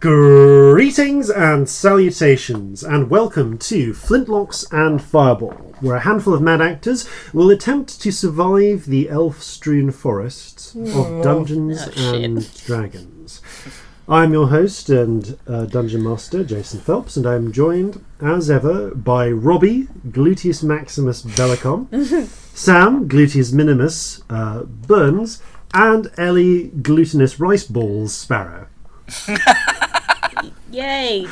Greetings and salutations, and welcome to Flintlocks and Fireballs, where a handful of mad actors will attempt to survive the elf-strewn forests of Dungeons and Dragons. I'm your host and Dungeon Master Jason Phelps, and I'm joined, as ever, by Robbie, Gluteus Maximus Bellekom, Sam, Gluteus Minimus Burns, and Ellie, Glutinous Rice Balls Sparrow. Yay!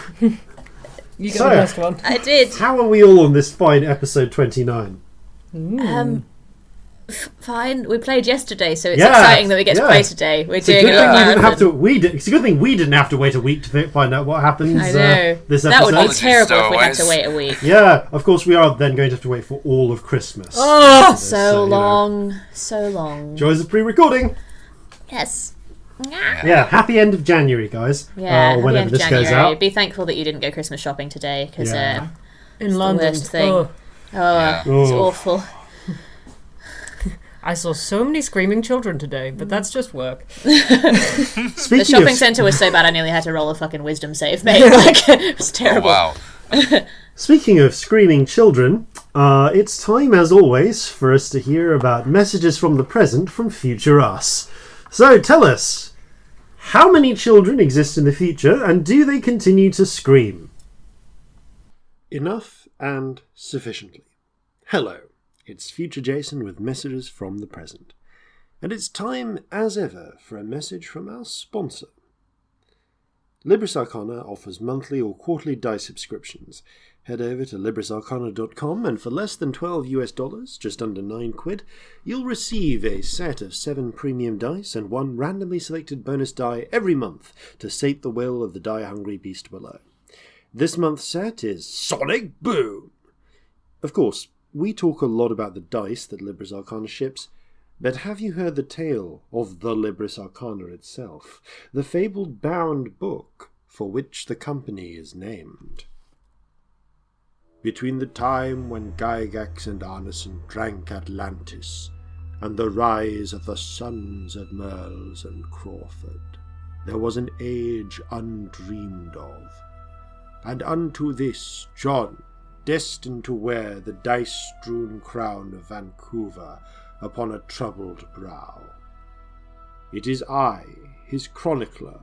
You got the first one. I did. How are we all on this fine episode 29? Fine. We played yesterday, so it's exciting that we get to play today. We're doing a marathon. It's a good thing we didn't have to wait a week to find out what happens. I know. This episode. That would be terrible if we had to wait a week. Yeah, of course we are then going to have to wait for all of Christmas. Oh, so long. So long. Joys of pre-recording. Yes. Yeah, happy end of January, guys. Yeah, or whenever this January. goes out. Be thankful that you didn't go Christmas shopping today, because in it's London, the worst thing. It's awful. I saw so many screaming children today, but that's just work. The shopping centre was so bad I nearly had to roll a fucking wisdom save, mate. It was terrible. Oh, wow. Speaking of screaming children, it's time, as always, for us to hear about messages from the present from future us. So tell us, how many children exist in the future, and do they continue to scream? Enough and sufficiently. Hello, it's Future Jason with messages from the present. And it's time, as ever, for a message from our sponsor. Libris Arcana offers monthly or quarterly dice subscriptions. Head over to librisarcana.com, and for less than $12, just under £9, you'll receive a set of 7 premium dice and 1 randomly selected bonus die every month to sate the will of the die-hungry beast below. This month's set is Sonic Boom! Of course, we talk a lot about the dice that Libris Arcana ships, but have you heard the tale of the Libris Arcana itself, the fabled bound book for which the company is named? Between the time when Gygax and Arneson drank Atlantis, and the rise of the sons of Merles and Crawford, there was an age undreamed of. And unto this John, destined to wear the dice-strewn crown of Vancouver upon a troubled brow. It is I, his chronicler,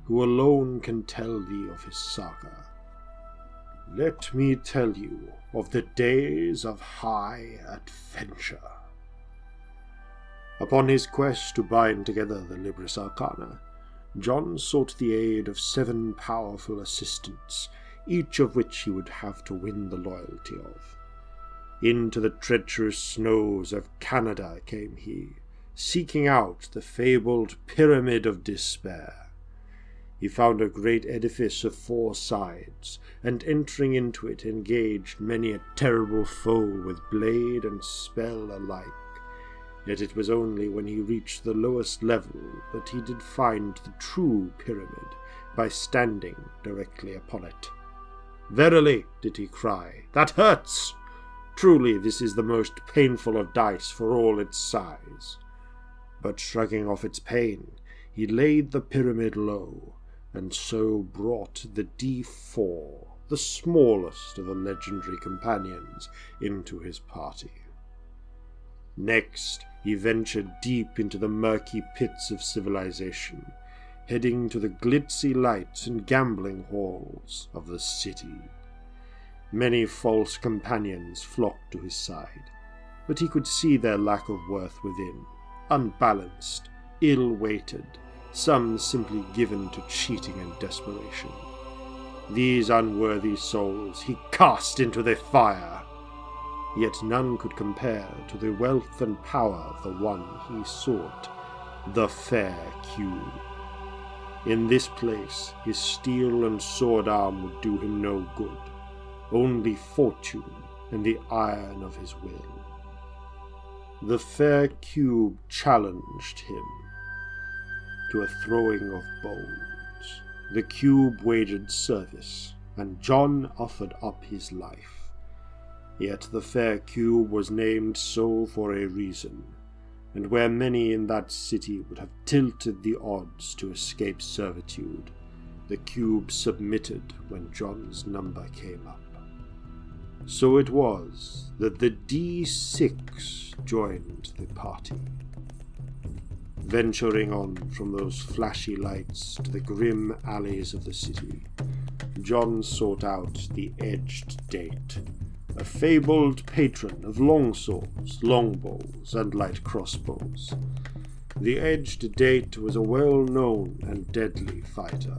who alone can tell thee of his saga. Let me tell you of the days of high adventure. Upon his quest to bind together the Libris Arcana, John sought the aid of 7 powerful assistants, each of which he would have to win the loyalty of. Into the treacherous snows of Canada came he, seeking out the fabled Pyramid of Despair. He found a great edifice of 4 sides, and entering into it engaged many a terrible foe with blade and spell alike. Yet it was only when he reached the lowest level that he did find the true pyramid, by standing directly upon it. "Verily," did he cry, "that hurts! Truly this is the most painful of dice for all its size." But shrugging off its pain, he laid the pyramid low, and so brought the D4, the smallest of the legendary companions, into his party. Next, he ventured deep into the murky pits of civilization, heading to the glitzy lights and gambling halls of the city. Many false companions flocked to his side, but he could see their lack of worth within, unbalanced, ill-weighted, some simply given to cheating and desperation. These unworthy souls he cast into the fire, yet none could compare to the wealth and power of the one he sought, the Fair Cube. In this place his steel and sword arm would do him no good, only fortune and the iron of his will. The Fair Cube challenged him to a throwing of bones. The cube wagered service, and John offered up his life. Yet the Fair Cube was named so for a reason, and where many in that city would have tilted the odds to escape servitude, the cube submitted when John's number came up. So it was that the D6 joined the party. Venturing on from those flashy lights to the grim alleys of the city, John sought out the Edged Date, a fabled patron of longswords, longbows, and light crossbows. The Edged Date was a well-known and deadly fighter,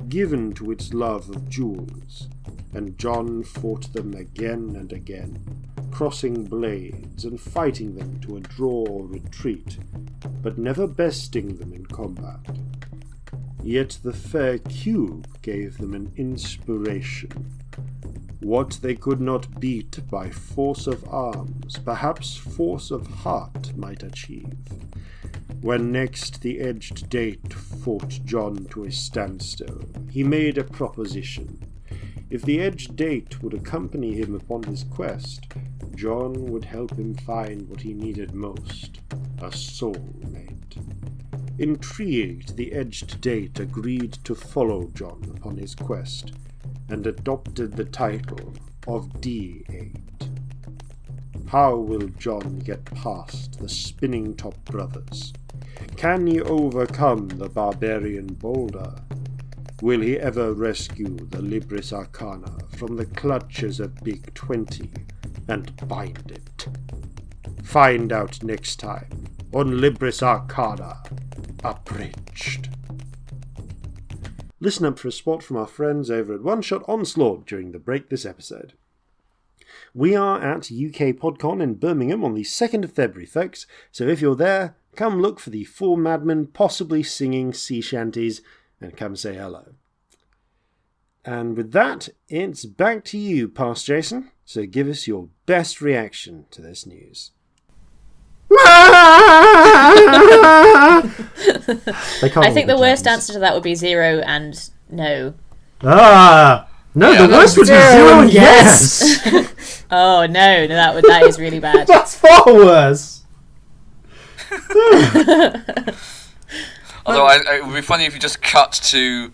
given to its love of jewels, and John fought them again and again, crossing blades and fighting them to a draw or retreat, but never besting them in combat. Yet the fair cube gave them an inspiration. What they could not beat by force of arms, perhaps force of heart might achieve. When next the Edged Date fought John to a standstill, he made a proposition. If the Edged Date would accompany him upon his quest, John would help him find what he needed most, a soulmate. Intrigued, the Edged Date agreed to follow John upon his quest, and adopted the title of D8. How will John get past the Spinning Top Brothers? Can he overcome the barbarian boulder? Will he ever rescue the Libris Arcana from the clutches of Big 20 and bind it? Find out next time on Libris Arcana Abridged. Listen up for a spot from our friends over at One Shot Onslaught during the break this episode. We are at UK PodCon in Birmingham on the 2nd of February, folks, so if you're there, come look for the 4 madmen possibly singing sea shanties and come say hello. And with that, it's back to you, Past Jason, so give us your best reaction to this news. I think the worst answer to that would be 0 and no. No, the worst would be 0 and yes. Oh no, that is really bad. That's far worse. Although it would be funny if you just cut to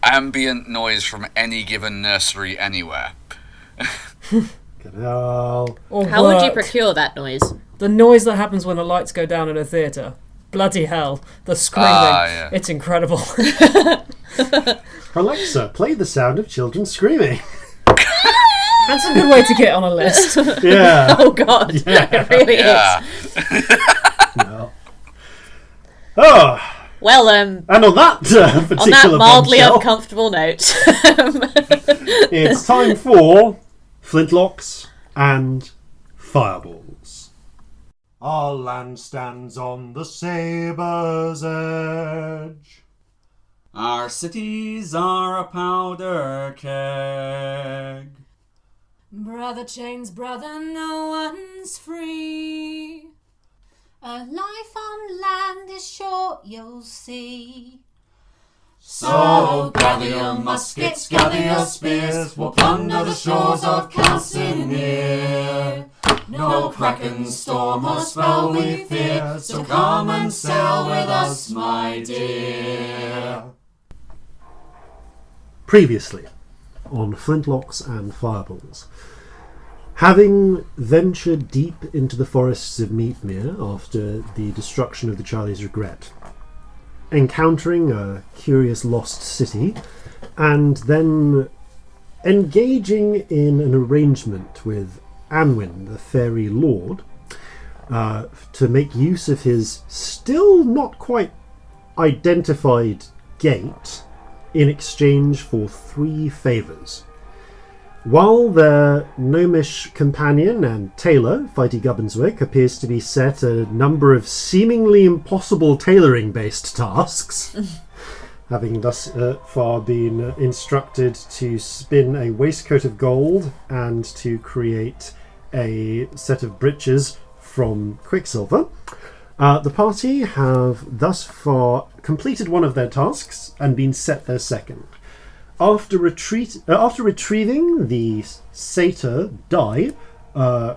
ambient noise from any given nursery anywhere. How would you procure that noise? The noise that happens when the lights go down in a theatre. Bloody hell. The screaming. Yeah. It's incredible. Alexa, play the sound of children screaming. That's a good way to get on a list. Yeah. Oh god. Yeah. It really is. No. Oh. Well, and on that particular on that mildly bombshell, uncomfortable note, it's time for Flintlocks and Fireballs. Our land stands on the sabre's edge. Our cities are a powder keg. Brother chains brother, no one's free. A life on land is short, you'll see. So gather your muskets, gather your spears, we'll plunder the shores of Calcinea. No kraken, storm or spell we fear, so come and sail with us, my dear. Previously on Flintlocks and Fireballs. Having ventured deep into the forests of Meatmere after the destruction of the Charlie's Regret, encountering a curious lost city, and then engaging in an arrangement with Anwin, the fairy lord, to make use of his still not quite identified gate in exchange for 3 favours. While their gnomish companion and tailor, Fighty Gubbenswick, appears to be set a number of seemingly impossible tailoring-based tasks, having thus far been instructed to spin a waistcoat of gold and to create a set of breeches from quicksilver, the party have thus far completed one of their tasks and been set their second. After retrieving the satyr die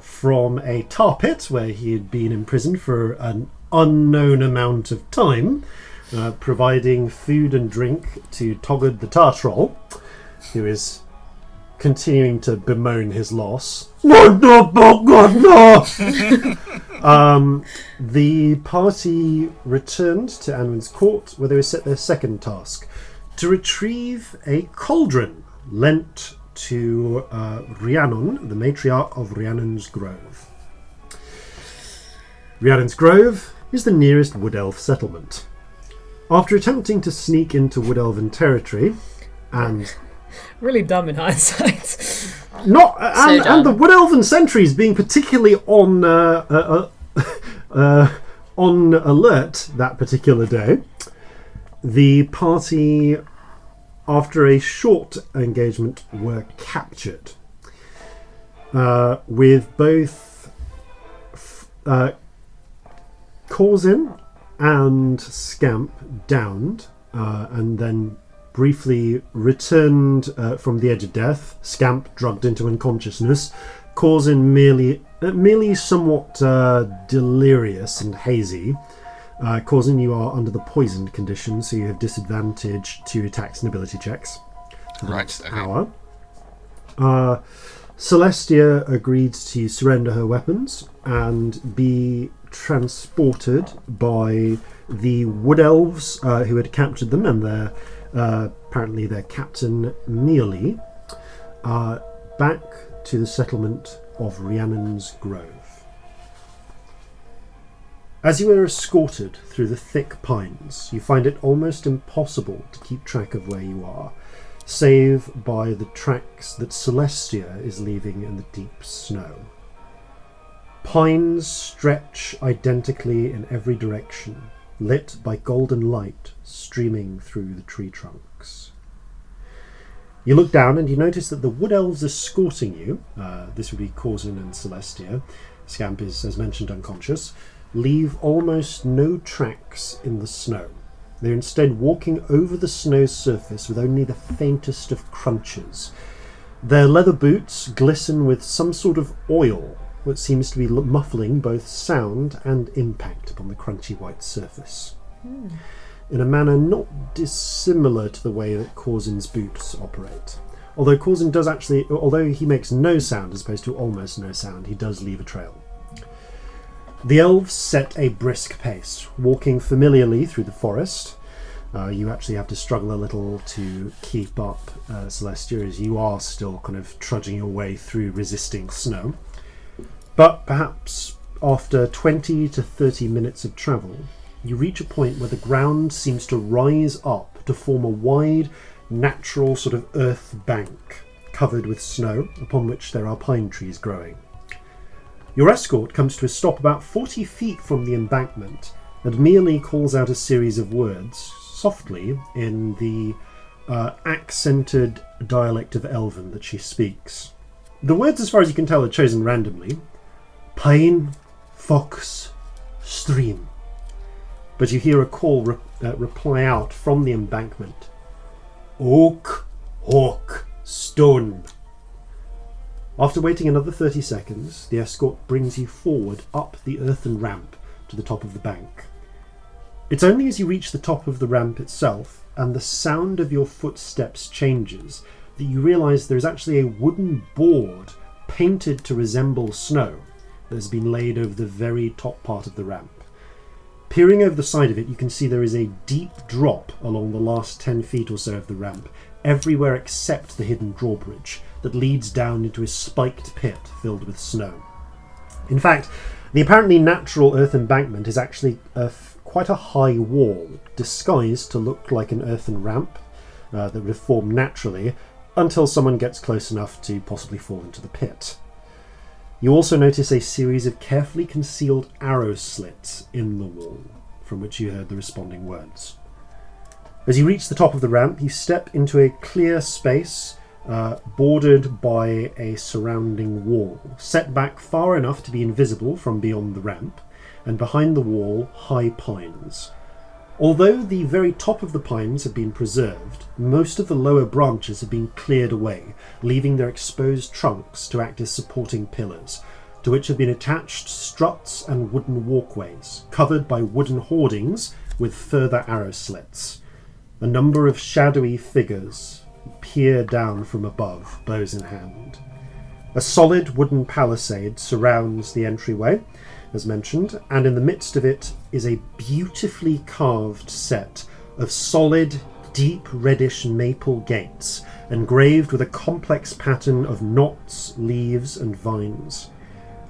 from a tar pit where he had been imprisoned for an unknown amount of time, providing food and drink to Toggard the Tar Troll, who is continuing to bemoan his loss. No! The party returned to Anwin's court, where they were set their second task, to retrieve a cauldron lent to Rhiannon, the matriarch of Rhiannon's Grove. Rhiannon's Grove is the nearest Wood Elf settlement. After attempting to sneak into Wood Elven territory, and really dumb in hindsight. And the Wood Elven sentries being particularly on alert that particular day, the party, after a short engagement, were captured, with both Corzin and Scamp downed, and then briefly returned from the edge of death. Scamp drugged into unconsciousness. Corzin merely somewhat delirious and hazy. Corzin, you are under the poisoned condition, so you have disadvantage to attacks and ability checks for the next hour. Celestia agreed to surrender her weapons and be transported by the Wood Elves who had captured them, and their apparently their captain Mealy, back to the settlement of Rhiannon's Grove. As you are escorted through the thick pines, you find it almost impossible to keep track of where you are, save by the tracks that Celestia is leaving in the deep snow. Pines stretch identically in every direction, lit by golden light streaming through the tree trunks. You look down and you notice that the Wood Elves escorting you, this would be Corzin and Celestia, Scamp is, as mentioned, unconscious, leave almost no tracks in the snow. They're instead walking over the snow surface with only the faintest of crunches. Their leather boots glisten with some sort of oil, what seems to be muffling both sound and impact upon the crunchy white surface. In a manner not dissimilar to the way that Corzin's boots operate. Although Corzin does actually, although he makes no sound as opposed to almost no sound, he does leave a trail. The elves set a brisk pace, walking familiarly through the forest. You actually have to struggle a little to keep up, Celestia, as you are still kind of trudging your way through resisting snow. But perhaps after 20 to 30 minutes of travel, you reach a point where the ground seems to rise up to form a wide, natural sort of earth bank covered with snow, upon which there are pine trees growing. Your escort comes to a stop about 40 feet from the embankment and merely calls out a series of words, softly, in the accented dialect of Elven that she speaks. The words, as far as you can tell, are chosen randomly. Pine, fox, stream. But you hear a call reply out from the embankment. Oak, hawk, stone. After waiting another 30 seconds, the escort brings you forward up the earthen ramp to the top of the bank. It's only as you reach the top of the ramp itself, and the sound of your footsteps changes, that you realise there is actually a wooden board painted to resemble snow that has been laid over the very top part of the ramp. Peering over the side of it, you can see there is a deep drop along the last 10 feet or so of the ramp, everywhere except the hidden drawbridge that leads down into a spiked pit filled with snow. In fact, the apparently natural earth embankment is actually quite a high wall, disguised to look like an earthen ramp that would have formed naturally until someone gets close enough to possibly fall into the pit. You also notice a series of carefully concealed arrow slits in the wall, from which you heard the responding words. As you reach the top of the ramp, you step into a clear space bordered by a surrounding wall, set back far enough to be invisible from beyond the ramp, and behind the wall, high pines. Although the very top of the pines have been preserved, most of the lower branches have been cleared away, leaving their exposed trunks to act as supporting pillars, to which have been attached struts and wooden walkways, covered by wooden hoardings with further arrow slits. A number of shadowy figures peer down from above, bows in hand. A solid wooden palisade surrounds the entryway, as mentioned, and in the midst of it is a beautifully carved set of solid, deep reddish maple gates, engraved with a complex pattern of knots, leaves, and vines.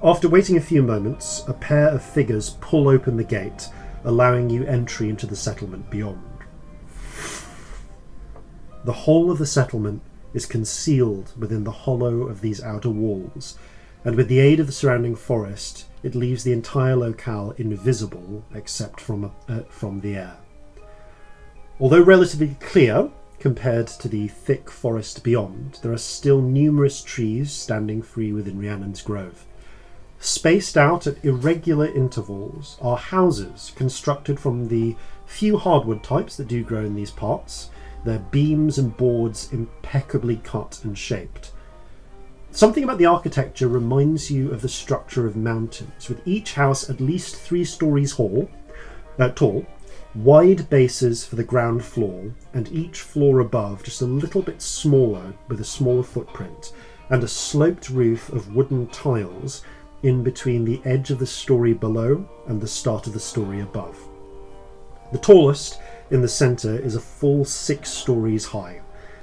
After waiting a few moments, a pair of figures pull open the gate, allowing you entry into the settlement beyond. The whole of the settlement is concealed within the hollow of these outer walls, and with the aid of the surrounding forest, it leaves the entire locale invisible except from the air. Although relatively clear compared to the thick forest beyond, there are still numerous trees standing free within Rhiannon's Grove. Spaced out at irregular intervals are houses constructed from the few hardwood types that do grow in these parts, their beams and boards impeccably cut and shaped. Something about the architecture reminds you of the structure of mountains, with each house at least 3 stories tall, wide bases for the ground floor, and each floor above just a little bit smaller with a smaller footprint, and a sloped roof of wooden tiles in between the edge of the story below and the start of the story above. The tallest in the centre is a full 6 stories high,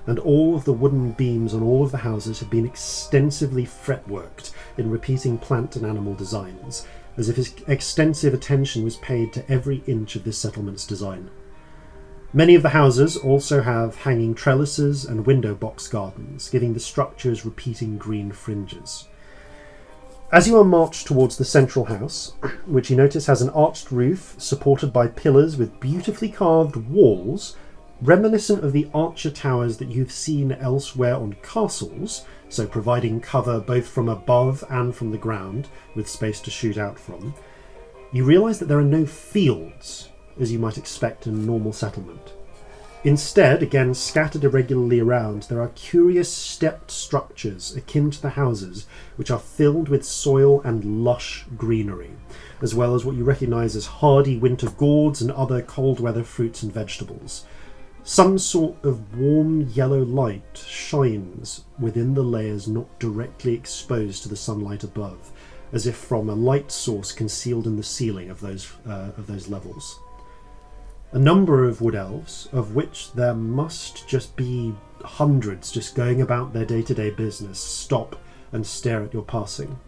and all of the wooden beams on all of the houses have been extensively fretworked in repeating plant and animal designs, as if extensive attention was paid to every inch of this settlement's design. Many of the houses also have hanging trellises and window box gardens, giving the structures repeating green fringes. As you are marched towards the central house, which you notice has an arched roof supported by pillars with beautifully carved walls, reminiscent of the archer towers that you've seen elsewhere on castles, so providing cover both from above and from the ground, with space to shoot out from, you realise that there are no fields, as you might expect in a normal settlement. Instead, again scattered irregularly around, there are curious stepped structures akin to the houses, which are filled with soil and lush greenery, as well as what you recognise as hardy winter gourds and other cold weather fruits and vegetables. Some sort of warm yellow light shines within the layers not directly exposed to the sunlight above, as if from a light source concealed in the ceiling of those levels. A number of wood elves, of which there must just be hundreds just going about their day-to-day business, stop and stare at your passing.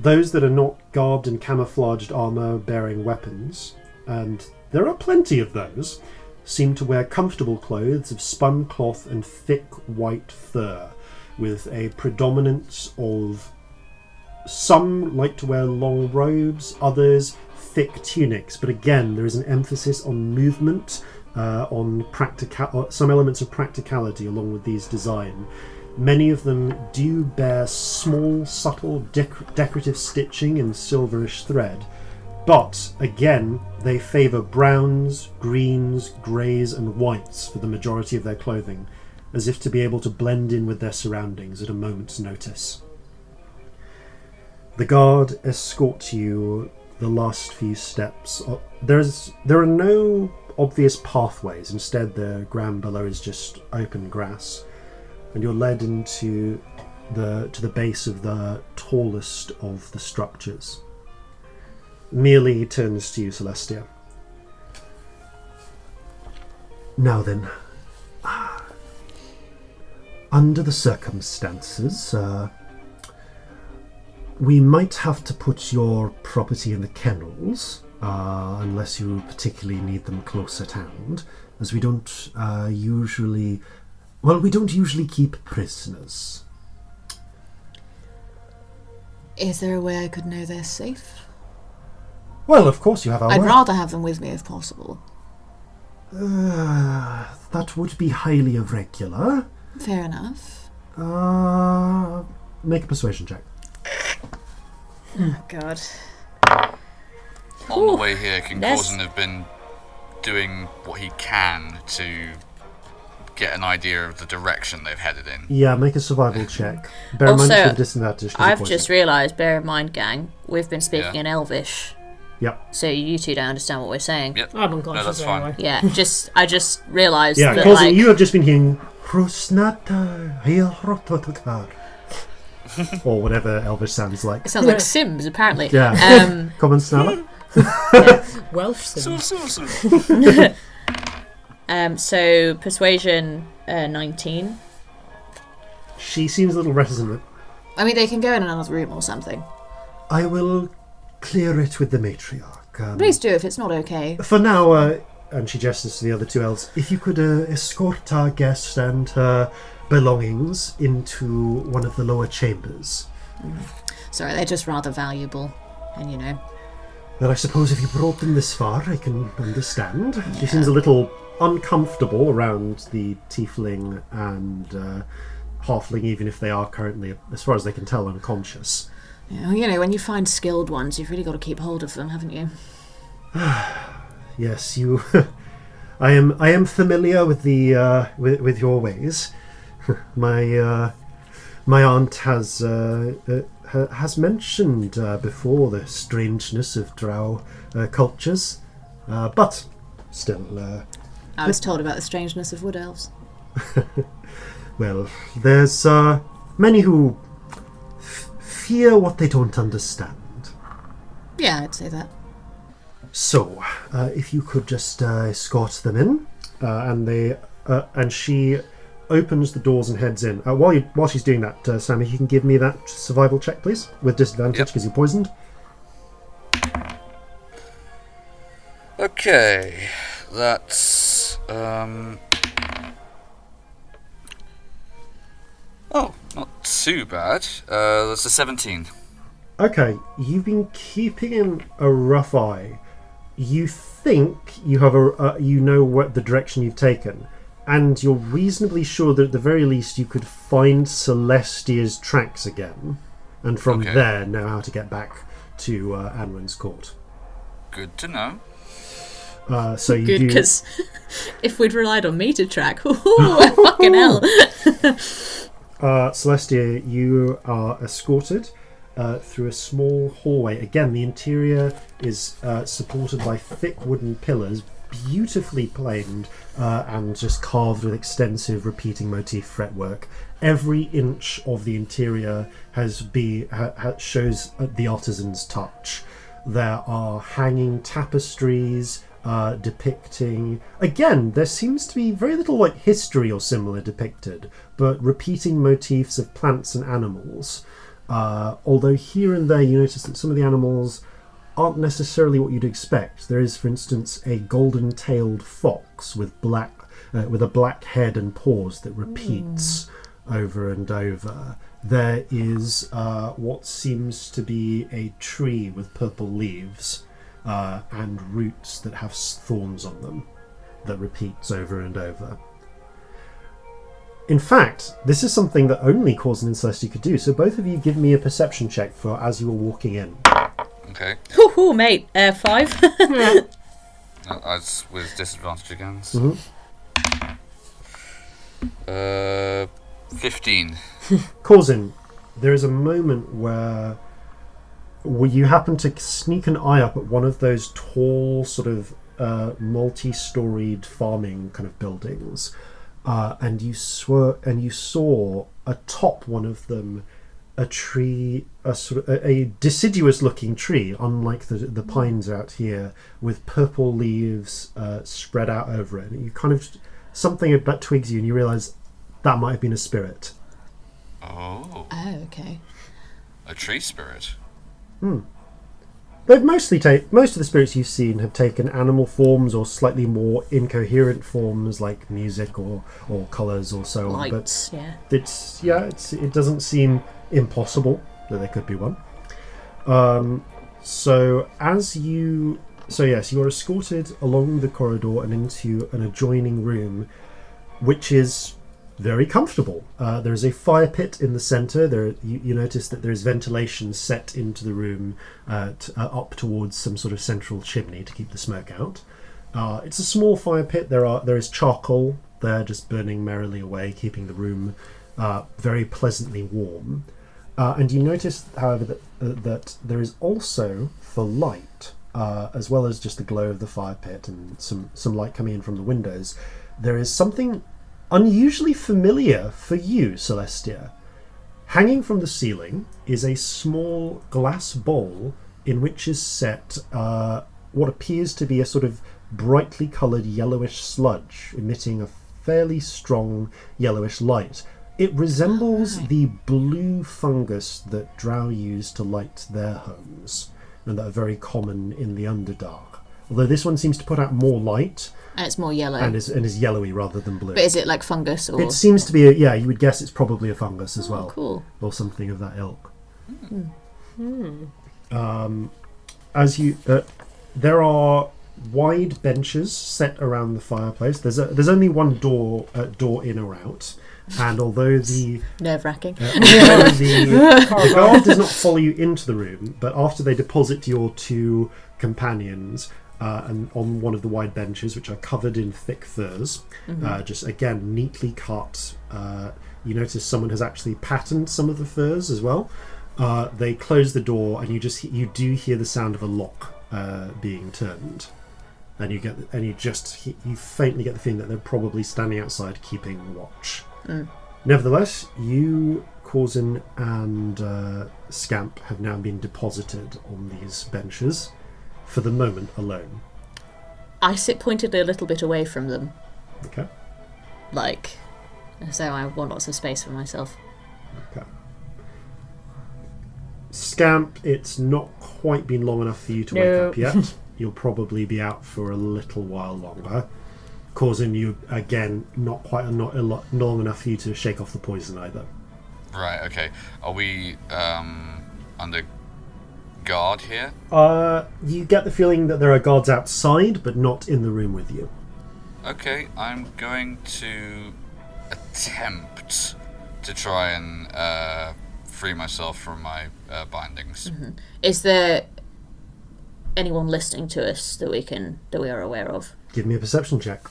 Those that are not garbed in camouflaged armour bearing weapons, and there are plenty of those, seem to wear comfortable clothes of spun cloth and thick white fur, with a predominance of some like to wear long robes, others thick tunics, but again there is an emphasis on movement, on some elements of practicality along with these design. Many of them do bear small, subtle, decorative stitching in silverish thread, but again they favour browns, greens, greys and whites for the majority of their clothing, as if to be able to blend in with their surroundings at a moment's notice. The guard escorts you the last few steps. There are no obvious pathways. Instead, the ground below is just open grass, and you're led to the base of the tallest of the structures. Merely turns to you, Celestia. Now then, under the circumstances, we might have to put your property in the kennels, unless you particularly need them close at hand, as we don't usually keep prisoners. Is there a way I could know they're safe? Well, of course you have our I'd word. rather have them with me if possible. That would be highly irregular. Fair enough. Make a persuasion check. Oh, God. On the way here, can Yes. Corzin have been doing what he can to get an idea of the direction they've headed in? Yeah, make a survival check. Bear in mind Also, you have disadvantage. 'cause you're I've poisoned. just realised, bear in mind, gang, we've been speaking Yeah. in Elvish. Yeah. So you two don't understand what we're saying. Yep. I'm unconscious that's fine. anyway. Yeah, I just realised Yeah, that, Corzin, like... you have just been hearing Hrosnata Heilrototakar. Or whatever Elvish sounds like. It sounds like Sims, apparently. Yeah. Common Snarler. Welsh Sims. So persuasion 19. She seems a little reticent. I mean, they can go in another room or something. I will clear it with the matriarch. Please do if it's not okay. For now, and she gestures to the other two elves, if you could escort our guest and her belongings into one of the lower chambers. Sorry, they're just rather valuable. And you know. Well, I suppose if you brought them this far, I can understand. She seems a little uncomfortable around the tiefling and halfling, even if they are currently, as far as they can tell, unconscious. Yeah, you know, when you find skilled ones, you've really got to keep hold of them, haven't you? Yes, you. I am familiar with the with your ways. My aunt has mentioned before the strangeness of drow cultures, but still. I was told about the strangeness of wood elves. Well, there's many who fear what they don't understand. Yeah, I'd say that. So, if you could just escort them in, and she opens the doors and heads in. While she's doing that, Sammy, you can give me that survival check, please, with disadvantage because you're poisoned. Okay, that's oh, not too bad. That's a 17. Okay, you've been keeping a rough eye. You think you have you know what the direction you've taken, and you're reasonably sure that at the very least you could find Celestia's tracks again, and from there know how to get back to Anwen's court. Good to know. So you Good, do... because if we'd relied on me to track, fucking hell. Celestia, you are escorted through a small hallway. Again, the interior is supported by thick wooden pillars, beautifully planed and just carved with extensive repeating motif fretwork. Every inch of the interior shows the artisan's touch. There are hanging tapestries depicting... Again, there seems to be very little like history or similar depicted, but repeating motifs of plants and animals. Although here and there you notice that some of the animals aren't necessarily what you'd expect. There is, for instance, a golden-tailed fox with a black head and paws that repeats over and over. There is what seems to be a tree with purple leaves and roots that have thorns on them that repeats over and over. In fact, this is something that only Corzin and Celestia could do, so both of you give me a perception check for as you were walking in. Okay. Ooh, mate. 5. That's with disadvantage again. Mm-hmm. 15. Corzin, there is a moment where you happen to sneak an eye up at one of those tall, sort of multi-storied farming kind of buildings. And you saw atop one of them a tree, a deciduous-looking tree, unlike the pines out here, with purple leaves spread out over it. And you kind of something about twigs you, and you realise that might have been a spirit. Oh. Oh, okay. A tree spirit. They've most of the spirits you've seen have taken animal forms or slightly more incoherent forms like music or colours or so on. Lights, But it doesn't seem impossible that there could be one. So yes, you are escorted along the corridor and into an adjoining room, which is very comfortable. There is a fire pit in the centre. You notice that there is ventilation set into the room up towards some sort of central chimney to keep the smoke out. It's a small fire pit. There is charcoal there just burning merrily away, keeping the room very pleasantly warm. And you notice, however, that there is also, for light, as well as just the glow of the fire pit and some light coming in from the windows, there is something unusually familiar for you, Celestia. Hanging from the ceiling is a small glass bowl in which is set what appears to be a sort of brightly coloured yellowish sludge, emitting a fairly strong yellowish light. It resembles the blue fungus that drow use to light their homes, and that are very common in the Underdark. Although this one seems to put out more light. And it's more yellow. And is yellowy rather than blue. But is it like fungus or...? It seems to be, you would guess it's probably a fungus as well. Cool. Or something of that ilk. There are wide benches set around the fireplace. There's only one door in or out. And although the nerve-wracking, the guard does not follow you into the room, but after they deposit your two companions and on one of the wide benches, which are covered in thick furs, just again neatly cut. You notice someone has actually patterned some of the furs as well. They close the door, and you do hear the sound of a lock being turned. And you faintly get the feeling that they're probably standing outside keeping watch. Nevertheless, you, Corzin, and Scamp have now been deposited on these benches for the moment alone. I sit pointedly a little bit away from them. Okay. So I want lots of space for myself. Okay. Scamp, it's not quite been long enough for you to wake up yet. You'll probably be out for a little while longer. Causing you, again, not long enough for you to shake off the poison either. Right, okay. Are we under guard here? You get the feeling that there are guards outside, but not in the room with you. Okay, I'm going to attempt to try and free myself from my bindings. Is there anyone listening to us that we are aware of? Give me a perception check.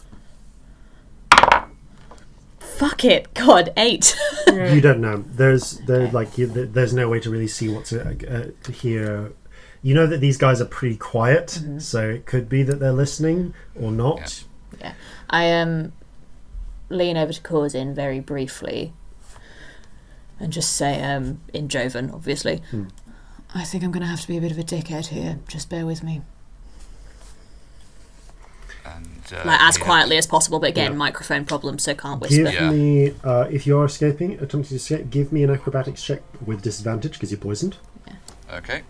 Fuck it, God, 8. You don't know. There's no way to really see what to hear. You know that these guys are pretty quiet, so it could be that they're listening or not. Yeah. I lean over to Corzin very briefly and just say, in Jovan, obviously, I think I'm going to have to be a bit of a dickhead here. Just bear with me. And, as quietly as possible, but again, microphone problem, so can't whisper. Give me, if you are attempting to escape, give me an acrobatics check with disadvantage because you're poisoned. Yeah. Okay.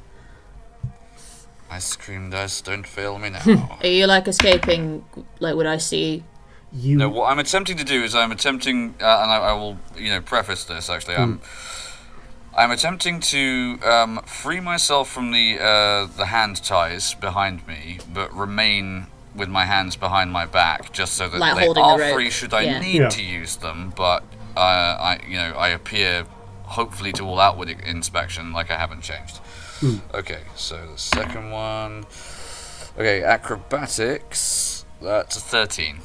Ice cream dice, don't fail me now. Are you escaping? Would I see? No, what I'm attempting to do is and I will, preface this actually. I'm attempting to free myself from the hand ties behind me, but remain with my hands behind my back, just so that they are free should I need to use them. But I appear, hopefully, to all outward inspection, like I haven't changed. Okay, so the second one. Okay, acrobatics. That's a 13.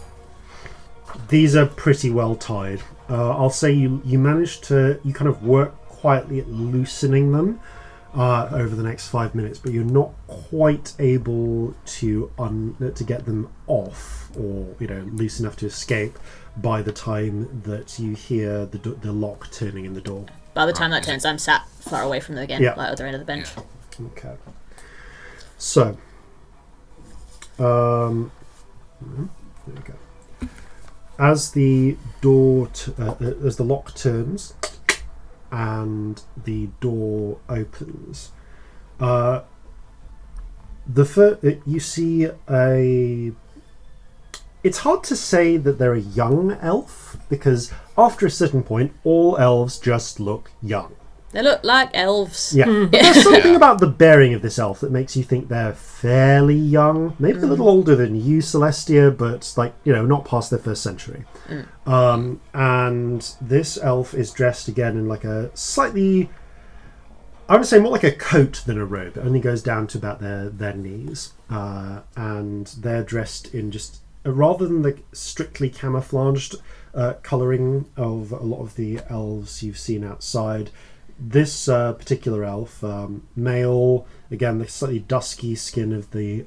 These are pretty well tied. I'll say you managed to kind of work quietly at loosening them over the next 5 minutes, but you're not quite able to get them off or loose enough to escape by the time that you hear the lock turning in the door. By the time that turns, I'm sat far away from them again, other end of the bench. Yeah. Okay. So, there we go. As the door, as the lock turns and the door opens, you see a. It's hard to say that they're a young elf because after a certain point, all elves just look young. They look like elves. Yeah, but there's something about the bearing of this elf that makes you think they're fairly young. Maybe a little older than you, Celestia, but not past their first century. And this elf is dressed again in a slightly, I would say more like a coat than a robe. It only goes down to about their knees, and they're dressed in just rather than the strictly camouflaged colouring of a lot of the elves you've seen outside. This particular elf, male, again, the slightly dusky skin of the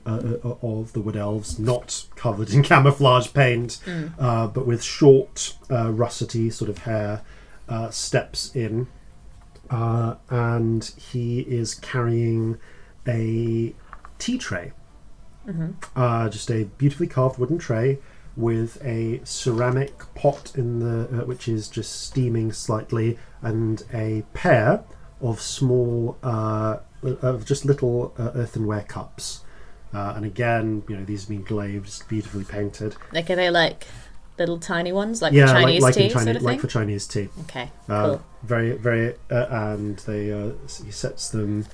wood elves, not covered in camouflage paint, but with short, russety sort of hair, steps in, and he is carrying a tea tray. Just a beautifully carved wooden tray with a ceramic pot in the which is just steaming slightly, and a pair of small, of just little earthenware cups. And again, these have been glazed, beautifully painted. Like, are they like little tiny ones, like for Chinese tea, sort of thing? Like for Chinese tea. Okay, cool. Very, very, and he sets them.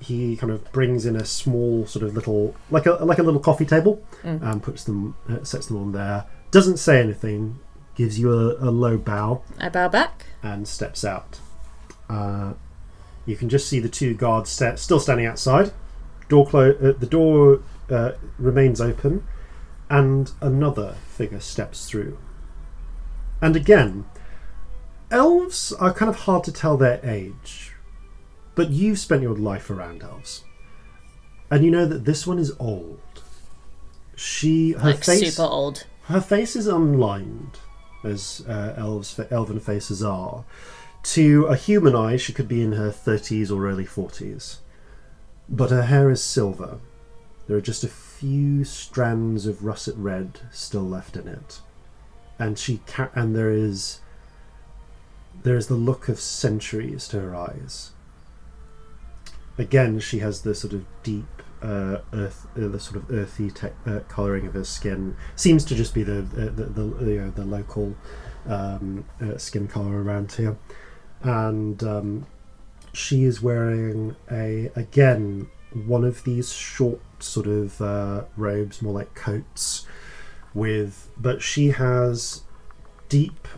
He kind of brings in a small sort of little, like a little coffee table, and puts them, sets them on there. Doesn't say anything, gives you a low bow. I bow back and steps out. You can just see the two guards still standing outside. The door remains open, and another figure steps through. And again, elves are kind of hard to tell their age. But you've spent your life around elves, and you know that this one is old. Her face, super old. Her face is unlined, as elven faces are. To a human eye, she could be in her 30s or early 40s, but her hair is silver. There are just a few strands of russet red still left in it, and there is the look of centuries to her eyes. Again, she has the sort of deep the sort of earthy colouring of her skin. Seems to just be the local skin colour around here, and she is wearing one of these short sort of robes, more like coats, but she has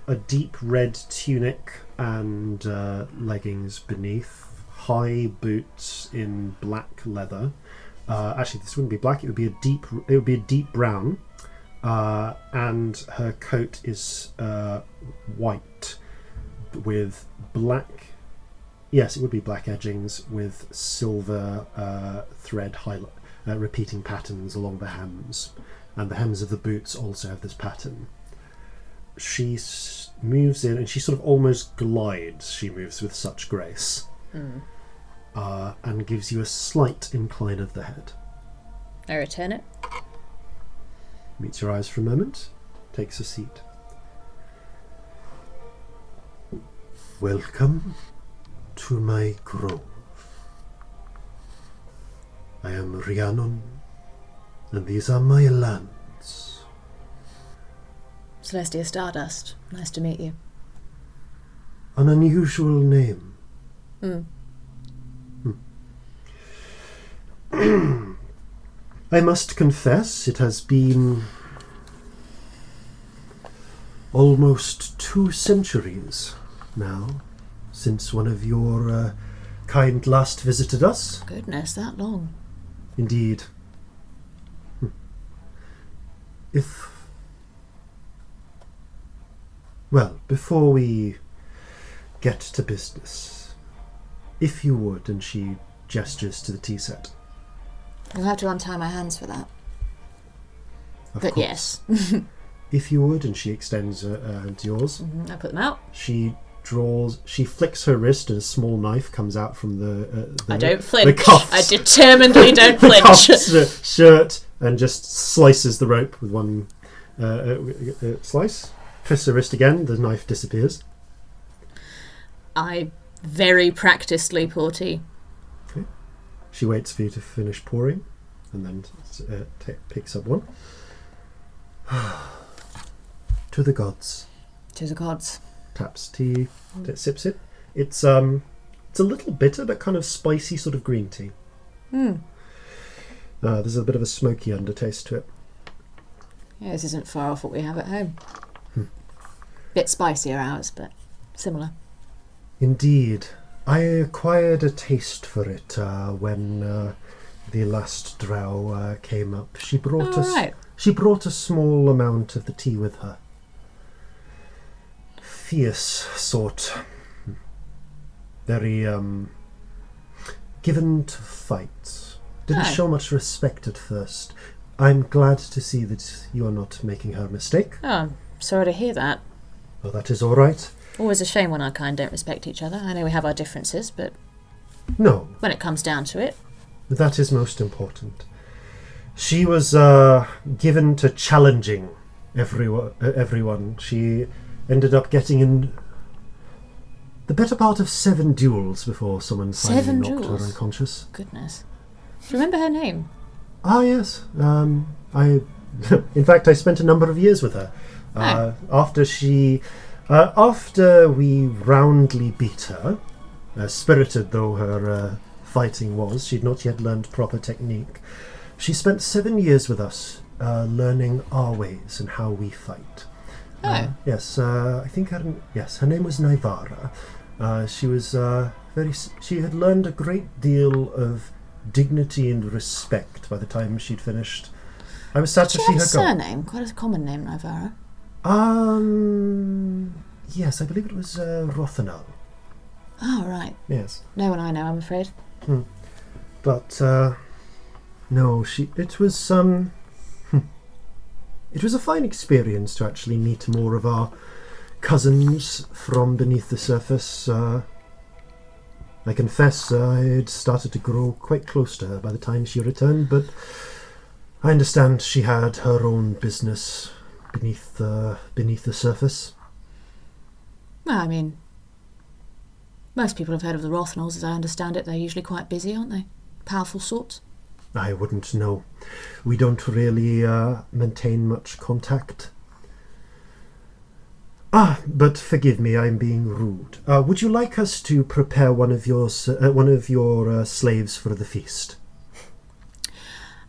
a deep red tunic and leggings beneath. High boots in black leather. Actually, this wouldn't be black. It would be a deep brown. And her coat is white with black. Yes, it would be black edgings with silver thread repeating patterns along the hems, and the hems of the boots also have this pattern. She moves in, and she sort of almost glides. She moves with such grace. And gives you a slight incline of the head. I return it. Meets your eyes for a moment. Takes a seat. Welcome to my grove. I am Rhiannon, and these are my lands. Celestia Stardust. Nice to meet you. An unusual name. I must confess, it has been almost 2 centuries now since one of your kind last visited us. Goodness, that long. Indeed. Before we get to business, if you would, and she gestures to the tea set. You'll have to untie my hands for that. Of but course. Yes. If you would, and she extends her hand to yours. I put them out. She flicks her wrist, and a small knife comes out from the I don't flinch. The cuffs, I determinedly don't the flinch. Cuffs, shirt, and just slices the rope with one slice. Twists her wrist again, the knife disappears. I very practicedly pour tea. Okay. She waits for you to finish pouring, and then picks up one. To the gods. To the gods. Taps tea, sips it. It's a little bitter, but kind of spicy, sort of green tea. There's a bit of a smoky undertaste to it. Yeah, this isn't far off what we have at home. Bit spicier ours, but similar. Indeed. I acquired a taste for it when the last drow came up. She brought us. Right. She brought a small amount of the tea with her. Fierce sort. very given to fight. Didn't show much respect at first. I'm glad to see that you are not making her mistake. Oh, I'm sorry to hear that. Well, that is all right. Always a shame when our kind don't respect each other. I know we have our differences, but No, when it comes down to it... that is most important. She was given to challenging everyone. She ended up getting in the better part of 7 duels before someone finally knocked her unconscious. Goodness. Do you remember her name? Ah, yes. In fact, I spent a number of years with her. After we roundly beat her, spirited though her fighting was, she'd not yet learned proper technique. She spent 7 years with us, learning our ways and how we fight. Yes, I think her name was Naivara. She was she had learned a great deal of dignity and respect by the time she'd finished. I was sad to see her go. Did she have a surname? Quite a common name, Naivara. Yes, I believe it was Rothanal. Oh, right. Yes. No one I know, I'm afraid. But no, it was it was a fine experience to actually meet more of our cousins from beneath the surface. I confess I had started to grow quite close to her by the time she returned, but I understand she had her own business beneath the surface. Well, I mean, most people have heard of the Rothnals, as I understand it. They're usually quite busy, aren't they? Powerful sorts. I wouldn't know. We don't really maintain much contact. But forgive me, I'm being rude. Would you like us to prepare one of your slaves for the feast?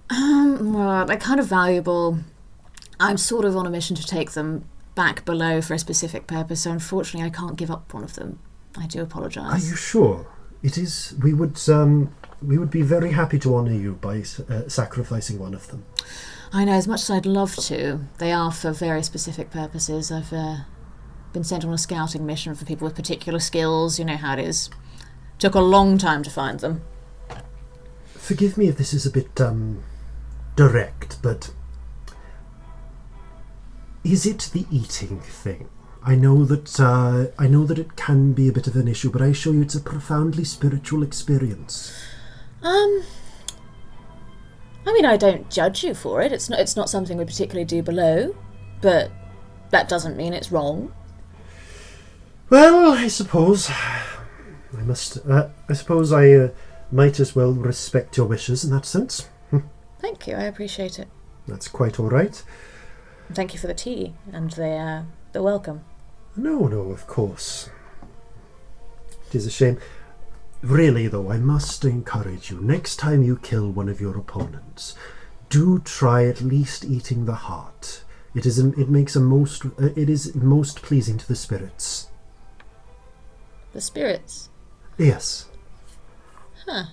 Well, they're kind of valuable. I'm sort of on a mission to take them back below for a specific purpose, so unfortunately I can't give up one of them. I do apologise. Are you sure? It is. We would be very happy to honour you by sacrificing one of them. I know, as much as I'd love to, they are for very specific purposes. I've been sent on a scouting mission for people with particular skills. You know how it is. Took a long time to find them. Forgive me if this is a bit direct, but is it the eating thing? I know that it can be a bit of an issue, but I assure you it's a profoundly spiritual experience. I mean, I don't judge you for it. It's not something we particularly do below, but that doesn't mean it's wrong. Well, I suppose I might as well respect your wishes in that sense. Thank you, I appreciate it. That's quite all right. Thank you for the tea and the welcome. No, of course. It is a shame. Really, though, I must encourage you, next time you kill one of your opponents, do try at least eating the heart. It is most pleasing to the spirits. The spirits? Yes. Huh.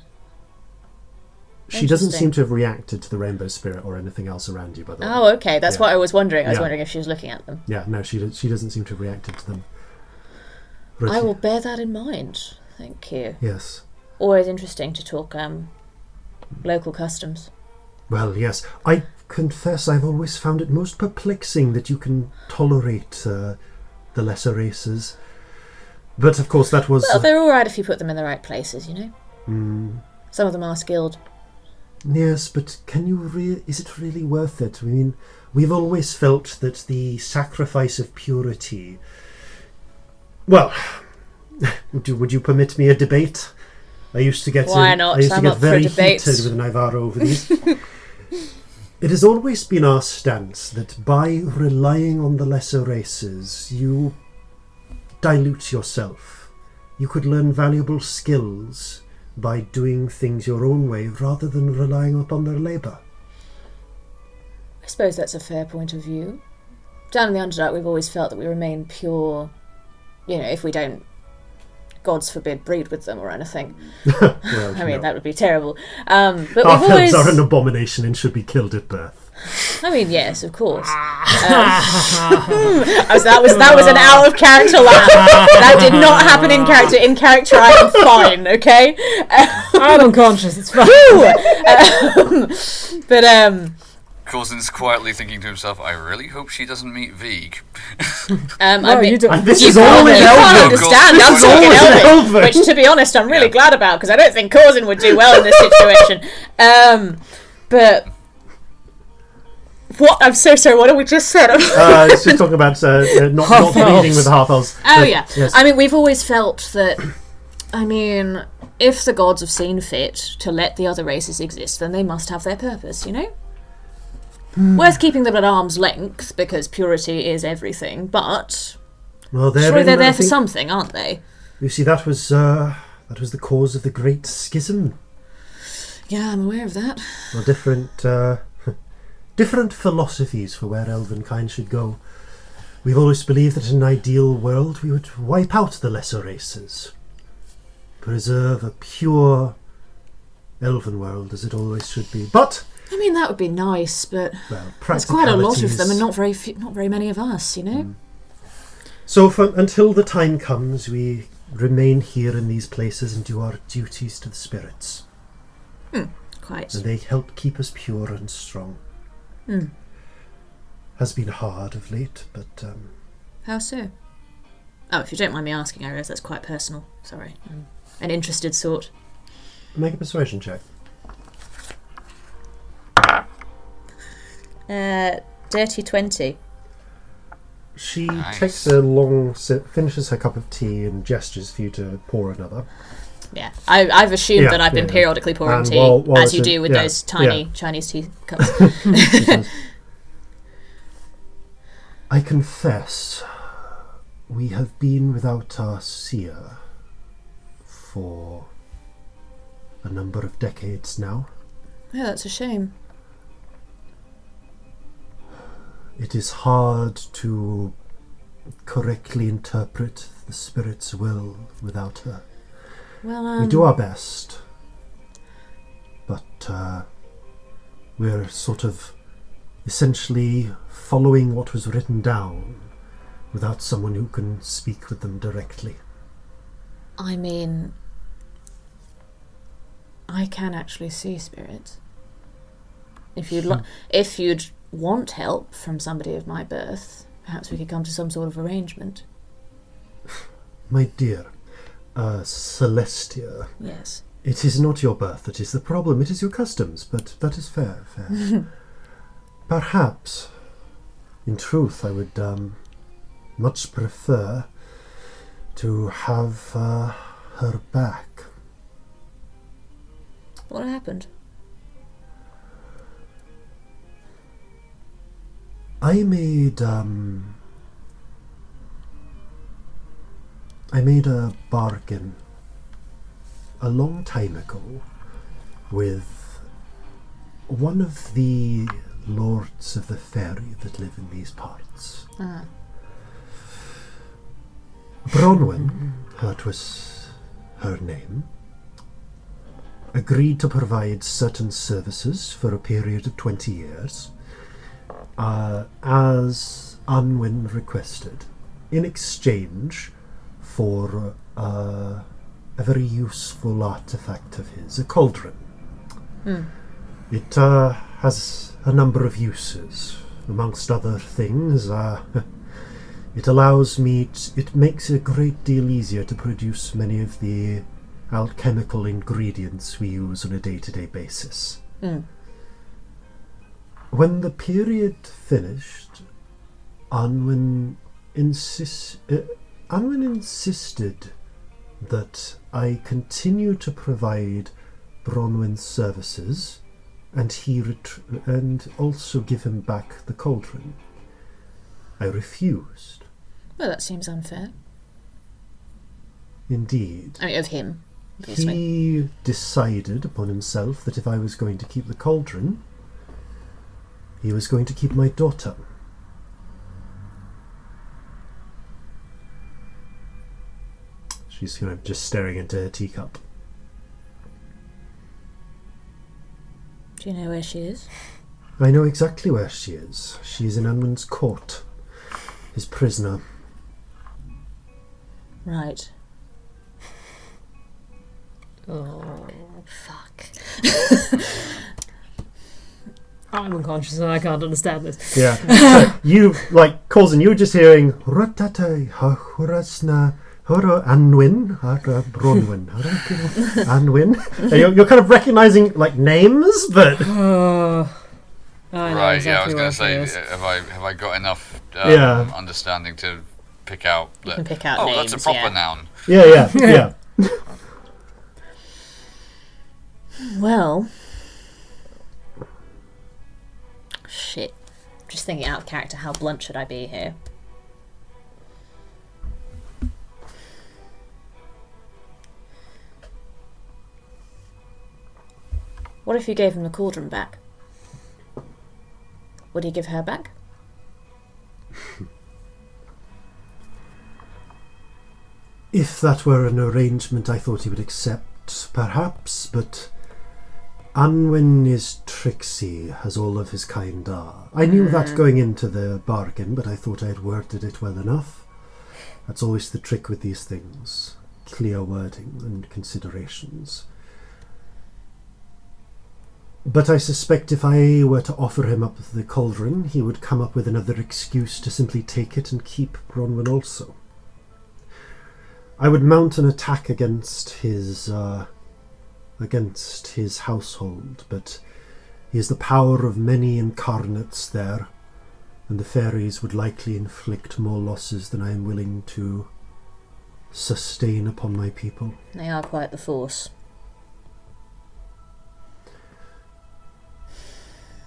She doesn't seem to have reacted to the rainbow spirit or anything else around you, by the way. Oh, okay. That's what I was wondering. I was wondering if she was looking at them. Yeah, no, she doesn't seem to have reacted to them. I will bear that in mind. Thank you. Yes. Always interesting to talk local customs. Well, yes. I confess I've always found it most perplexing that you can tolerate the lesser races. But, of course, that was... Well, they're all right if you put them in the right places, you know? Some of them are skilled. Yes, but is it really worth it? I mean, we've always felt that the sacrifice of purity... Well, would you permit me a debate? I used to get very heated with Naivara over these. It has always been our stance that by relying on the lesser races, you dilute yourself. You could learn valuable skills by doing things your own way rather than relying upon their labour. I suppose that's a fair point of view. Down in the Underdark, we've always felt that we remain pure, you know, if we don't, gods forbid, breed with them or anything. Well, I mean, that would be terrible. But our elves are an abomination and should be killed at birth. I mean, yes, of course. That was an out of character laugh. That did not happen in character. In character, I am fine. Okay. I'm unconscious. It's fine. Corzin's quietly thinking to himself, I really hope she doesn't meet Veeg. You don't. And this is all in You can't Elven. understand. I'm It's all talking in Elven, Elven. which, to be honest, I'm really glad about because I don't think Corzin would do well in this situation. But what? I'm so sorry. What have we just said? It's just talking about not leading with the half-elves. Oh yeah. Yes. I mean, we've always felt that. I mean, if the gods have seen fit to let the other races exist, then they must have their purpose. You know. Worth keeping them at arm's length because purity is everything. But Well, surely they're there for something, aren't they? You see, that was the cause of the Great Schism. Yeah, I'm aware of that. Well, different philosophies for where elvenkind should go. We've always believed that in an ideal world we would wipe out the lesser races, preserve a pure elven world as it always should be. But I mean, that would be nice, but well, there's quite a lot of them, and practicalities. not very many of us, you know. So until the time comes, we remain here in these places and do our duties to the spirits. Quite. And they help keep us pure and strong. Has been hard of late, but How so? Oh, if you don't mind me asking, I realise that's quite personal. Sorry, I'm an interested sort. make a persuasion check. Dirty 20. She Nice. takes a long sip, finishes her cup of tea, and gestures for you to pour another. Yeah, I've assumed Yeah, that I've been yeah. periodically pouring And tea, while as you it's do with yeah, those tiny yeah. Chinese tea cups. She says, I confess, we have been without our seer for a number of decades now. Yeah, that's a shame. It is hard to correctly interpret the spirit's will without her. Well, We do our best, but we're sort of essentially following what was written down without someone who can speak with them directly. I mean, I can actually see spirits. If you'd want help from somebody of my birth, perhaps we could come to some sort of arrangement. My dear, Celestia, Yes. it is not your birth that is the problem, it is your customs, but that is fair. Perhaps, in truth, I would much prefer to have her back. What happened? I made a bargain a long time ago with one of the lords of the fairy that live in these parts. Bronwyn, that was her name, agreed to provide certain services for a period of 20 years, as Unwin requested, in exchange for a very useful artifact of his, a cauldron. It has a number of uses. Amongst other things, it allows me it makes it a great deal easier to produce many of the alchemical ingredients we use on a day-to-day basis. When the period finished, Unwin insisted that I continue to provide Bronwyn's services, and also give him back the cauldron. I refused. Well, that seems unfair. Indeed. I mean, of him, obviously. He decided upon himself that if I was going to keep the cauldron, he was going to keep my daughter. She's kind of just staring into her teacup. Do you know where she is? I know exactly where she is. She is in Anwin's court. His prisoner. Right. Oh, Fuck. I'm unconscious and I can't understand this. Yeah. So you, like, Corzin, you were just hearing Ratate Hahurasna Horo Anwin Hara Bronwin Anwin. And you're kind of recognizing like names, but I know Right, exactly yeah, I was where going to she say, is. have I got enough Yeah. understanding to pick out that? can pick out oh, names, that's a proper yeah. noun. yeah. Well. Shit. Just thinking out of character, how blunt should I be here? What if you gave him the cauldron back? Would he give her back? If that were an arrangement I thought he would accept, perhaps, but Anwin is tricksy, as all of his kind are. I knew that going into the bargain, but I thought I had worded it well enough. That's always the trick with these things. Clear wording and considerations. But I suspect if I were to offer him up the cauldron, he would come up with another excuse to simply take it and keep Bronwyn also. I would mount an attack against his household, but he has the power of many incarnates there, and the fairies would likely inflict more losses than I am willing to sustain upon my people. They are quite the force.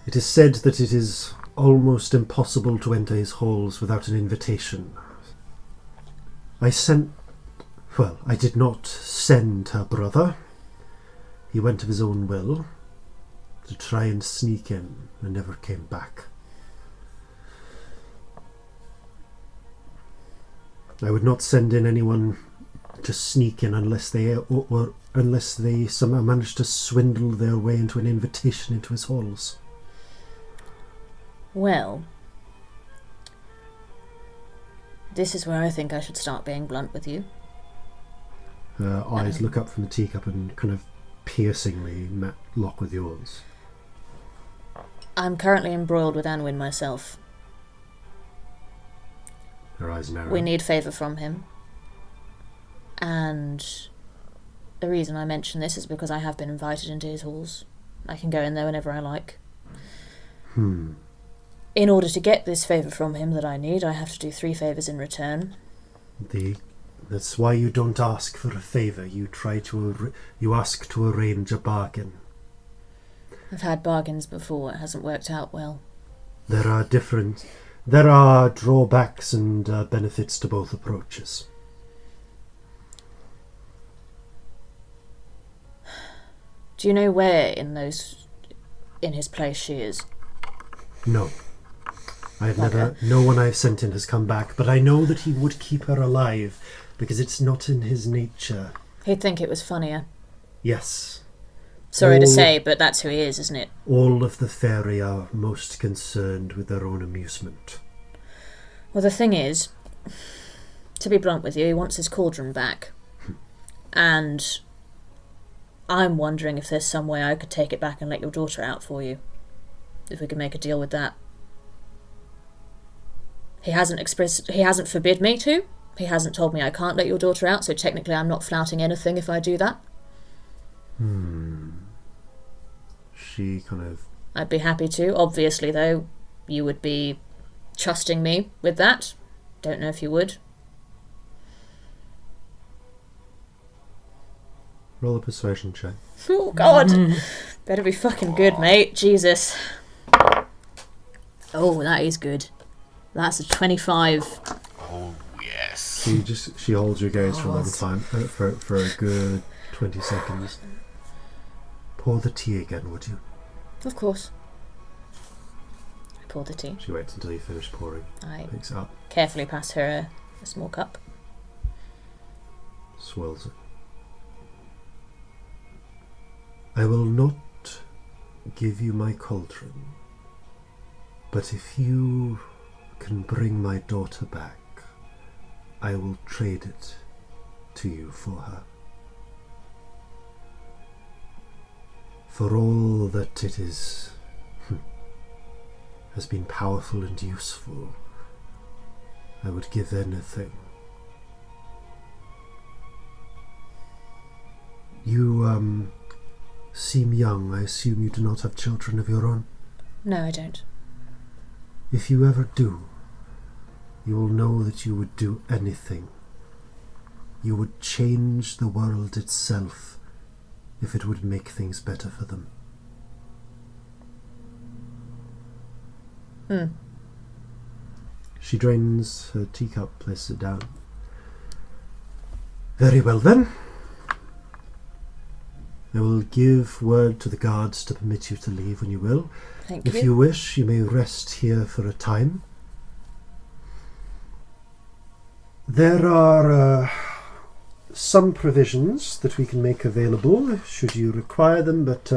It is said that it is almost impossible to enter his halls without an invitation. I did not send her brother. He went of his own will to try and sneak in and never came back. I would not send in anyone to sneak in unless they somehow managed to swindle their way into an invitation into his halls. Well, this is where I think I should start being blunt with you. Her eyes look up from the teacup and kind of piercingly lock with yours. I'm currently embroiled with Anwin myself. Her eyes narrow. We need favour from him. And the reason I mention this is because I have been invited into his halls. I can go in there whenever I like. In order to get this favour from him that I need, I have to do 3 favours in return. That's why you don't ask for a favour. You ask to arrange a bargain. I've had bargains before. It hasn't worked out well. There are drawbacks and benefits to both approaches. Do you know where in his place she is? No. No one I've sent in has come back, but I know that he would keep her alive, because it's not in his nature. He'd think it was funnier. Yes. Sorry to say, but that's who he is, isn't it? All of the fairy are most concerned with their own amusement. Well, the thing is, to be blunt with you, he wants his cauldron back. And I'm wondering if there's some way I could take it back and let your daughter out for you. If we could make a deal with that. He hasn't forbid me to. He hasn't told me I can't let your daughter out, so technically I'm not flouting anything if I do that. She kind of... I'd be happy to. Obviously, though, you would be trusting me with that. Don't know if you would. Roll a persuasion check. Oh, God! Better be fucking good, mate. Jesus. Oh, that is good. That's a 25. Oh, yes. She holds your gaze for a long time, for a good 20 seconds. Pour the tea again, would you? Of course. I pour the tea. She waits until you finish pouring. I Picks it up, carefully pass her a small cup. swirls it. I will not give you my cauldron But if you can bring my daughter back, I will trade it to you for her. For all that it is, has been powerful and useful, I would give anything. You, seem young. I assume you do not have children of your own? No, I don't. If you ever do, you will know that you would do anything. You would change the world itself if it would make things better for them. She drains her teacup, places it down. Very well then. I will give word to the guards to permit you to leave when you will. Thank you. If you wish, you may rest here for a time. There are some provisions that we can make available, should you require them, but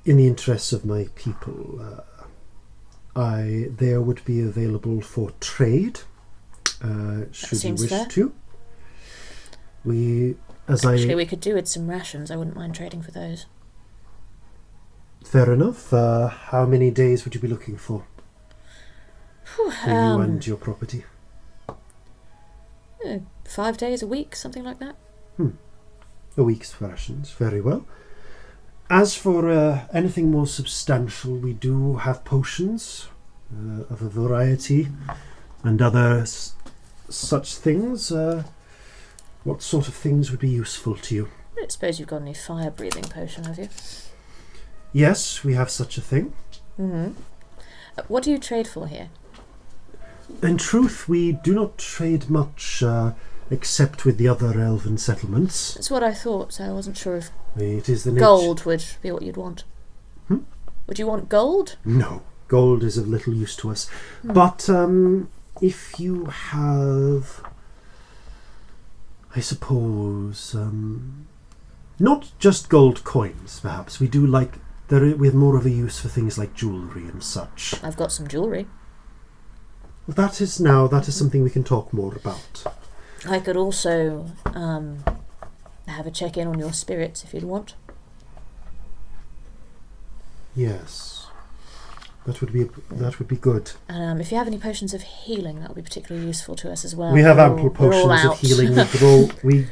in the interests of my people, they would be available for trade, should you wish fair. to. Actually, we could do with some rations. I wouldn't mind trading for those. Fair enough. How many days would you be looking for? For you and your property? 5 days, a week, something like that. A week's rations. Very well. As for anything more substantial, we do have potions of a variety and other such things. What sort of things would be useful to you? I don't suppose you've got any fire-breathing potion, have you? Yes, we have such a thing. What do you trade for here? In truth, we do not trade much except with the other elven settlements. That's what I thought, so I wasn't sure if It is the gold would be what you'd want. Would you want gold? No, gold is of little use to us. But if you have, I suppose, not just gold coins, perhaps. We do like, we have more of a use for things like jewellery and such. I've got some jewellery. Well, that is something we can talk more about. I could also have a check-in on your spirits if you'd want. Yes, that would be good. If you have any potions of healing, that would be particularly useful to us as well. We have ample we're all potions of out. healing. We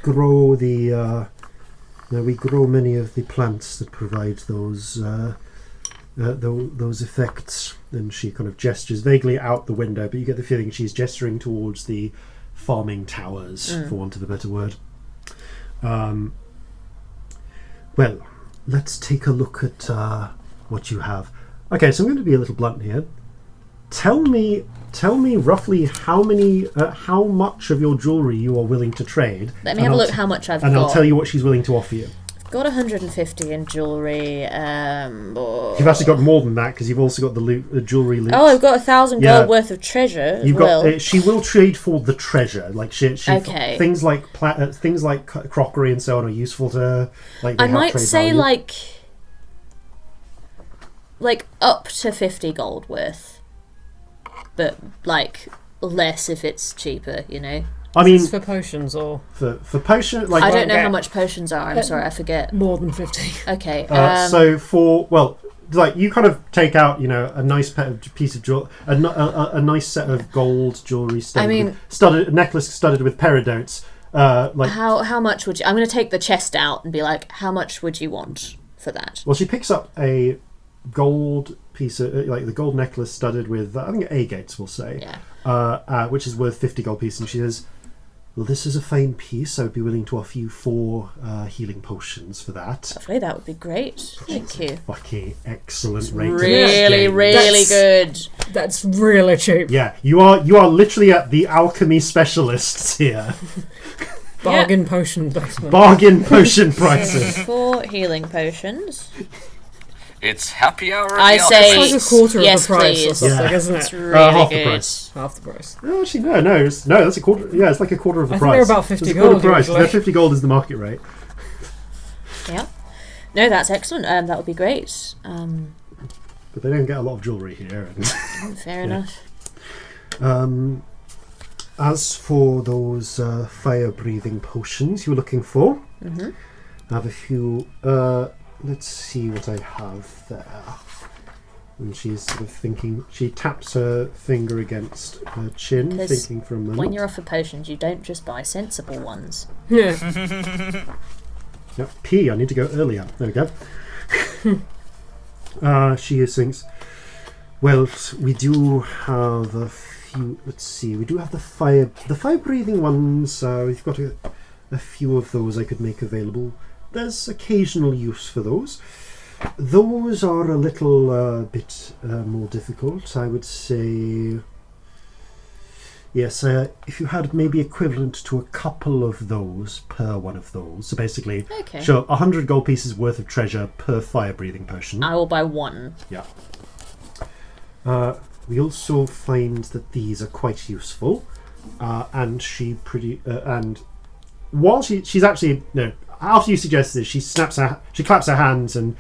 grow many of the plants that provide those effects. And she kind of gestures vaguely out the window, but you get the feeling she's gesturing towards the farming towers, for want of a better word. Well, let's take a look at what you have. Okay, so I'm going to be a little blunt here. Tell me roughly how much of your jewellery you are willing to trade. Let me have a look how much I've got. And I'll tell you what she's willing to offer you. Got 150 in jewellery. You've actually got more than that because you've also got the jewellery loot. Oh, I've got 1,000 gold worth of treasure. You've got. She will trade for the treasure. Like she okay. Things like things like crockery and so on are useful to her. Like I might say value. like up to 50 gold worth, but like less if it's cheaper. You know. I mean, for potions or for potion. Like I don't know how much potions are. I'm sorry, I forget. more than 50. Okay. So like you kind of take out, a nice piece of jewelry, a nice set of gold jewelry necklace studded with peridots. How much would you? I'm going to take the chest out and be like, how much would you want for that? Well, she picks up a gold piece of the gold necklace studded with I think agates, we'll say, which is worth 50 gold pieces, and she says, well, this is a fine piece. I would be willing to offer you 4 healing potions for that. Lovely, that would be great. Thank you. Fucking excellent rate. Really, really good. That's really cheap. Yeah, you are literally at the alchemy specialists here. Bargain potion basement. Bargain potion prices. 4 healing potions. It's happy hour. I say it's like a quarter yes, of the price please. or something, Yeah. isn't it? It's really half good. the price. Half the price. No, actually, no, that's a quarter. Yeah, it's like a quarter of the I price. think they're about 50 It's a quarter gold, price. usually. 50 gold is the market rate. Yeah. No, that's excellent. That would be great. But but they don't get a lot of jewellery here. And Fair enough. As for those fire-breathing potions you're looking for, I have a few. Let's see what I have there. And she's sort of thinking. She taps her finger against her chin, 'Cause thinking for a moment. When you're offered potions, you don't just buy sensible ones. Yeah. Yep, I need to go earlier. There we go. She thinks, well, we do have a few. Let's see. We do have the fire-breathing ones. We've got a few of those I could make available. There's occasional use for those. Those are a little bit more difficult, I would say. Yes, if you had maybe equivalent to a couple of those per one of those. So basically, Okay. sure, 100 gold pieces worth of treasure per fire-breathing potion. I will buy one. Yeah. We also find that these are quite useful, and and while she's actually after you suggest this, she claps her hands and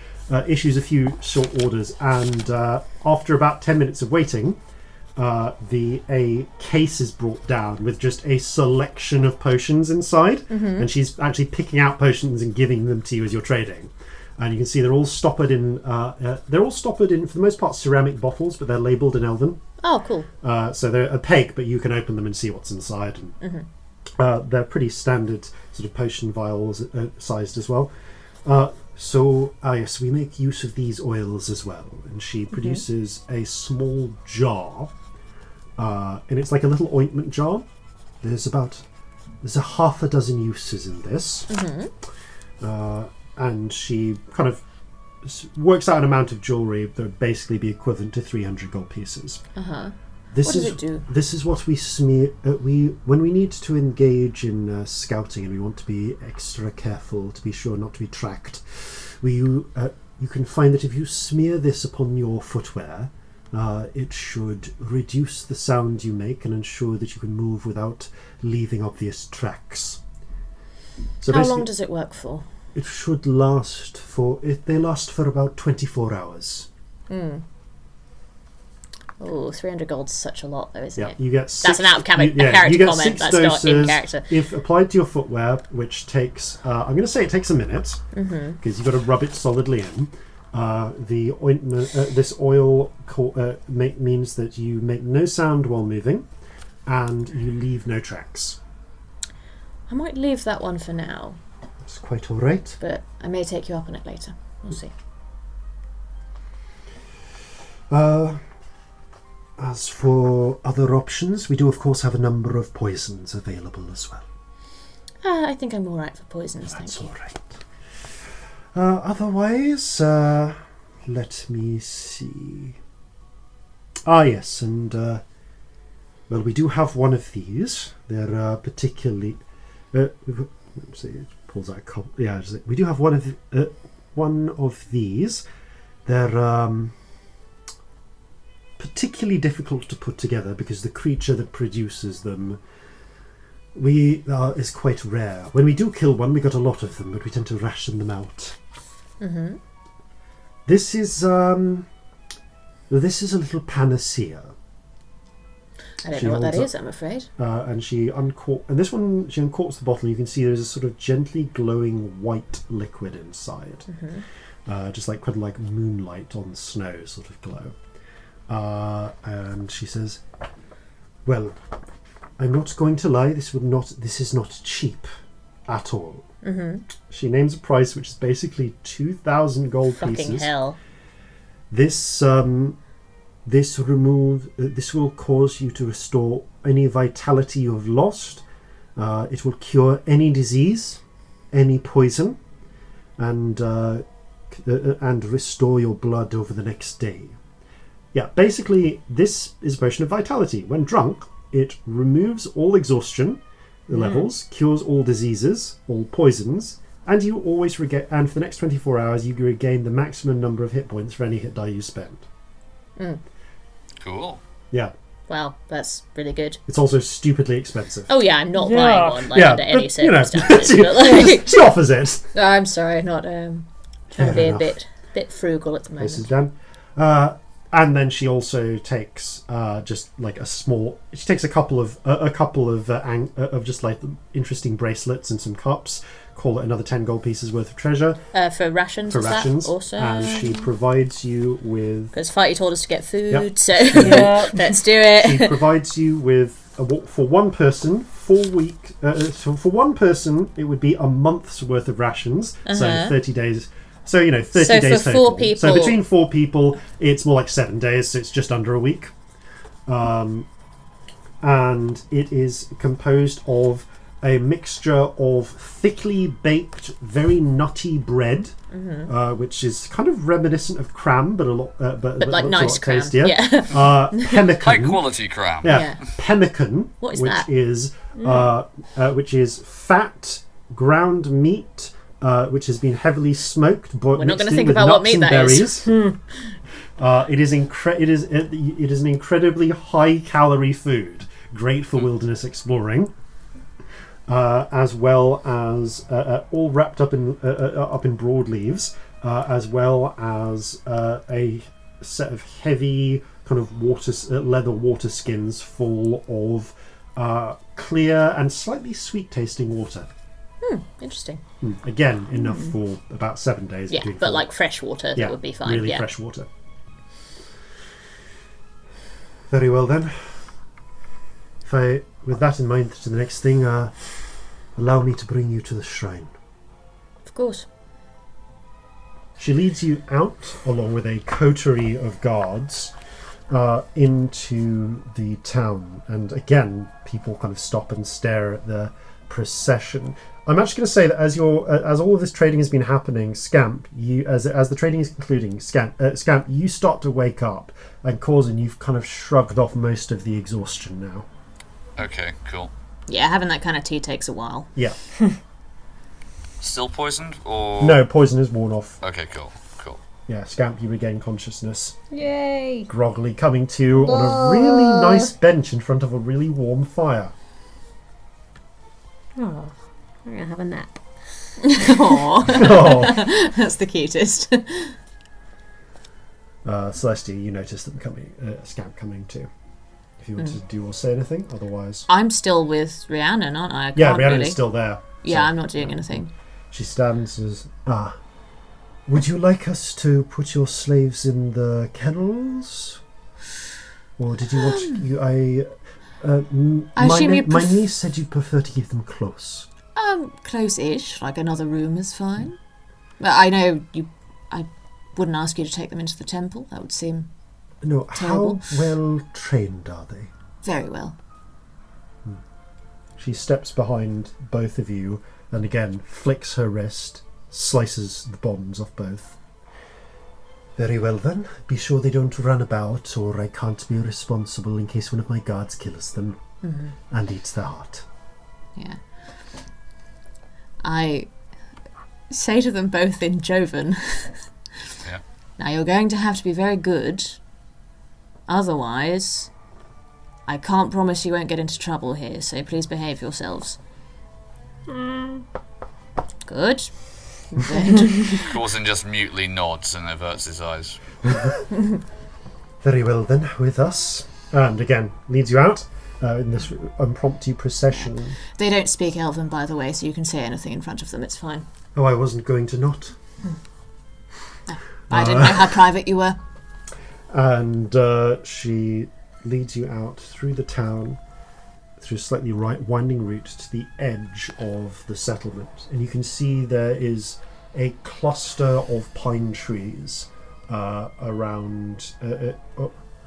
issues a few short orders, and after about 10 minutes of waiting, a case is brought down with just a selection of potions inside, and she's actually picking out potions and giving them to you as you're trading. And you can see they're all stoppered in. For the most part, ceramic bottles, but they're labelled in Elven. Oh, cool. So they're opaque, but you can open them and see what's inside. And, they're pretty standard sort of potion vials sized as well. Yes, we make use of these oils as well. And she produces a small jar, and it's like a little ointment jar. There's a half a dozen uses in this. And she kind of works out an amount of jewellery that would basically be equivalent to 300 gold pieces. What does it do? This is what we smear. When we need to engage in scouting and we want to be extra careful to be sure not to be tracked, you can find that if you smear this upon your footwear, it should reduce the sound you make and ensure that you can move without leaving obvious tracks. So How long does it work for? It should last for. They last for about 24 hours. Oh, 300 gold's such a lot, though, isn't Yeah, it? you get That's an out of character you get comment. 6 That's doses not in character. if applied to your footwear, which takes. I'm going to say it takes a minute because you've got to rub it solidly in. The ointment, this oil means that you make no sound while moving, and you leave no tracks. I might leave that one for now, That's quite all right. but I may take you up on it later. We'll see. As for other options, we do of course have a number of poisons available as well. I think I'm all right for poisons, That's thank you. all right. Otherwise, let me see. Yes, and well, we do have one of these. They're particularly. Let's see, it pulls out a couple. Yeah, we do have one of these. They're particularly difficult to put together because the creature that produces them is quite rare. When we do kill one, we got a lot of them, but we tend to ration them out. This is a little panacea. I don't know what that is, I'm afraid. And she uncorks the bottle, and you can see there's a sort of gently glowing white liquid inside, just like kind of like moonlight on snow sort of glow. And she says, "Well, I'm not going to lie. This is not cheap at all." She names a price which is basically 2,000 gold pieces. Fucking hell. This will cause you to restore any vitality you have lost. It will cure any disease, any poison, and restore your blood over the next day. Yeah, basically, this is a potion of vitality. When drunk, it removes all exhaustion levels, cures all diseases, all poisons, and you always regain. And for the next 24 hours, you regain the maximum number of hit points for any hit die you spend. Cool. Yeah. Well, that's really good. It's also stupidly expensive. Oh yeah, I'm not Yeah. buying one under any but, you know, circumstances. but like, she offers it. I'm sorry, not trying to be Fair a enough. bit frugal at the This is moment. done. And then she also takes just like a small. She takes a couple of just like interesting bracelets and some cups. Call it another 10 gold pieces worth of treasure For rations. for is rations. That also? And she provides you with. Because Fighty told us to get food, Yep. so Yeah. let's do it. She provides you with for one person 4 week. So for one person, it would be a month's worth of rations. So 30 days. So 30 So days for total. 4 people- So between 4 people, it's more like 7 days. So it's just under a week. And it is composed of a mixture of thickly baked, very nutty bread, which is kind of reminiscent of cram, but a lot, but like looks a nice lot cram. tastier. Yeah. High Pemmican. quality cram. Yeah, pemmican, What is which that? which is fat ground meat, which has been heavily smoked. We're not going to think about what meat that is. It is it is an incredibly high calorie food, great for wilderness exploring, as well as all wrapped up in broadleaves, as well as a set of heavy kind of leather water skins full of clear and slightly sweet tasting water. Interesting. Again, enough for about 7 days. Yeah, between but four. like fresh water, that would be fine. Really yeah. fresh water. Very well then. With that in mind, to the next thing, allow me to bring you to the shrine. Of course. She leads you out, along with a coterie of guards, into the town. And again, people kind of stop and stare at the procession. I'm actually going to say that as all of this trading has been happening, Scamp, you as the trading is concluding, Scamp, you start to wake up, and Corzin, you've kind of shrugged off most of the exhaustion now. Okay, cool. Yeah, having that kind of tea takes a while. Yeah. Still poisoned or No, poison is worn off. Okay, cool. Yeah, Scamp, you regain consciousness. Yay! Groggily coming to on a really nice bench in front of a really warm fire. Oh, I'm going to have a nap. Aww, Oh. that's the cutest. Celestia, you notice them Scamp coming too. If you want to do or say anything, otherwise. I'm still with Rhiannon, aren't I? Yeah, can't Rhiannon's really. still there. Yeah, so- I'm not doing anything. She stands as would you like us to put your slaves in the kennels? Or did you want I assume you my niece said you'd prefer to keep them close. Close-ish, like another room is fine. But I know I wouldn't ask you to take them into the temple. That would seem No, terrible. how well trained are they? Very well. She steps behind both of you and again flicks her wrist, slices the bonds off both. Very well then. Be sure they don't run about, or I can't be responsible in case one of my guards kills them and eats their heart. Yeah. I say to them both in Jovan, Yeah. now you're going to have to be very good. Otherwise, I can't promise you won't get into trouble here, so please behave yourselves. Good. Corzin just mutely nods and averts his eyes. Very well then, with us. And again, leads you out in this impromptu procession. They don't speak Elven, by the way, so you can say anything in front of them, it's fine. Oh, I wasn't going to not. I didn't know how private you were. And she leads you out through the town, through a slightly winding route to the edge of the settlement. And you can see there is a cluster of pine trees around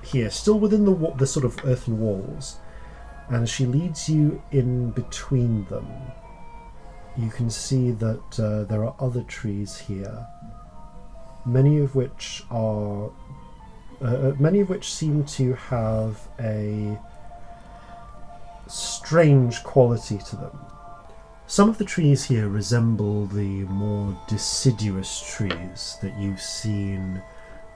here, still within the sort of earthen walls. And she leads you in between them. You can see that there are other trees here, many of which seem to have a strange quality to them. Some of the trees here resemble the more deciduous trees that you've seen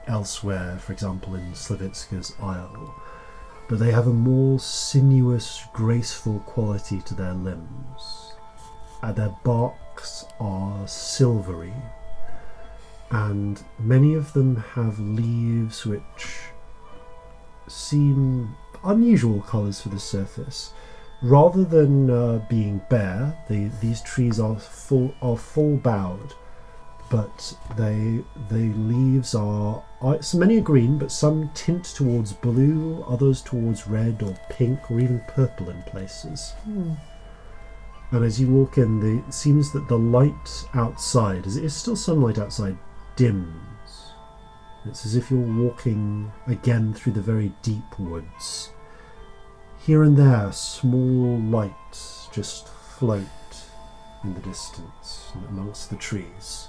elsewhere, for example in Slivitska's Isle, but they have a more sinuous, graceful quality to their limbs. Their barks are silvery, and many of them have leaves which seem unusual colours for the surface. Rather than being bare, these trees are full bowed, but the leaves are so many are green, but some tint towards blue, others towards red or pink or even purple in places. And as you walk in, it seems that the light outside, as it is still sunlight outside, dims. It's as if you're walking again through the very deep woods. Here and there, small lights just float in the distance amongst the trees.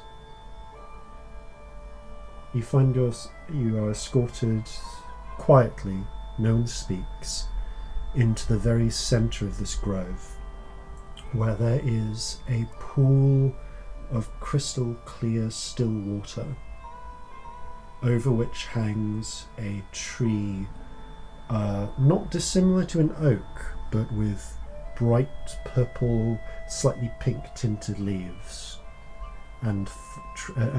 You find you are escorted quietly, no one speaks, into the very centre of this grove, where there is a pool of crystal clear still water, over which hangs a tree not dissimilar to an oak, but with bright purple, slightly pink tinted leaves, and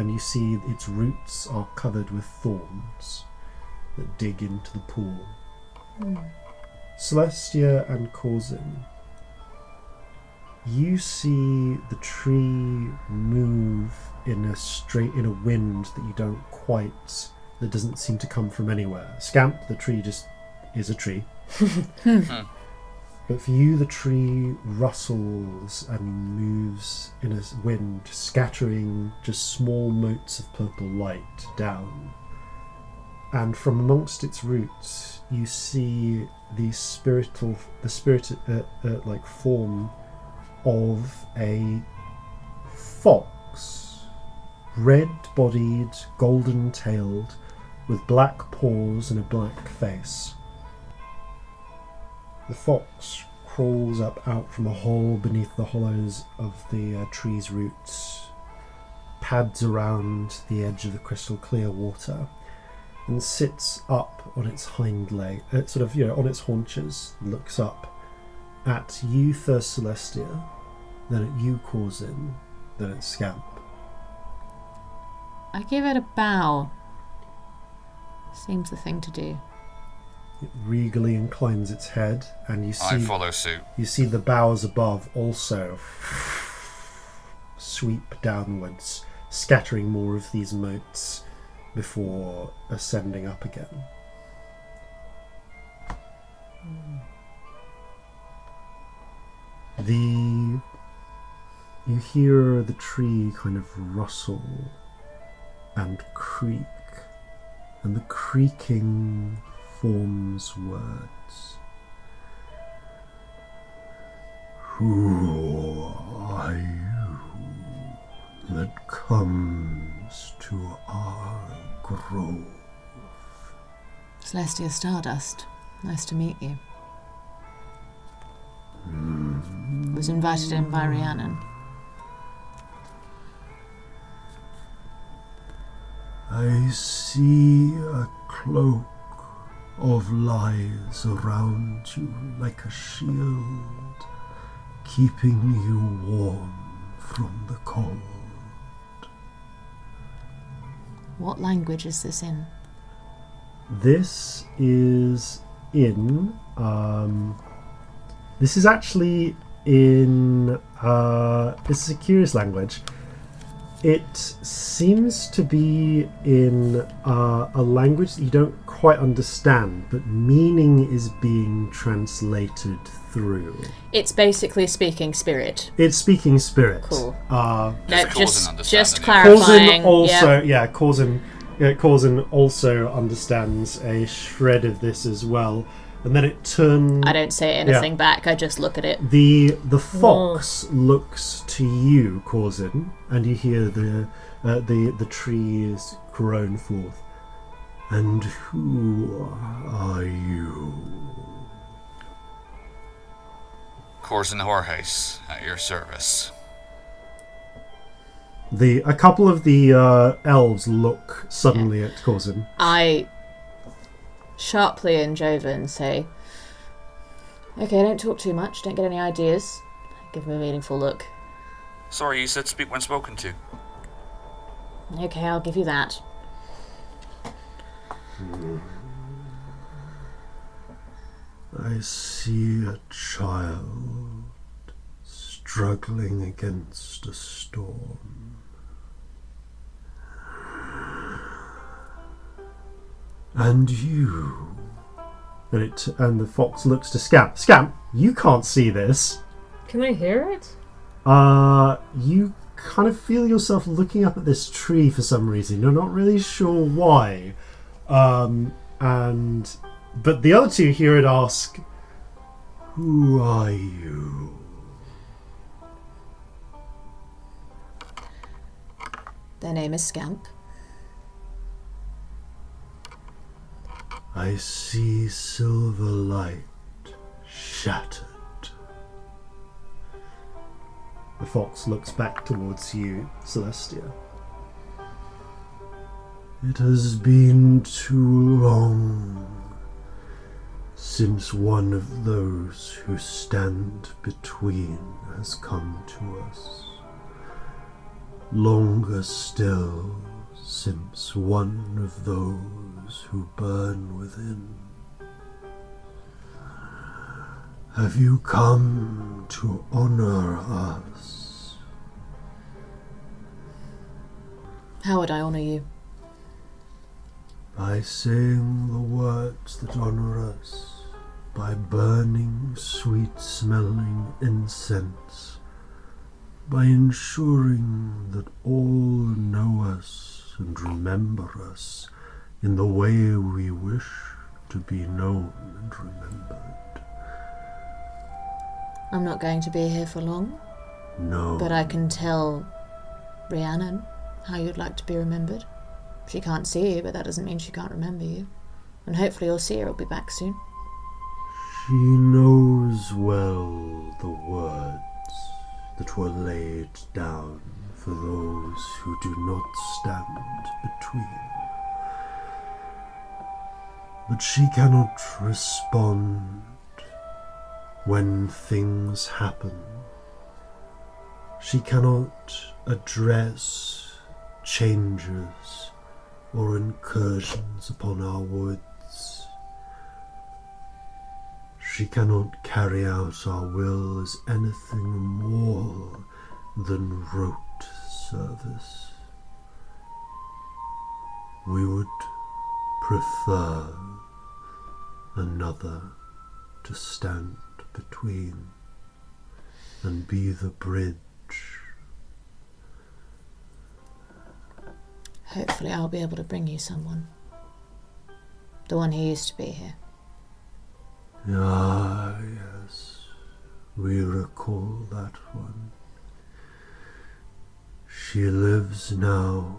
you see its roots are covered with thorns that dig into the pool. Celestia and Corzin, you see the tree move in a wind that doesn't seem to come from anywhere. Scamp, the tree just is a tree. But for you, the tree rustles and moves in a wind, scattering just small motes of purple light down. And from amongst its roots, you see the spirited form of a fox, red-bodied, golden-tailed, with black paws and a black face. The fox crawls out from a hole beneath the hollows of the tree's roots, pads around the edge of the crystal clear water, and sits up on its hind leg, on its haunches, looks up at you first, Celestia, then at you, Corzin, then at Scamp. I give it a bow. Seems the thing to do. It regally inclines its head, and you see. I follow suit. You see the boughs above also sweep downwards, scattering more of these motes before ascending up again. You hear the tree kind of rustle and creak, and the creaking forms words. Who are you that comes to our grove? Celestia Stardust. Nice to meet you. Was invited in by Rhiannon. I see a cloak of lies around you like a shield, keeping you warm from the cold. What language is this in? This is in... this is actually in... this is a curious language. It seems to be in a language that you don't quite understand, but meaning is being translated through. It's basically speaking spirit. It's speaking spirit. Cool. Does Corzin Just understand clarifying. Corzin also, Corzin also understands a shred of this as well. And then it turns... I don't say anything back, I just look at it. The fox looks to you, Corzin, and you hear the trees groan forth. And who are you? Corzin Horhace, at your service. A couple of the elves look suddenly at Corzin. I sharply and Jovan say, okay, don't talk too much, don't get any ideas. Give him a meaningful look. Sorry, you said speak when spoken to. Okay, I'll give you that. I see a child struggling against a storm. And you. And the fox looks to Scamp. Scamp, you can't see this. Can I hear it? You kind of feel yourself looking up at this tree for some reason. You're not really sure why. But the other two hear it ask, "Who are you?" Their name is Scamp. I see silver light shattered. The fox looks back towards you, Celestia. It has been too long since one of those who stand between has come to us. Longer still since one of those who burn within. Have you come to honor us? How would I honor you? By saying the words that honor us, by burning sweet-smelling incense, by ensuring that all know us and remember us in the way we wish to be known and remembered. I'm not going to be here for long, No. but I can tell Rhiannon how you'd like to be remembered. She can't see you, but that doesn't mean she can't remember you. And hopefully you'll see her, will be back soon. She knows well the words that were laid down for those who do not stand between. But she cannot respond when things happen. She cannot address changes or incursions upon our woods. She cannot carry out our will as anything more than rote service. We would prefer another to stand between and be the bridge. Hopefully I'll be able to bring you someone. The one who used to be here. Ah, yes, we recall that one. She lives now,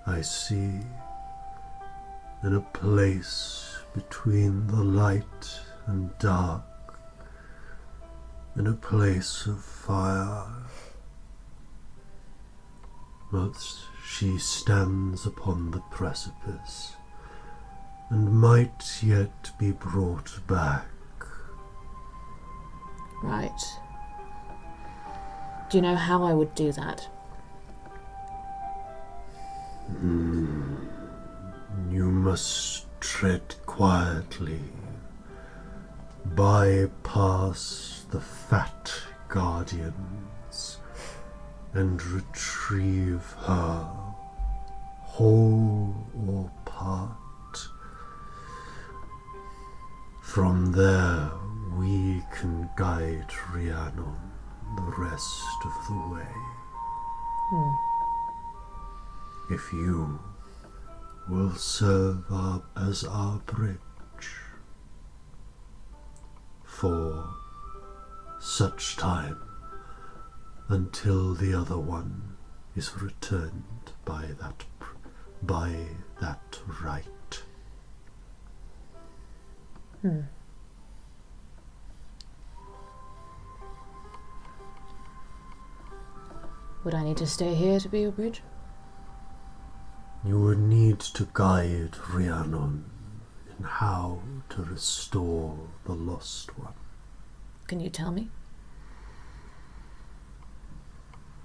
I see, in a place between the light and dark, in a place of fire. But she stands upon the precipice and might yet be brought back. Right. Do you know how I would do that? You must tread quietly, bypass the fat guardians, and retrieve her, whole or part. From there, we can guide Rhiannon the rest of the way. If you will serve as our bridge for such time until the other one is returned by that right. Would I need to stay here to be your bridge? You would need to guide Rhiannon in how to restore the lost one. Can you tell me?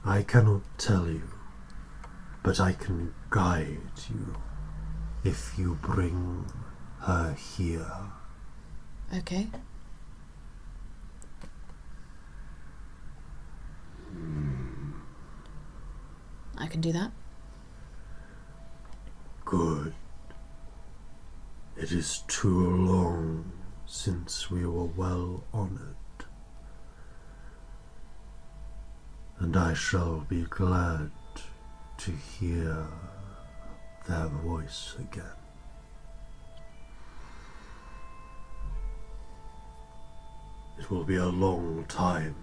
I cannot tell you, but I can guide you if you bring her here. Okay. I can do that. Good. It is too long since we were well honored, and I shall be glad to hear their voice again. It will be a long time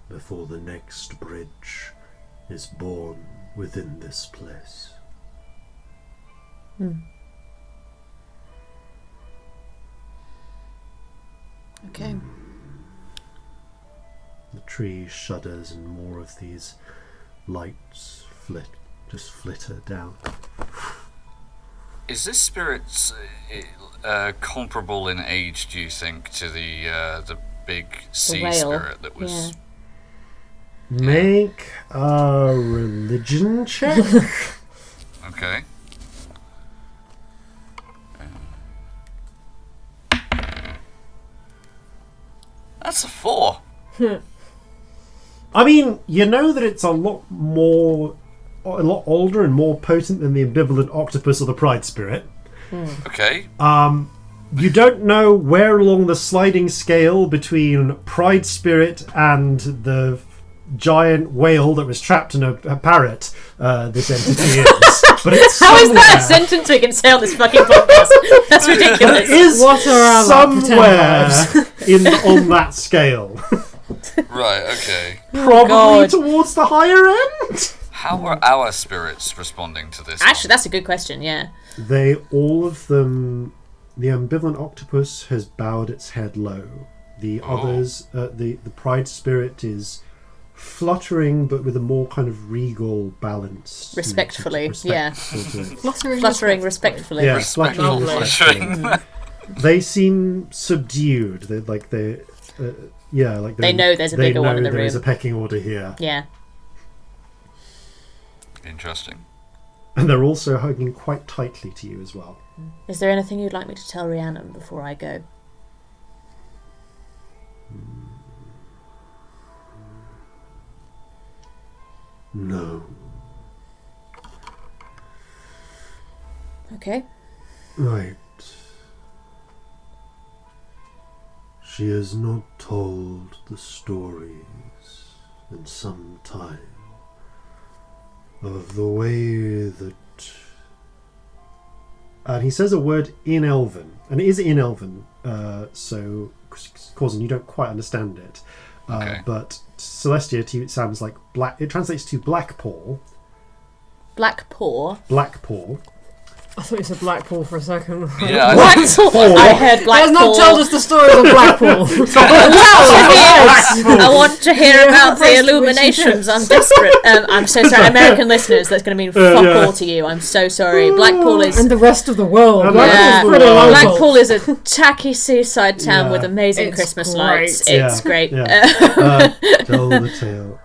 before the next bridge is born within this place. Okay. The tree shudders and more of these lights flitter down. Is this spirit comparable in age, do you think, to the big sea whale. spirit that was... Yeah. Make a religion check. Okay. That's a 4. I mean, you know that it's a lot older and more potent than the ambivalent octopus or the pride spirit. Okay. You don't know where along the sliding scale between pride spirit and the giant whale that was trapped in a parrot this entity is. But it's How is that a somewhere. sentence we can say on this fucking podcast? That's ridiculous. It is What are our somewhere pretend on that scale. Right, okay. Probably God. towards the higher end. How are our spirits responding to this? Actually, that's a good question, yeah. All of them, the ambivalent octopus has bowed its head low. The others, the pride spirit is fluttering, but with a more kind of regal balance. Respectfully, yeah. Fluttering. Fluttering respectfully. Yeah, fluttering. Lovely. respectfully. They seem subdued. They They know there's a bigger one in the There is a room. pecking order here, Yeah. Interesting. and they're also hugging quite tightly to you as well. Is there anything you'd like me to tell Rhiannon before I go? No. Okay. Right. She has not told the stories in some time of the way that... And he says a word in Elven, and it is in Elven, so Corzin, you don't quite understand it. Okay. But Celestia, to you, it sounds like black. It translates to black paw. Black paw. Black paw. I thought you said Blackpool for a second. Yeah, What? I heard black Does not paw. tell us the story of Blackpool. I want to hear about the illuminations. I'm desperate. I'm so sorry, American listeners. That's going to mean fuck all to you. I'm so sorry. Blackpool is. And the rest of the world. Yeah. Blackpool's pretty local. Blackpool is a tacky seaside town Yeah. with amazing It's Christmas great. lights. Yeah, It's great. yeah. Tell the tale.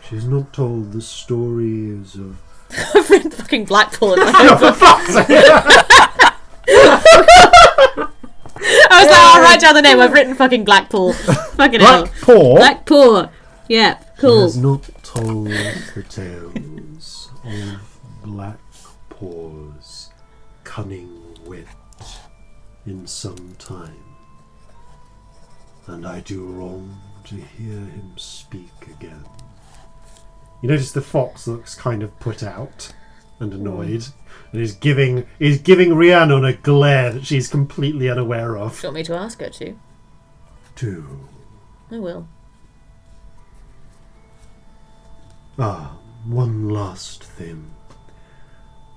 She's not told the stories of... I've written fucking Blackpool in my notebook. I was like, I'll write down the name. I've written fucking Blackpool. Fucking hell. Black paw. Blackpool. Yeah, She cool. has not told the tales of Black Paw's cunning wit in some time, and I do wrong to hear him speak again. You notice the fox looks kind of put out and annoyed, and is giving Rhiannon a glare that she's completely unaware of. Do you want me to ask her to? Do. I will. One last thing.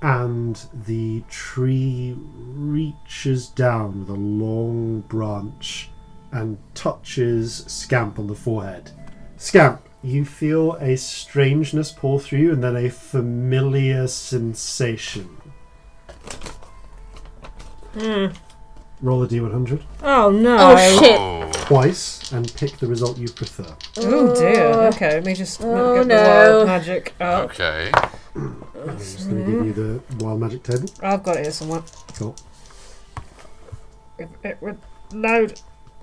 And the tree reaches down with a long branch and touches Scamp on the forehead. Scamp, you feel a strangeness pour through you and then a familiar sensation. Roll a d100 Oh no. Oh shit. twice and pick the result you prefer. Oh dear. Okay, let me just get the no. wild magic up. Okay. I'm just going to give you the wild magic table. I've got it here somewhere. Cool. If it would load.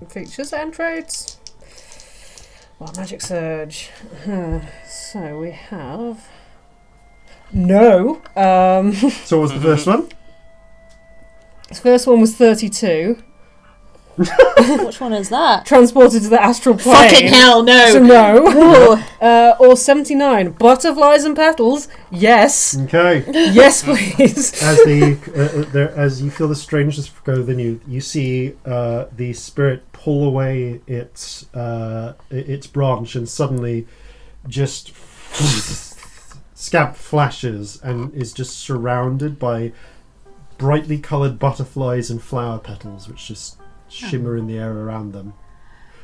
Features and traits. Well, magic surge. So we have no. So what was the first one? The first one was 32. Which one is that? Transported to the astral plane. Fucking hell, no. So no. Or 79. Butterflies and petals. Yes. Okay. Yes, please. As you feel the strangeness go within you, you see the spirit pull away its branch, and suddenly just Scamp flashes and is just surrounded by brightly coloured butterflies and flower petals, which just shimmer in the air around them.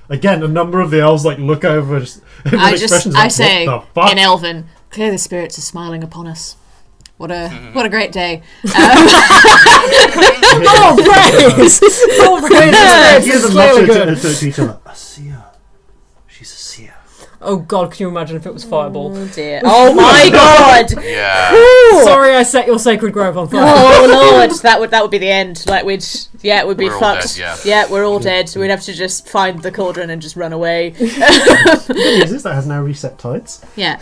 Again, a number of the elves look over. I say what the fuck? in Elven, clear the spirits are smiling upon us. What a great day. Oh, praise! Oh, praise! Hear them mutter to each other. A seer. She's a seer. Oh god, can you imagine if it was Fireball? Oh dear. Oh my god! Yeah. Sorry I set your sacred grove on fire. Oh lord, that would be the end. We'd be We're all fucked. dead, yeah. We're all dead. We'd have to just find the cauldron and just run away. The good news is that has now reset tides. Yeah.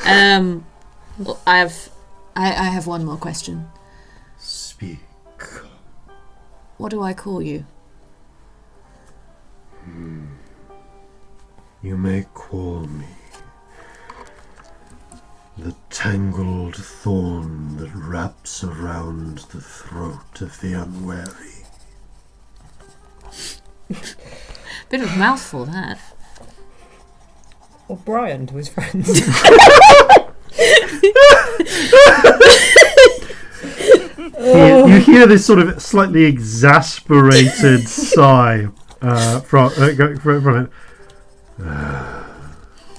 I have one more question. Speak. What do I call you? You may call me the tangled thorn that wraps around the throat of the unwary. Bit of a mouthful, that. Or Brian to his friends. You hear this sort of slightly exasperated sigh from it.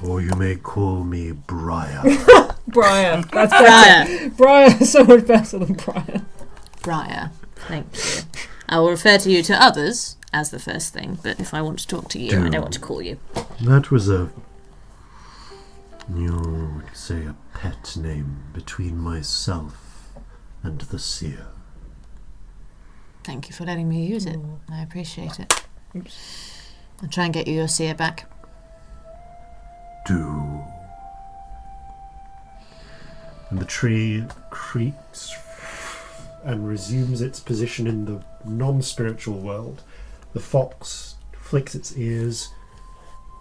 Or you may call me Briar. Brian. That's better. Brian is so much better than Brian. Briar. Thank you. I will refer to you to others as the first thing, but if I want to talk to you, I know what to call you. That was you would say, a pet name between myself and the seer. Thank you for letting me use it. I appreciate it. I'll try and get you your seer back. Do. And the tree creaks and resumes its position in the non-spiritual world. The fox flicks its ears,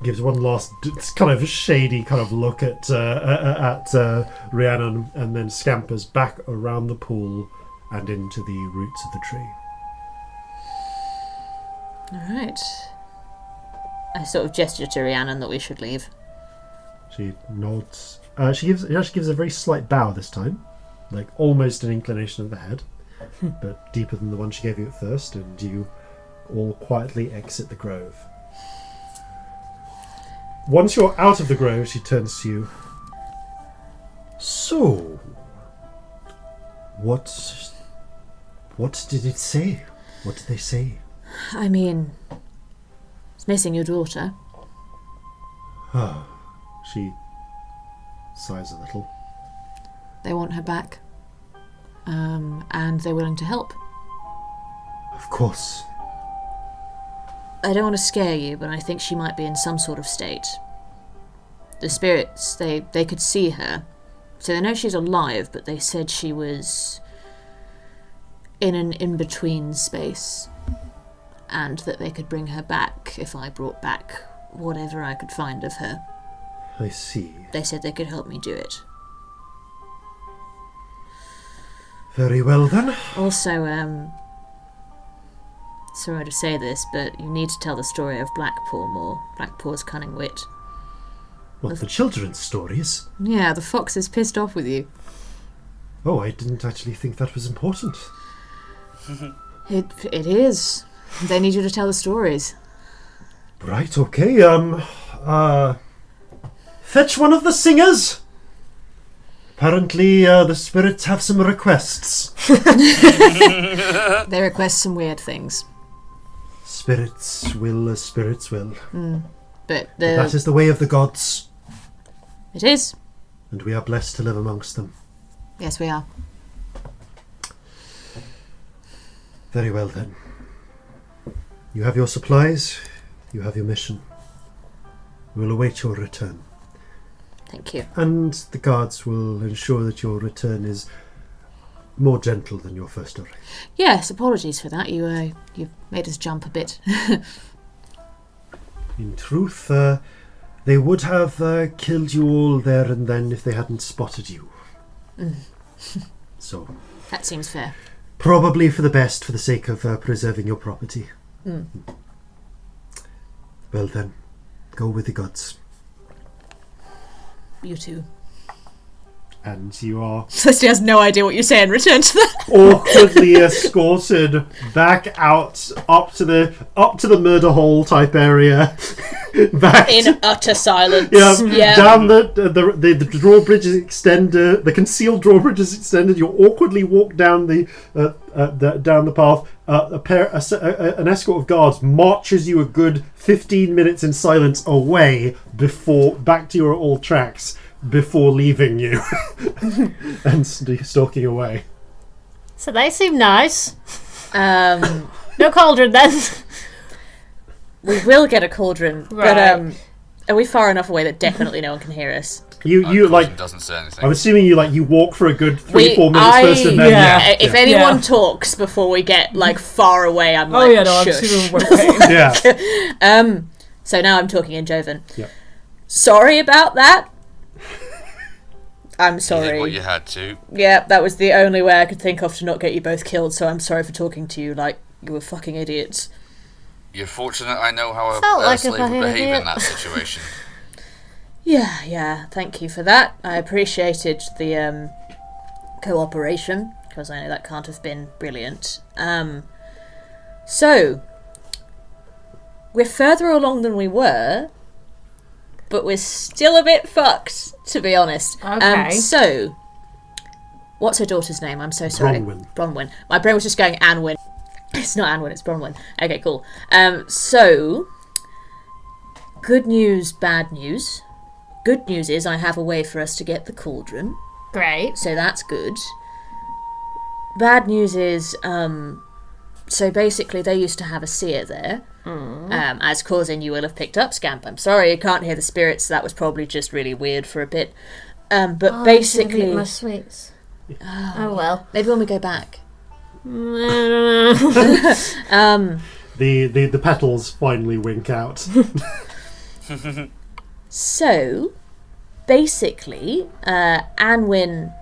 gives one last kind of shady kind of look at Rhiannon, and then scampers back around the pool and into the roots of the tree. All right. I sort of gesture to Rhiannon that we should leave. She nods. She gives a very slight bow this time, like almost an inclination of the head, but deeper than the one she gave you at first, and you all quietly exit the grove. Once you're out of the grove, she turns to you. So, what did it say? What did they say? I mean, it's missing your daughter. Oh, she sighs a little. They want her back. And they're willing to help. Of course. I don't want to scare you, but I think she might be in some sort of state. The spirits, they could see her. So they know she's alive, but they said she was in an in-between space. And that they could bring her back if I brought back whatever I could find of her. I see. They said they could help me do it. Very well then. Also, sorry to say this, but you need to tell the story of Blackpaw more. Blackpaw's cunning wit. What, the children's stories? Yeah, the fox is pissed off with you. Oh, I didn't actually think that was important. It is. They need you to tell the stories. Right, okay, fetch one of the singers! Apparently, the spirits have some requests. They request some weird things. Spirits will as spirits will. But That is the way of the gods, it is. and we are blessed to live amongst them. Yes, we are. Very well then. You have your supplies. You have your mission. We'll await your return. Thank you. And the guards will ensure that your return is more gentle than your first arrival. Yes, apologies for that. You made us jump a bit. In truth, they would have killed you all there and then if they hadn't spotted you. So, That seems fair. probably for the best, for the sake of preserving your property. Well then, go with the gods. You too. And you are Celestia has no idea what you're saying. Return to that. awkwardly escorted back out up to the murder hole type area. Back In utter silence. yeah. Down the drawbridge is extended. The concealed drawbridge is extended. You awkwardly walk down the path. An escort of guards marches you a good 15 minutes in silence away back to your old tracks before leaving you and stalking away. So they seem nice. No cauldron then. We will get a cauldron, Right. but are we far enough away that definitely no one can hear us? You like. doesn't say anything. I'm assuming you walk for a good 3-4 minutes first, and then If anyone talks before we get far away, I'm Oh like, yeah, no, I'm shush. assuming we're yeah. So now I'm talking in Jovan. Yep. Sorry about that. I'm You did sorry. what you had to. Yeah, that was the only way I could think of to not get you both killed, so I'm sorry for talking to you like you were fucking idiots. You're fortunate I know how Felt a like a slave would fucking behave idiot. in that situation. Yeah, thank you for that. I appreciated the cooperation, because I know that can't have been brilliant. So, we're further along than we were, but we're still a bit fucked, to be honest. Okay. So, what's her daughter's name? I'm so sorry. Bronwyn. My brain was just going Anwyn. It's not Anwyn, it's Bronwyn. Okay, cool. So, good news, bad news. Good news is I have a way for us to get the cauldron, Great. so that's good. Bad news is, so basically they used to have a seer there. As Corzin you will have picked up, Scamp. I'm sorry you can't hear the spirits, that was probably just really weird for a bit. But I should've basically... eaten my sweets. Oh well. Maybe when we go back. I don't know. The petals finally wink out. So, basically, Anwyn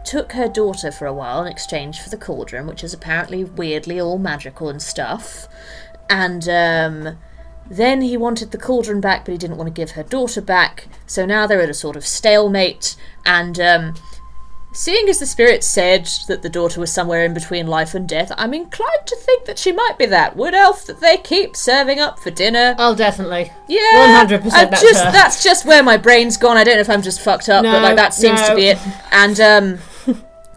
took her daughter for a while in exchange for the cauldron, which is apparently weirdly all magical and stuff. And then he wanted the cauldron back, but he didn't want to give her daughter back. So now they're at a sort of stalemate. And seeing as the spirit said that the daughter was somewhere in between life and death, I'm inclined to think that she might be that wood elf that they keep serving up for dinner. Oh, definitely. Yeah, 100% that's her. That's just where my brain's gone. I don't know if I'm just fucked up, but like that seems to be it. And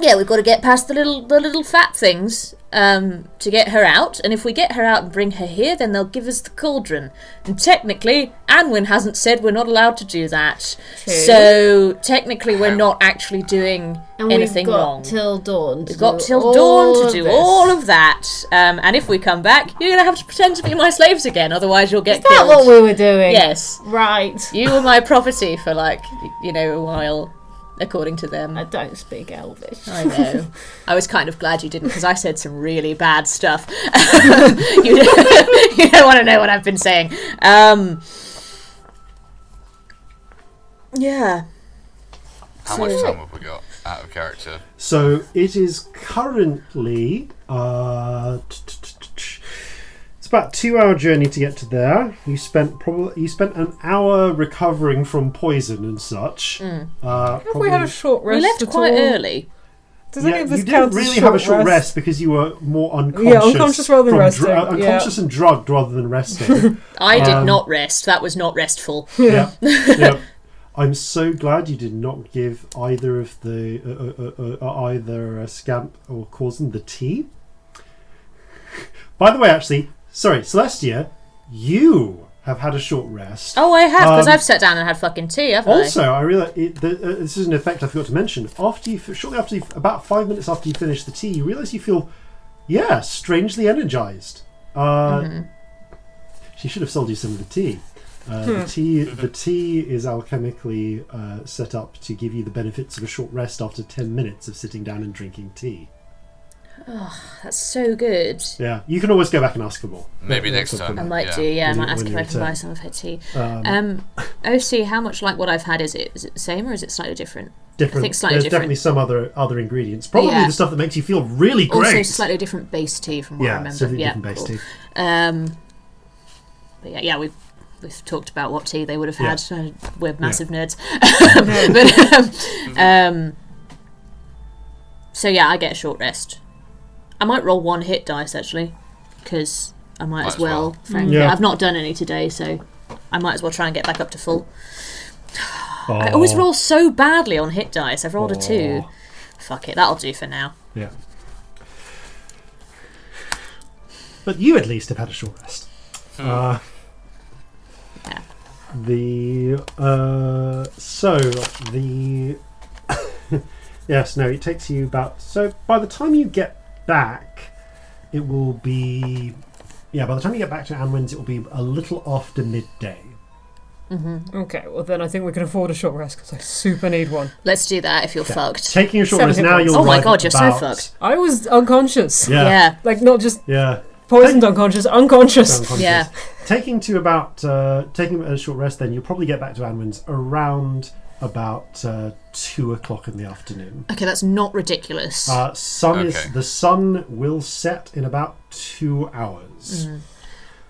yeah, we've got to get past the little fat things to get her out. And if we get her out and bring her here, then they'll give us the cauldron. And technically, Anwyn hasn't said we're not allowed to do that. True. So technically, we're not actually doing anything we've got wrong. Till dawn. We've got till dawn to do all of that. And if we come back, you're going to have to pretend to be my slaves again, otherwise you'll get Is that killed. what we were doing? Yes. Right. You were my property for, like, a while, according to them. I don't speak Elvish. I know. I was kind of glad you didn't, because I said some really bad stuff. You don't want to know what I've been saying. Yeah. How much time have we got out of character? So it is currently it's about 2-hour journey to get to there. You spent an hour recovering from poison and such. Have we had a short rest? We left at quite all? early. Does any of this you count didn't as really have a short rest because you were more unconscious. Yeah, unconscious rather than resting. Unconscious and drugged rather than resting. I did not rest. That was not restful. Yeah. I'm so glad you did not give either of the either Scamp or Corzin the tea. By the way, actually, sorry, Celestia, you have had a short rest. Oh, I have, because I've sat down and had fucking tea, haven't I? Also, I realised this is an effect I forgot to mention. Shortly after, about 5 minutes after you finish the tea, you realise you feel, strangely energised. She should have sold you some of the tea. The tea is alchemically set up to give you the benefits of a short rest after 10 minutes of sitting down and drinking tea. Oh, that's so good. Yeah, you can always go back and ask for more. Maybe next time. I might Yeah. do, yeah. I When might you- ask when if you I can buy return. some of her tea. OC, how much like what I've had is it? Is it the same or is it slightly different? Different. I think slightly There's different. definitely some other ingredients. Probably Yeah. the stuff that makes you feel really great. Also slightly different base tea from what I yeah, remember. so Yeah, different base cool. tea. But yeah, we've talked about what tea they would have Yeah. had. We're massive nerds. but so yeah, I get a short rest. I might roll one hit dice actually, because I might as well. Frankly, Yeah. I've not done any today, so I might as well try and get back up to full. I always roll so badly on hit dice. I've rolled a 2. Fuck it, that'll do for now. Yeah. But you at least have had a short rest. Yeah. Yes, no, it takes you about... So by the time you get back, it will be... Yeah, by the time you get back to Anwin's, it will be a little after midday. Okay, well then I think we can afford a short rest because I super need one. Let's do that if you're fucked. Taking a short 7 rest hit now, points. you'll Oh my arrive god, at you're so about- fucked. I was unconscious. Yeah. Like not just Yeah. poisoned unconscious, unconscious. Unconscious. Yeah. Taking a short rest, then you'll probably get back to Anwin's around about 2 o'clock in the afternoon. Okay, that's not ridiculous. The Okay. sun will set in about 2 hours.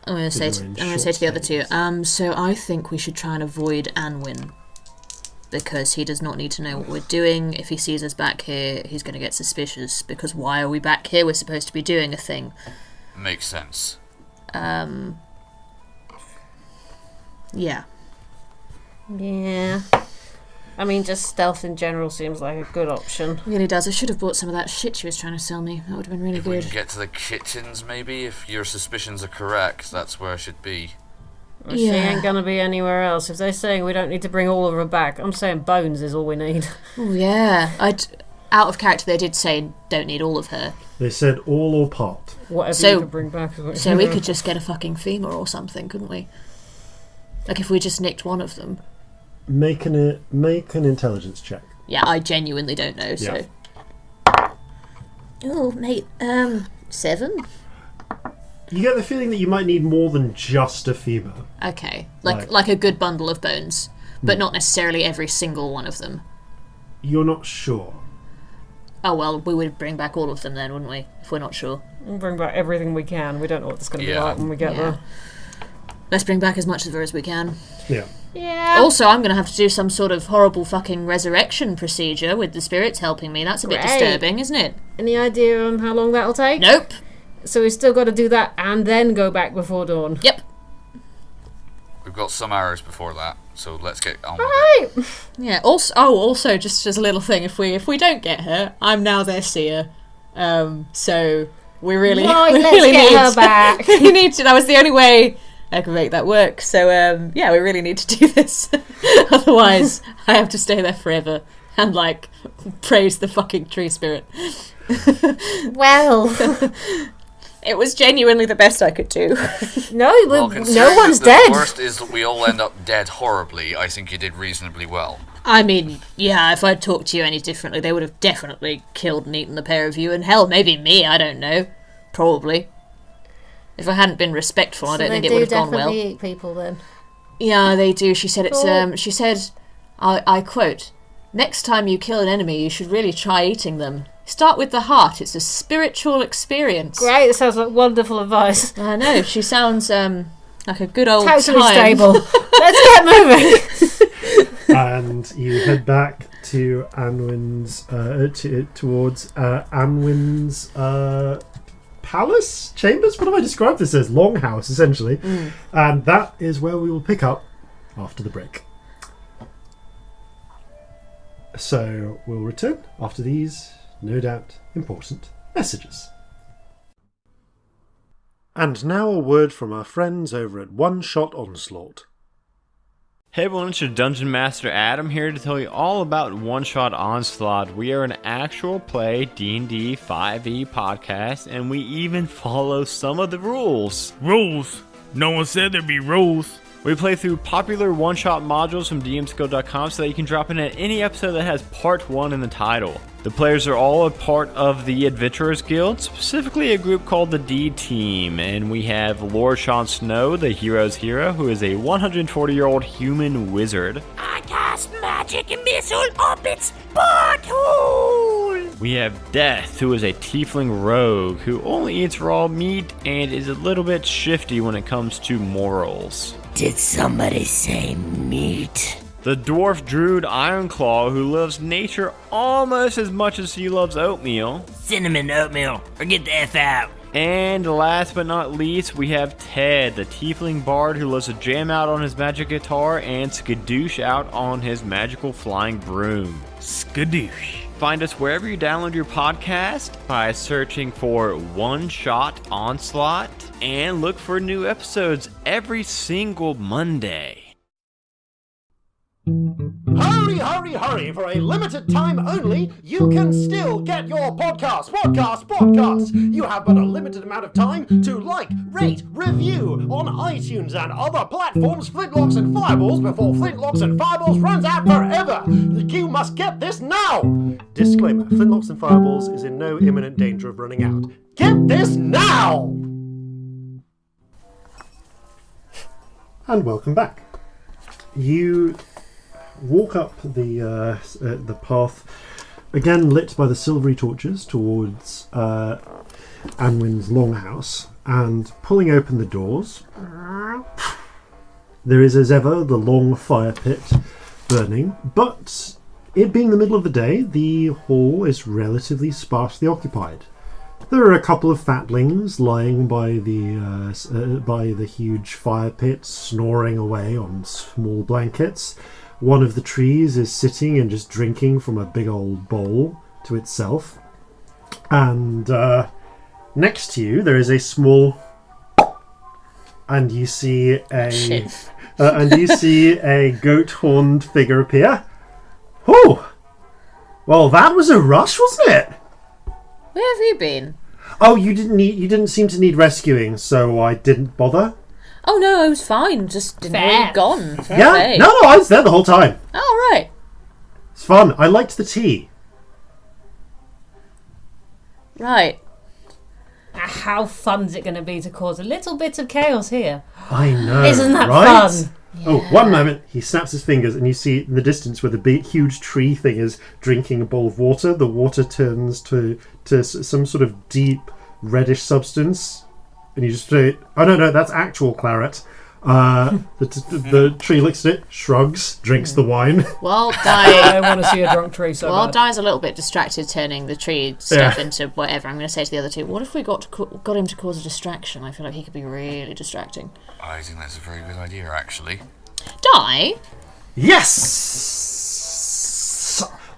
I'm going to say You're in to the other two. short So I think we should try and avoid Anwin because he does not need to know what we're doing. If he sees us back here, he's going to get suspicious. Because why are we back here? We're supposed to be doing a thing. Makes sense. Yeah. Yeah. I mean, just stealth in general seems like a good option. Really does. I should have bought some of that shit she was trying to sell me. That would have been really If we good. can get to the kitchens, maybe, if your suspicions are correct, that's where I should be. Well, She Yeah. ain't gonna be anywhere else. If they're saying we don't need to bring all of her back, I'm saying bones is all we need. Oh yeah. Out of character, they did say don't need all of her, They said all or part. Whatever So- you can bring back. so we could just get a fucking femur or something, couldn't we? Like if we just nicked one of them. Make an intelligence check. Yeah, I genuinely don't know. So. Oh, mate. 7. You get the feeling that you might need more than just a femur. Okay, Right. like a good bundle of bones, but not necessarily every single one of them. You're not sure. Oh well, we would bring back all of them then, wouldn't we? If we're not sure. We'll bring back everything we can. We don't know what it's going to be Yeah. like when we get Yeah. there. Let's bring back as much of her as we can. Yeah. Yeah. Also, I'm going to have to do some sort of horrible fucking resurrection procedure with the spirits helping me. That's a bit Great. disturbing, isn't it? Any idea on how long that'll take? Nope. So we still got to do that and then go back before dawn. Yep. We've got some hours before that, so let's get on with it. Right. Yeah. Also, just as a little thing, if we don't get her, I'm now their seer. So we really, Right, we let's really get need her back. we need to. That was the only way I could make that work. So yeah, we really need to do this. Otherwise, I have to stay there forever and like praise the fucking tree spirit. Well, It was genuinely the best I could do. no, Well, no considering one's that dead. the worst is that we all end up dead horribly, I think you did reasonably well. I mean, yeah, if I'd talked to you any differently, they would have definitely killed and eaten the pair of you, and hell, maybe me, I don't know. Probably. If I hadn't been respectful, I don't think it would have gone well. definitely eat people then. Yeah, they do. She said it's, Cool. she said, I quote, next time you kill an enemy, you should really try eating them. Start with the heart, it's a spiritual experience. Great, that sounds like wonderful advice. I know, she sounds, like a good old Totally time. stable. Let's get moving. And you head back to Anwin's, towards Anwin's palace? Chambers? What have I described this as? Longhouse, essentially. And that is where we will pick up after the break. So we'll return after these, no doubt, important messages. And now a word from our friends over at One Shot Onslaught. Hey everyone, it's your Dungeon Master Adam here to tell you all about One Shot Onslaught. We are an actual play D&D 5e podcast, and we even follow some of the rules. No one said there'd be rules. We play through popular one-shot modules from dmskill.com so that you can drop in at any episode that has Part 1 in the title. The players are all a part of the Adventurers Guild, specifically a group called the D-Team, and we have Lord Sean Snow, the hero's hero, who is a 140-year-old human wizard. I cast magic and missile orbits butthole. We have Death, who is a tiefling rogue, who only eats raw meat and is a little bit shifty when it comes to morals. Did somebody say meat? The dwarf druid Ironclaw, who loves nature almost as much as he loves oatmeal. Cinnamon oatmeal, or get the F out. And last but not least, we have Ted, the tiefling bard who loves to jam out on his magic guitar and skadoosh out on his magical flying broom. Skadoosh. Find us wherever you download your podcast by searching for One Shot Onslaught and look for new episodes every single Monday. Hurry, hurry, hurry! For a limited time only, you can still get your podcast! You have but a limited amount of time to like, rate, review on iTunes and other platforms Flintlocks and Fireballs before Flintlocks and Fireballs runs out forever! You must get this now! Disclaimer, Flintlocks and Fireballs is in no imminent danger of running out. Get this now! And welcome back. You walk up the path, again lit by the silvery torches, towards Anwin's longhouse, and pulling open the doors, there is as ever the long fire pit burning, but it being the middle of the day, the hall is relatively sparsely occupied. There are a couple of fatlings lying by the huge fire pit, snoring away on small blankets. One of the trees is sitting and just drinking from a big old bowl to itself. And next to you, there is a small, and you see a goat-horned figure appear. Oh, well, that was a rush, wasn't it? Where have you been? Oh, you didn't seem to need rescuing, so I didn't bother. Oh no, I was fine. Just didn't know you'd gone. Fair Yeah, play. no, I was there the whole time. Oh right. It's fun. I liked the tea. Right. How fun's it going to be to cause a little bit of chaos here? I know. Isn't that right? fun? Oh, one moment. He snaps his fingers, and you see in the distance where the big, huge tree thing is drinking a bowl of water. The water turns to some sort of deep reddish substance, and you just say, "Oh no, that's actual claret." The tree looks at it, shrugs, drinks the wine. Well, I want to see a drunk tree so bad. Di's a little bit distracted, turning the tree stuff into whatever. I'm going to say to the other two, what if we got him to cause a distraction? I feel like he could be really distracting. I think that's a very good idea, actually. Di? Yes!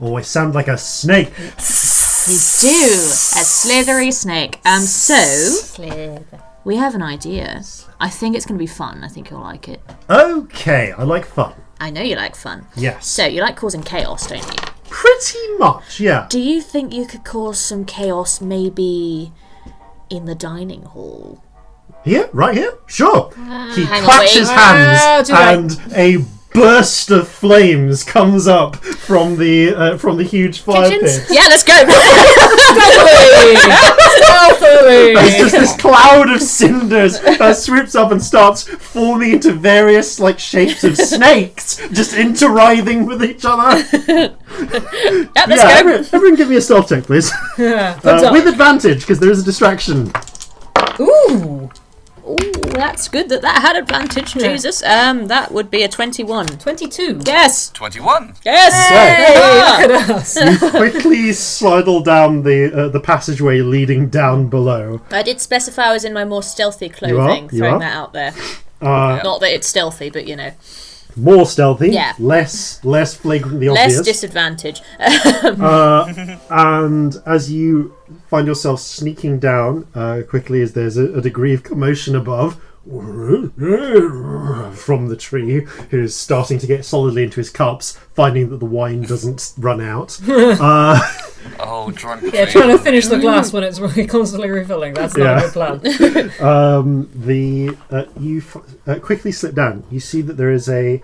Oh, I sound like a snake. You do! A slithery snake. So, we have an idea. I think it's going to be fun. I think you'll like it. Okay, I like fun. I know you like fun. Yes. So, you like causing chaos, don't you? Pretty much, yeah. Do you think you could cause some chaos maybe in the dining hall? Here? Right here? Sure. He hang on, claps wait. his hands Ah, and a burst of flames comes up from the huge fire Kitchens? pit. Yeah, let's go! Stealthily! There's just this cloud of cinders that swoops up and starts forming into various shapes of snakes, just interwrithing with each other. Yeah, let's go! Everyone give me a stealth check, please. Yeah, With advantage, because there is a distraction. Ooh! Ooh, that's good that had advantage, Jesus. That would be a 21. 22. Yes! 21. Yes! Hey, look at us. You quickly sidle down the passageway leading down below. I did specify I was in my more stealthy clothing, You throwing are? that out there. Not that it's stealthy, but you know. More stealthy, Yeah. less flagrantly Less obvious. disadvantage. And as you find yourself sneaking down quickly, as there's a degree of commotion above from the tree, who's starting to get solidly into his cups, finding that the wine doesn't run out. Oh, drunk. Yeah, trying to finish the glass when it's really constantly refilling. That's not a good plan. You quickly slip down. You see that there is a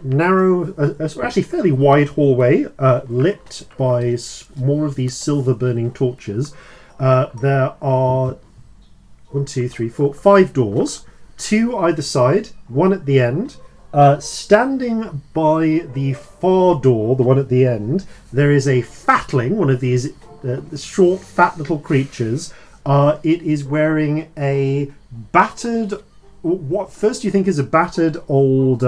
narrow, actually fairly wide hallway lit by more of these silver burning torches. There are 5 doors, 2 either side, 1 at the end. Standing by the far door, the one at the end, there is a fatling, one of these short, fat little creatures. It is wearing a battered, what first you think is a battered old,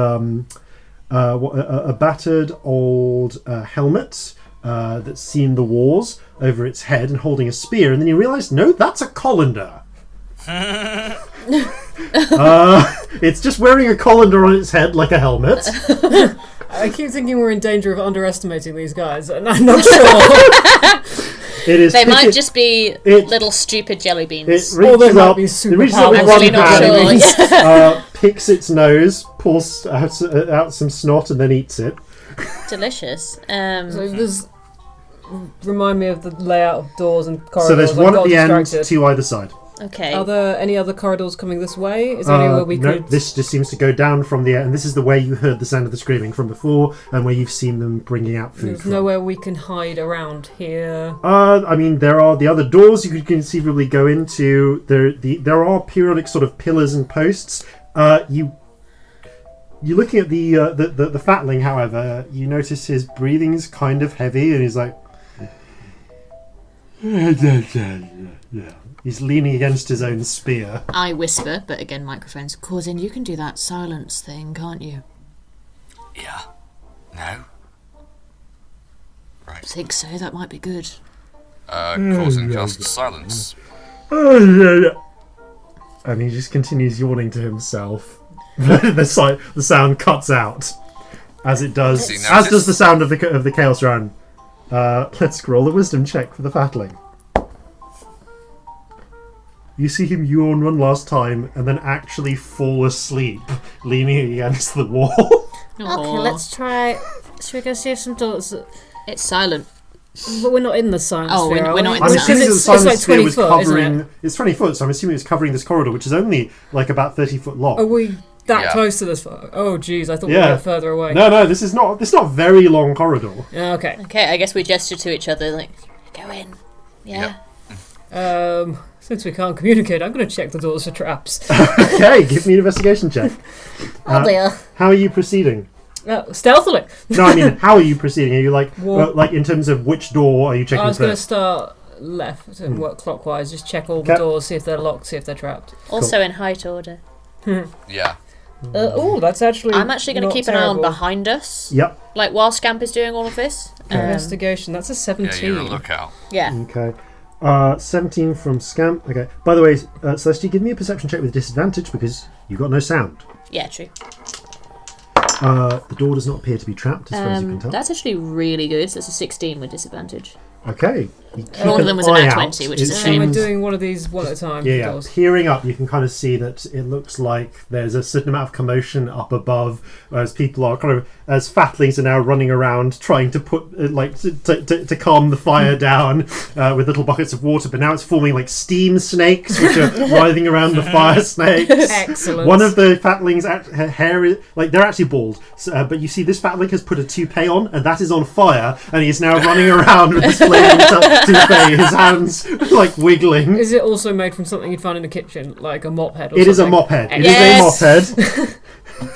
helmet that's seen the wars over its head and holding a spear, and then you realise, no, that's a colander. It's just wearing a colander on its head like a helmet. I keep thinking we're in danger of underestimating these guys, and I'm not sure. They might just be little stupid jelly beans. Or they might be super powerful. Picks its nose, pulls out some snot, and then eats it. Delicious. So this remind me of the layout of doors and corridors. So there's one at the end, 2 either side. Okay. Are there any other corridors coming this way? Is there anywhere we could... This just seems to go down from the... And this is the way you heard the sound of the screaming from before, and where you've seen them bringing out food. There's nowhere we can hide around here. I mean, there are the other doors you could conceivably go into. There are periodic sort of pillars and posts. You're looking at the fatling, however, you notice his breathing's kind of heavy, and he's like... Yeah. He's leaning against his own spear. I whisper, but again, microphones. Corzin, you can do that silence thing, can't you? Yeah. No? Right. I think so, that might be good. Corzin casts silence. And he just continues yawning to himself. The sound cuts out. As it does. As does the sound of the Chaos Run. Let's roll a wisdom check for the fatling. You see him yawn one last time and then actually fall asleep, leaning against the wall. Okay, let's try. Should we go see if some doors? It's silent. But we're not in the silent sphere. We're not in I'm the assuming the it's silent like sphere 20 was foot, covering. isn't it? It's 20 foot, so I'm assuming it's covering this corridor, which is only like about 30 foot long. Are we that close to this? Oh, geez, I thought we were a bit further away. No, this is not a very long corridor. Yeah, okay. Okay, I guess we gesture to each other like, go in. Yeah. Since we can't communicate, I'm going to check the doors for traps. Okay, give me an investigation check. Oh dear. How are you proceeding? Stealthily. No, I mean, how are you proceeding? Are you like in terms of which door are you checking I was going to first? start left and work clockwise, just check all the doors, see if they're locked, see if they're trapped. Also in height order. Yeah. That's actually I'm actually going to keep an eye on behind us. Yep. Like while Scamp is doing all of this. Investigation, that's a 17. Yeah, you're a lookout. Yeah. Okay. 17 from Scamp. Okay. By the way, Celestia, give me a perception check with disadvantage because you got no sound. Yeah, true. The door does not appear to be trapped, as far as you can tell. That's actually really good. So it's a 16 with disadvantage. Okay. One of them was a nat 20, which is a shame. We're doing one of these one at a time. Yeah. Doors. Peering up, you can kind of see that it looks like there's a certain amount of commotion up above, as people are kind of, as fatlings are now running around trying to put, to calm the fire down with little buckets of water. But now it's forming like steam snakes, which are writhing around the fire snakes. Excellent. One of the fatlings' her hair is like they're actually bald, but you see this fatling has put a toupee on, and that is on fire, and he is now running around with this flaming toupee, his hands like wiggling. Is it also made from something you'd find in the kitchen, like a mop head? Or It is a something? mop head. Yes. It is a mop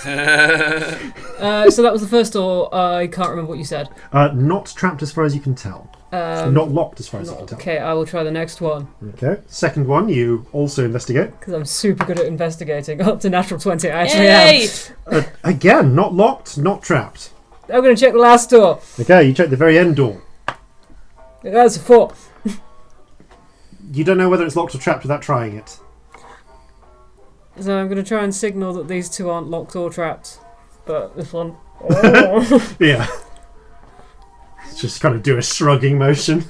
head. So that was the first door. I can't remember what you said. Not trapped as far as you can tell. Not locked as far as you can tell. Okay, I will try the next one. Okay. Second one, you also investigate. Because I'm super good at investigating. Up to natural 20, I actually Yay! am. Again, not locked, not trapped. I'm going to check the last door. Okay, you check the very end door. That's a 4. You don't know whether it's locked or trapped without trying it. So I'm going to try and signal that these two aren't locked or trapped. But this one... Oh. Yeah. Just kind of do a shrugging motion.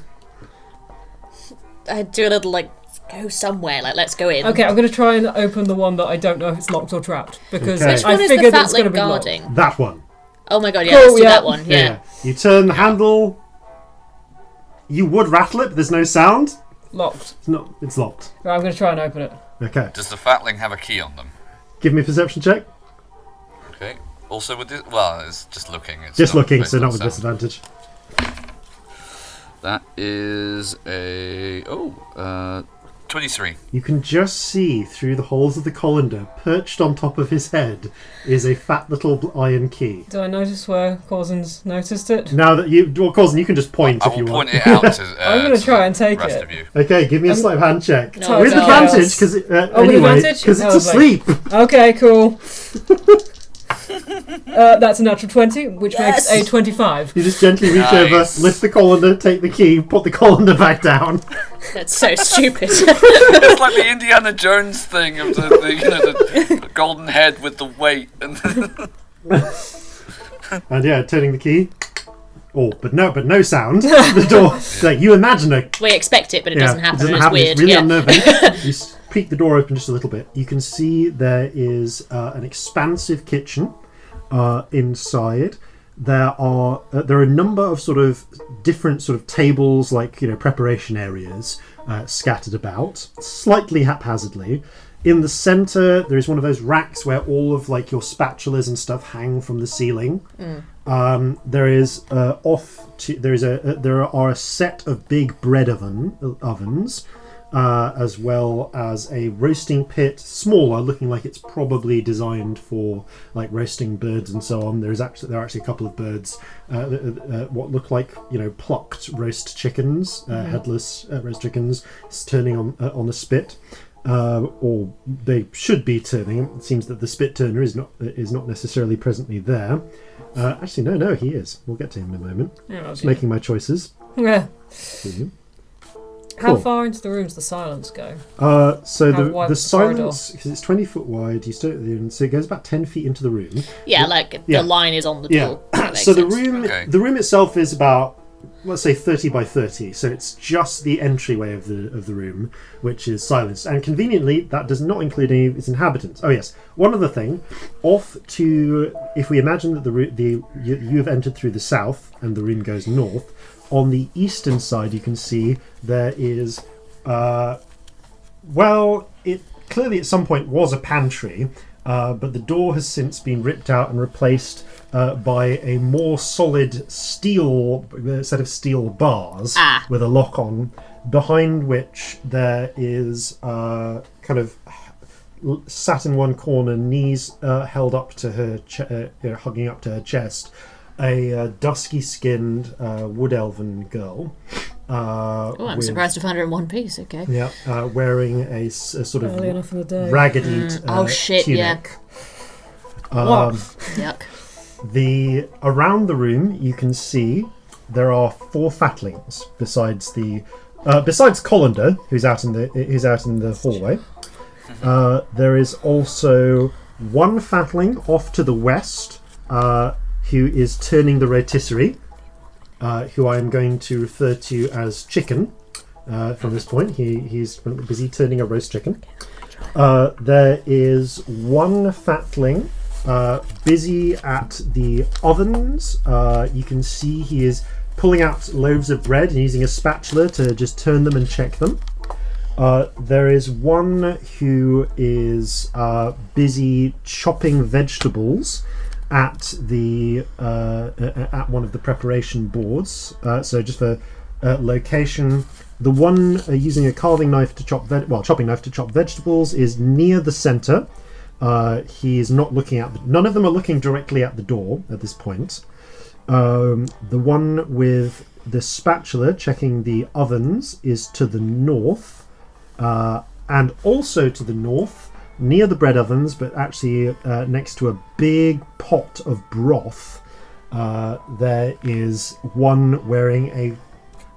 I do a little like go somewhere, like let's go in. Okay, I'm going to try and open the one that I don't know if it's locked or trapped. Because Okay. Which I one is the figured it's going to fatling be locked. guarding? That one. Oh my god, yeah, Cool, let's do yeah. that one. Yeah. You turn the handle. You would rattle it, but there's no sound. Locked. It's locked. Right, I'm going to try and open it. Okay. Does the fatling have a key on them? Give me a perception check. Okay. Also with this, well, it's just looking. It's Just not looking, based so on not with sound. disadvantage. That is a 23. You can just see through the holes of the colander, perched on top of his head, is a fat little iron key. Do I notice where Corzin's noticed it? Now that Corzin, you can just point I if you will want. point it out to. I'm going to try and the take rest it. of you. Okay, give me a sleight of hand check No, with no. advantage because with anyway, advantage? because it's Oh, asleep. Okay, cool. That's a natural 20, which makes a 25. You just gently reach Nice. over, lift the colander, take the key, put the colander back down. That's so stupid. It's like the Indiana Jones thing of the golden head with the weight. And And yeah, turning the key. Oh, but no sound. The door. Like, you imagine a We expect it, but it doesn't happen. It doesn't and happen. It's It's weird. really yeah. unnerving. You peek the door open just a little bit. You can see there is an expansive kitchen inside. There are a number of sort of different sort of tables, like preparation areas scattered about, slightly haphazardly. In the center, there is one of those racks where all of like your spatulas and stuff hang from the ceiling. There are a set of big bread ovens, as well as a roasting pit, smaller, looking like it's probably designed for like roasting birds and so on. There are actually a couple of birds, what look like plucked roast chickens, headless roast chickens, turning on a spit. Or they should be turning. It seems that the spit turner is not necessarily presently there. Actually, no, he is. We'll get to him in a moment. Yeah, Just making my choices. Yeah. Cool. How far into the room does the silence go? So How wide the was the corridor? silence, because it's 20 foot wide, so it goes about 10 feet into the room. Yeah, like Yeah. the line is on the Yeah. door. That makes So the sense. Okay. room itself is about, let's say, 30 by 30. So it's just the entryway of the room, which is silenced. And conveniently, that does not include any of its inhabitants. Oh yes, one other thing. If we imagine that you have entered through the south and the room goes north, on the eastern side you can see there is, it clearly at some point was a pantry, but the door has since been ripped out and replaced by a more solid set of steel bars with a lock on, behind which there is kind of sat in one corner, knees held up to her, hugging up to her chest, a dusky-skinned wood elven girl. I'm surprised to find her in one piece. Okay. Yeah, wearing a sort of Early enough in the day. raggedy shit, yeah. tunic. Yuck. Around the room, you can see there are 4 fatlings besides Colander, who's out in the hallway. There is also one fatling off to the west, who is turning the rotisserie, who I am going to refer to as Chicken. From this point, he's busy turning a roast chicken. There is one fatling busy at the ovens. You can see he is pulling out loaves of bread and using a spatula to just turn them and check them. There is one who is busy chopping vegetables at one of the preparation boards. So just for location, the one using a chopping knife to chop vegetables is near the center. He is not looking none of them are looking directly at the door at this point. The one with the spatula checking the ovens is to the north, and also to the north, near the bread ovens, but actually next to a big pot of broth, there is one wearing a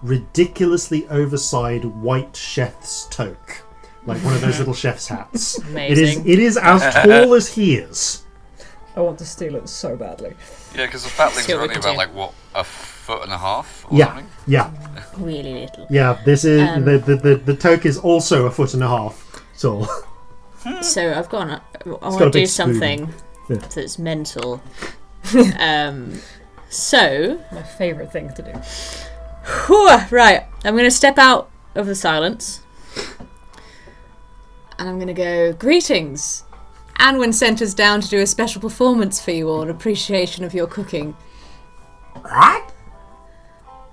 ridiculously oversized white chef's toque, like one of those little chef's hats. Amazing. It is as tall as he is. I want to steal it so badly. Yeah, because the fatlings See are what we only can about do. like what, a foot and a half or Yeah, something. yeah, Really little. yeah. This is the toque is also 1.5 foot tall. So I've gone. I got want a to do big spoon. something Yeah. that's mental. So My favourite thing to do. Whew, right, I'm going to step out of the silence. And I'm going to go, greetings. Anwin sent us down to do a special performance for you all in appreciation of your cooking. What?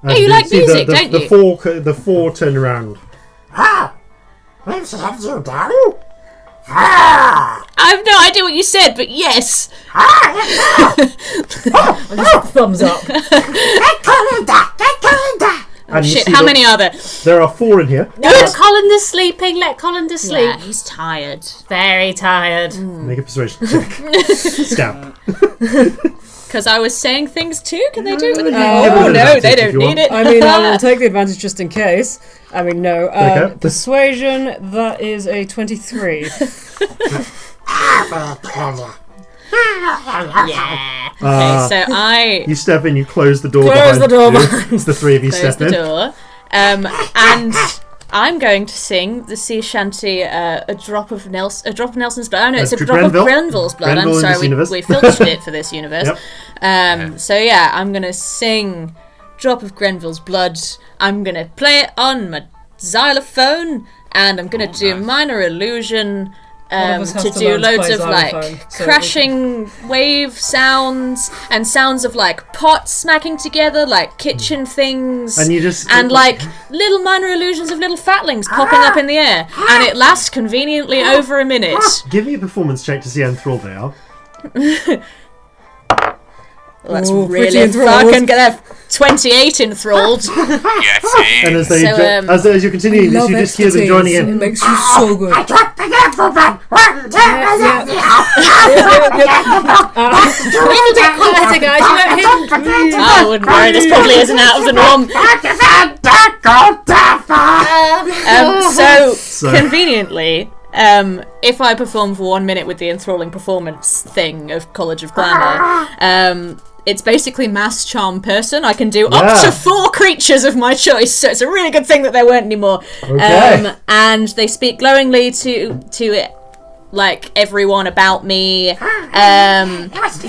Yeah, you like music, don't you? The four turn around. We've sent you down? I have no idea what you said, but yes. Thumbs up. And you Shit, see how that many are there? There are 4 in here. Let Colinda sleeping. Let Colinda sleep. Yeah, he's tired. Very tired. Make a persuasion check. Scamp. Because I was saying things too? Can they do it with it? give it Oh, an no, advantage they if don't you need want. it. I mean, I will take the advantage just in case. I mean, no. Okay. Persuasion, that is a 23. Yeah. Okay, so I You step in, you close the door Close behind the door you. behind. It's the 3 of you close step the in. door. And I'm going to sing the sea shanty, a drop of Nelson's blood. Oh no, it's a drop of Grenville's blood. Grenville in I'm this sorry, universe. we filtered it for this universe. Yep. So yeah, I'm gonna sing "Drop of Grenville's Blood." I'm gonna play it on my xylophone, and I'm gonna do nice. minor illusion. One of us has To to do learn to loads play of like xylophone, so crashing wave sounds and sounds of like pots smacking together, like kitchen things, And you just and like little minor illusions of little fatlings popping up in the air, and it lasts conveniently over a minute. Give me a performance check to see how enthralled they are. Well, that's Ooh, pretty really enthralled. fucking good. 28 enthralled. Yes, And as they So, as you continue this, Love you just hear them expertise. joining It in. makes you so good. I wouldn't worry, this probably isn't out of the norm. So conveniently, if I perform for 1 minute with the enthralling performance thing of College of Glamour, it's basically mass charm person. I can do up to 4 creatures of my choice, so it's a really good thing that there weren't any more. Okay. And they speak glowingly to like everyone about me.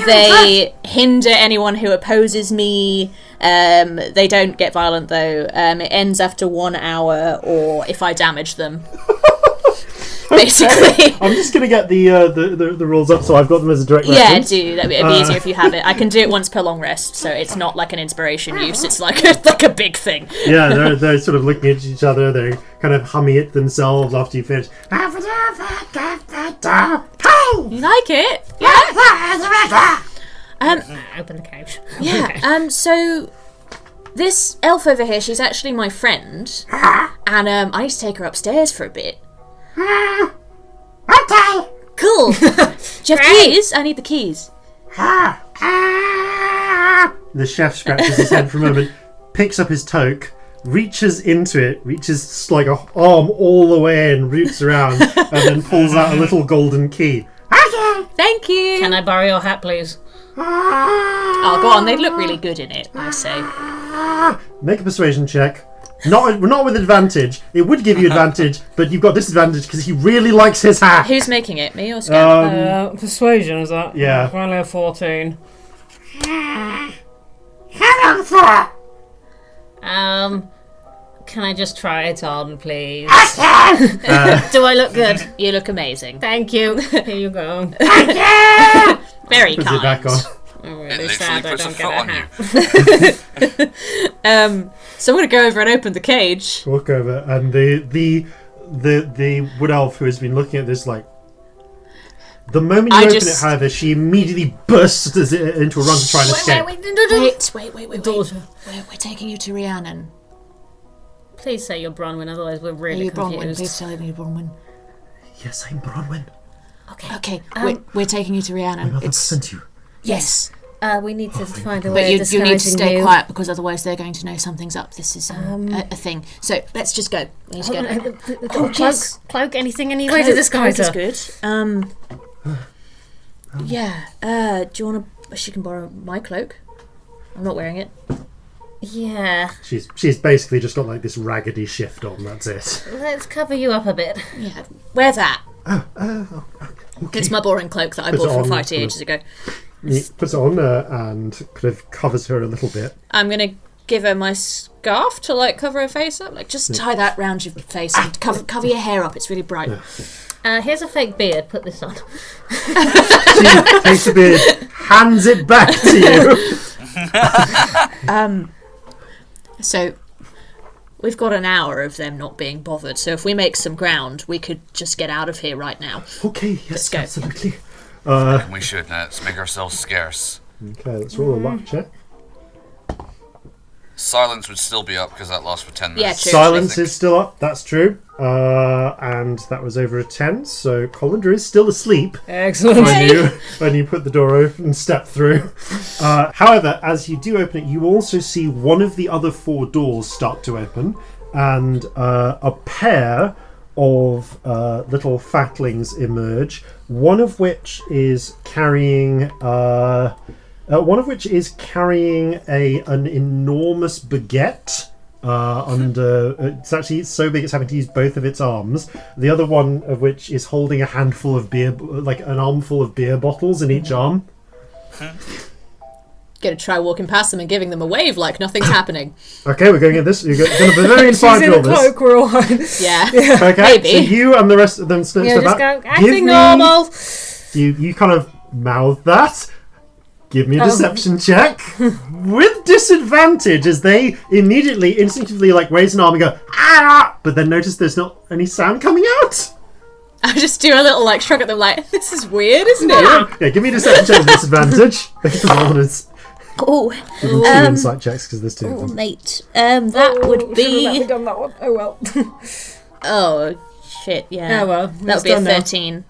They hinder anyone who opposes me. They don't get violent though. It ends after 1 hour, or if I damage them. Basically. I'm just gonna get the rules up so I've got them as a direct Yeah, reference. do. That'd be easier if you have it. I can do it once per long rest, so it's not like an inspiration use. It's like a big thing. Yeah, they're sort of looking at each other. They're kind of humming it themselves after you finish. You like it? Yeah. Open the couch. Yeah. So this elf over here, she's actually my friend, and I need to take her upstairs for a bit. Okay. Cool. Do you have keys? I need the keys. The chef scratches his head for a moment, picks up his toque, reaches into it, reaches like a arm all the way and roots around, and then pulls out a little golden key. Okay. Thank you. Can I borrow your hat, please? Oh, go on. They'd look really good in it, I say. Make a persuasion check. Not with advantage. It would give you advantage, but you've got disadvantage because he really likes his hat. Who's making it? Me or Scamp? Persuasion, is that? Yeah. Finally a 14. How long for? Can I just try it on, please? Okay. Do I look good? You look amazing. Thank you. Here you go. Very Puts kind. it back on. I'm It really literally sad I puts a don't foot get a on you. hat. So I'm gonna go over and open the cage. Walk over, and the wood elf who has been looking at this like. The moment you open it, however, she immediately bursts into a run to try and escape. Wait. Daughter. We're taking you to Rhiannon. Please say you're Bronwyn, otherwise we're Are really you Bronwyn? confused. Please tell me Bronwyn. Yes, I'm Bronwyn. Okay, we're taking you to My Rhiannon. mother sent you. Yes, We need to find a but way you of disguising need to stay you. quiet because otherwise they're going to know something's up. This is a thing. So let's just go. We need to go. Oh, yes. Cloak, anything, any way to disguise Cloak her. is good. Yeah. Do you want to? She can borrow my cloak. I'm not wearing it. Yeah, She's basically just got like this raggedy shift on. That's it. let's cover you up a bit. Yeah. Wear that. Okay. It's my boring cloak that I Puts bought it from on, Fighty ages ago. He puts it on and kind of covers her a little bit. I'm gonna give her my scarf to like cover her face up. Like, just tie that round your face and cover your hair up. It's really bright. Here's a fake beard. Put this on. She takes the beard, hands it back to you. So we've got an hour of them not being bothered. So if we make some ground, we could just get out of here right now. Okay, yes, Let's go. absolutely. We should. Let's make ourselves scarce. Okay, let's roll a luck check. Silence would still be up because that lasts for 10 minutes. Yeah, true. Silence is still up, that's true. And that was over a 10, so Colander is still asleep Excellent. when you put the door open and step through. However, as you do open it, you also see one of the other 4 doors start to open, and a pair of little fatlings emerge, one of which is carrying an enormous baguette. It's actually so big it's having to use both of its arms. The other one of which is holding a handful of beer, like an armful of beer bottles in each arm. Gonna try walking past them and giving them a wave like nothing's happening. Okay, we're going at this. You're going to Bavarian fire drill this. Cloak, we're all right. Yeah. Okay, Maybe. so you and the rest of them step Just back. go, acting normal. You kind of mouth that. Give me a deception check with disadvantage as they immediately, instinctively, like raise an arm and go ah, but then notice there's not any sound coming out. I just do a little like shrug at them, like this is weird, isn't it? Yeah, give me a deception check with disadvantage. Oh, Give them 2 insight checks because there's 2 of them. mate. That would Shouldn't have be. done that one. Oh well. Oh shit! Yeah. Oh well. That would be a 13.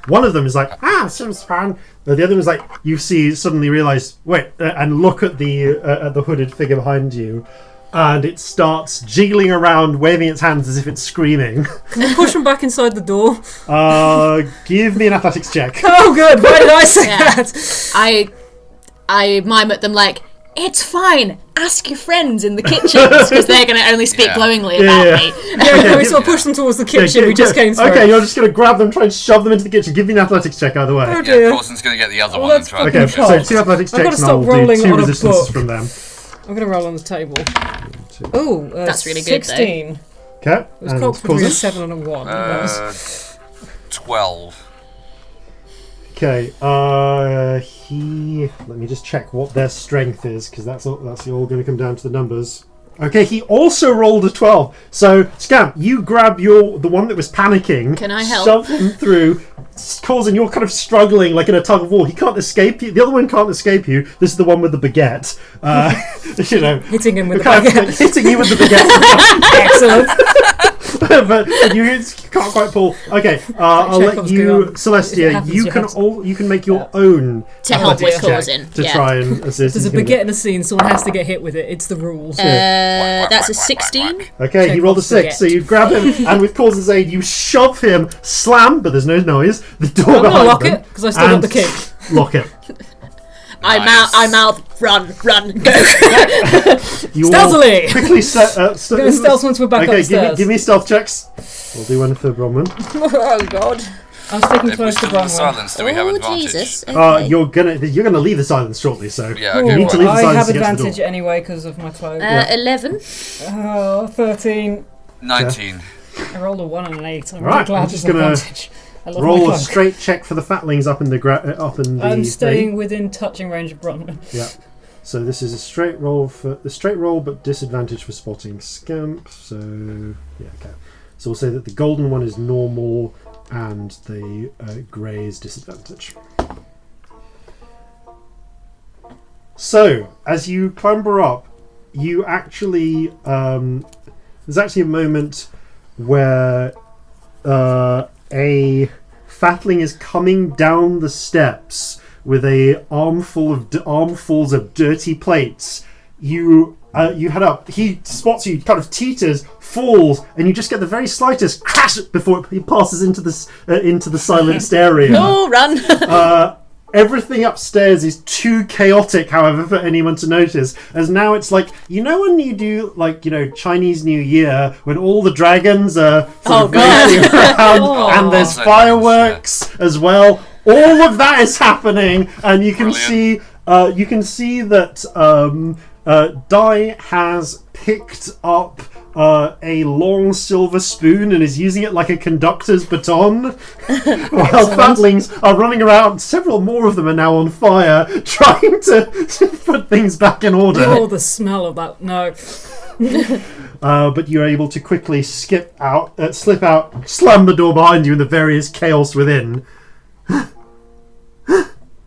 One of them is like, seems fine. The other was like, you see, suddenly realise, wait, and look at the hooded figure behind you, and it starts jiggling around, waving its hands as if it's screaming. Can we push them back inside the door? Give me an athletics check. Oh, good. Why did I say that? I mime at them like, it's fine. Ask your friends in the kitchens because they're going to only speak glowingly about me. Yeah, we sort of push them towards the kitchen. We just came through. Okay, you're just going to grab them, try and shove them into the kitchen. Give me an athletics check either way. Oh Yeah, dear. Corzin's going to get the other one that's and try and Okay, push so it. 2 athletics I've checks and gotta I'll stop do rolling 2 on a resistances book. from them. I'm going to roll on the table. Oh, That's really good, though. 16. Okay, It was and clocked between a Corzin? 7 and a 1. That was- 12. Okay, let me just check what their strength is, because that's all going to come down to the numbers. Okay, he also rolled a 12. So, Scamp, you grab the one that was panicking. Can I help? Shove him through. Corzin, you're kind of struggling like in a tug of war. He can't escape you. The other one can't escape you. This is the one with the baguette. hitting him with the kind of baguette. hitting you with the baguette. Excellent. But you can't quite pull. Okay, I'll let Chekhov's you, going on. If it Celestia. happens, You you can have to- you can make your own To help with athletics check Corzin, to yeah. try and assist. There's a him. baguette in a scene, someone has to get hit with it. It's the rules. That's a 16. Okay, he rolled a 6, so you grab him, and with Corzin's aid, you shove him, slam, but there's no noise. The door I'm going to behind lock them, it, because I still got and the key. Lock it. I mouth, run, go. You all Stealthily! quickly Gonna stealth once we're back Okay, upstairs. give me stealth checks. We'll do one for Bronwyn. Oh, God. I'm sticking If we close to still in the Bronwyn. silence, do we have Oh, advantage? Jesus. Okay. You're gonna leave the silence shortly, so Yeah, you okay, need to fine. leave the I silence have to get to the advantage door. anyway because of my clothes. 11. Oh, 13. 19. I rolled a 1 and an 8. I'm Right, really glad I'm it's just gonna advantage. I love my Roll a cloak. straight check for the fatlings up in the I'm staying thing. within touching range of Bronwyn. Yeah. So this is a straight roll but disadvantage for spotting Scamp. So yeah, okay. So we'll say that the golden one is normal and the grey is disadvantage. So as you clamber up, you actually there's actually a moment where a fatling is coming down the steps with a armfuls of dirty plates. You head up. He spots you, kind of teeters, falls, and you just get the very slightest crash before he passes into the silenced area. Oh, run. Everything upstairs is too chaotic, however, for anyone to notice. As now it's like, you know when you do, like, you know, Chinese New Year, when all the dragons are sort of racing around, and there's Oh. fireworks as well. All of that is happening, and you can Brilliant. see that Dai has picked up a long silver spoon and is using it like a conductor's baton, while fatlings are running around. Several more of them are now on fire, trying to put things back in order. Oh, the smell of that. No. But you're able to quickly slip out, slam the door behind you, and the various chaos within.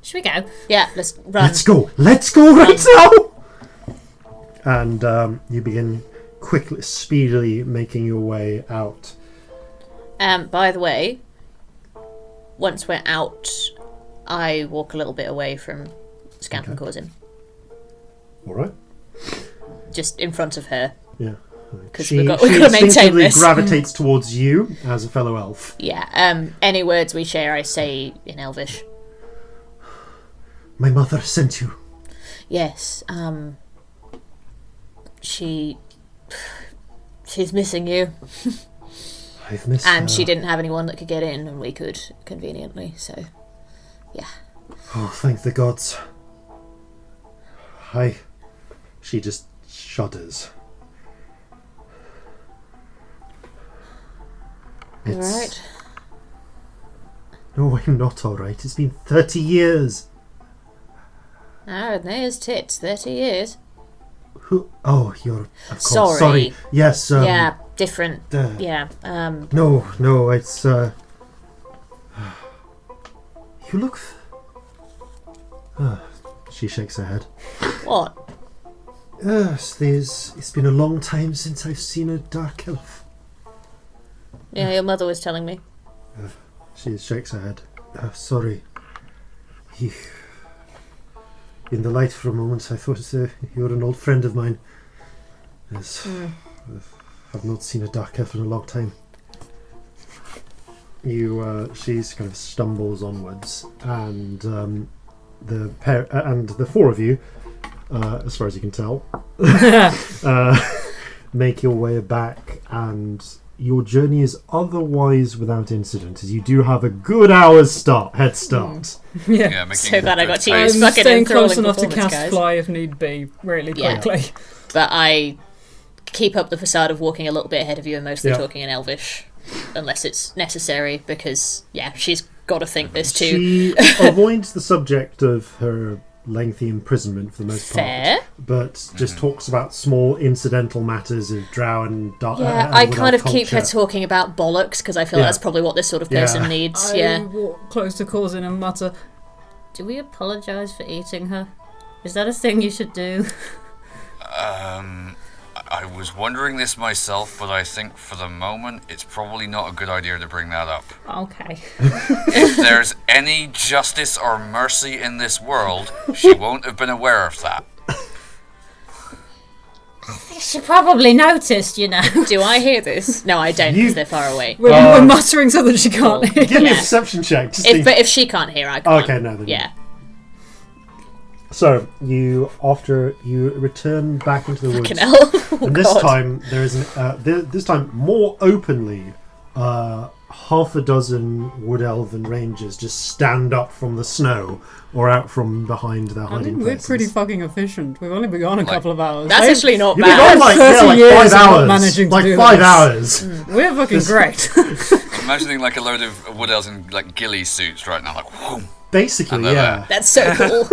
Should we go? Yeah, let's run. Let's go right now! And you begin quickly, speedily making your way out. By the way, once we're out, I walk a little bit away from Scamp and Corzin. Alright. Just in front of her. Yeah. Because we've got to maintain instinctively this. gravitates towards you as a fellow elf. Yeah, any words we share I say in Elvish. My mother sent you. Yes, she's missing you. I've missed And her. she didn't have anyone that could get in, and we could, conveniently, so, yeah. Oh, thank the gods. She just shudders. Alright. No, I'm not alright. It's been 30 years. Oh, there's tits, 30 years. Oh, you're... Of course. Sorry. Sorry. Yes, yeah, different. No, it's, You look... She shakes her head. What? Yes, it's been a long time since I've seen a dark elf. Yeah, your mother was telling me. She shakes her head. Sorry. In the light for a moment, I thought you were an old friend of mine. Yes. I've not seen a dark elf in a long time. She's kind of stumbles onwards, and the four of you, as far as you can tell, make your way back, and your journey is otherwise without incident, as you do have a good hour's head start. Yeah. So glad I got to I'm use fucking staying close enthralling enough to performance, cast guys. fly if need be, really Yeah. quickly. But I keep up the facade of walking a little bit ahead of you and mostly Yeah. talking in Elvish, unless it's necessary, because, yeah, she's got to think this too. She avoids the subject of her lengthy imprisonment for the most Fair. part, but just talks about small incidental matters of drow and dark. Yeah, I kind of keep her talking about bollocks, because I feel that's probably what this sort of person needs. I walk close to Corzin and mutter, Do we apologise for eating her? Is that a thing you should do? I was wondering this myself, but I think for the moment it's probably not a good idea to bring that up. Okay. If there's any justice or mercy in this world, she won't have been aware of that. She probably noticed, you know. Do I hear this? No, I don't, because they're far away. we're muttering so that she can't hear. Give me a perception check. But if she can't hear, I can't. Okay, no. Then Yeah. So after you return back into the woods, Fucking hell. Oh, and this God. time there is this time more openly, half a dozen wood elven rangers just stand up from the snow or out from behind their I hiding think we're places. pretty fucking efficient. We've only been gone a couple of hours. That's actually not You've been bad. on like 30 years 5 of not hours. managing to Like do 5 this. hours. We're fucking great. Imagining like a load of wood elves in like ghillie suits right now, like whoom. Basically, And they're yeah. That's so cool.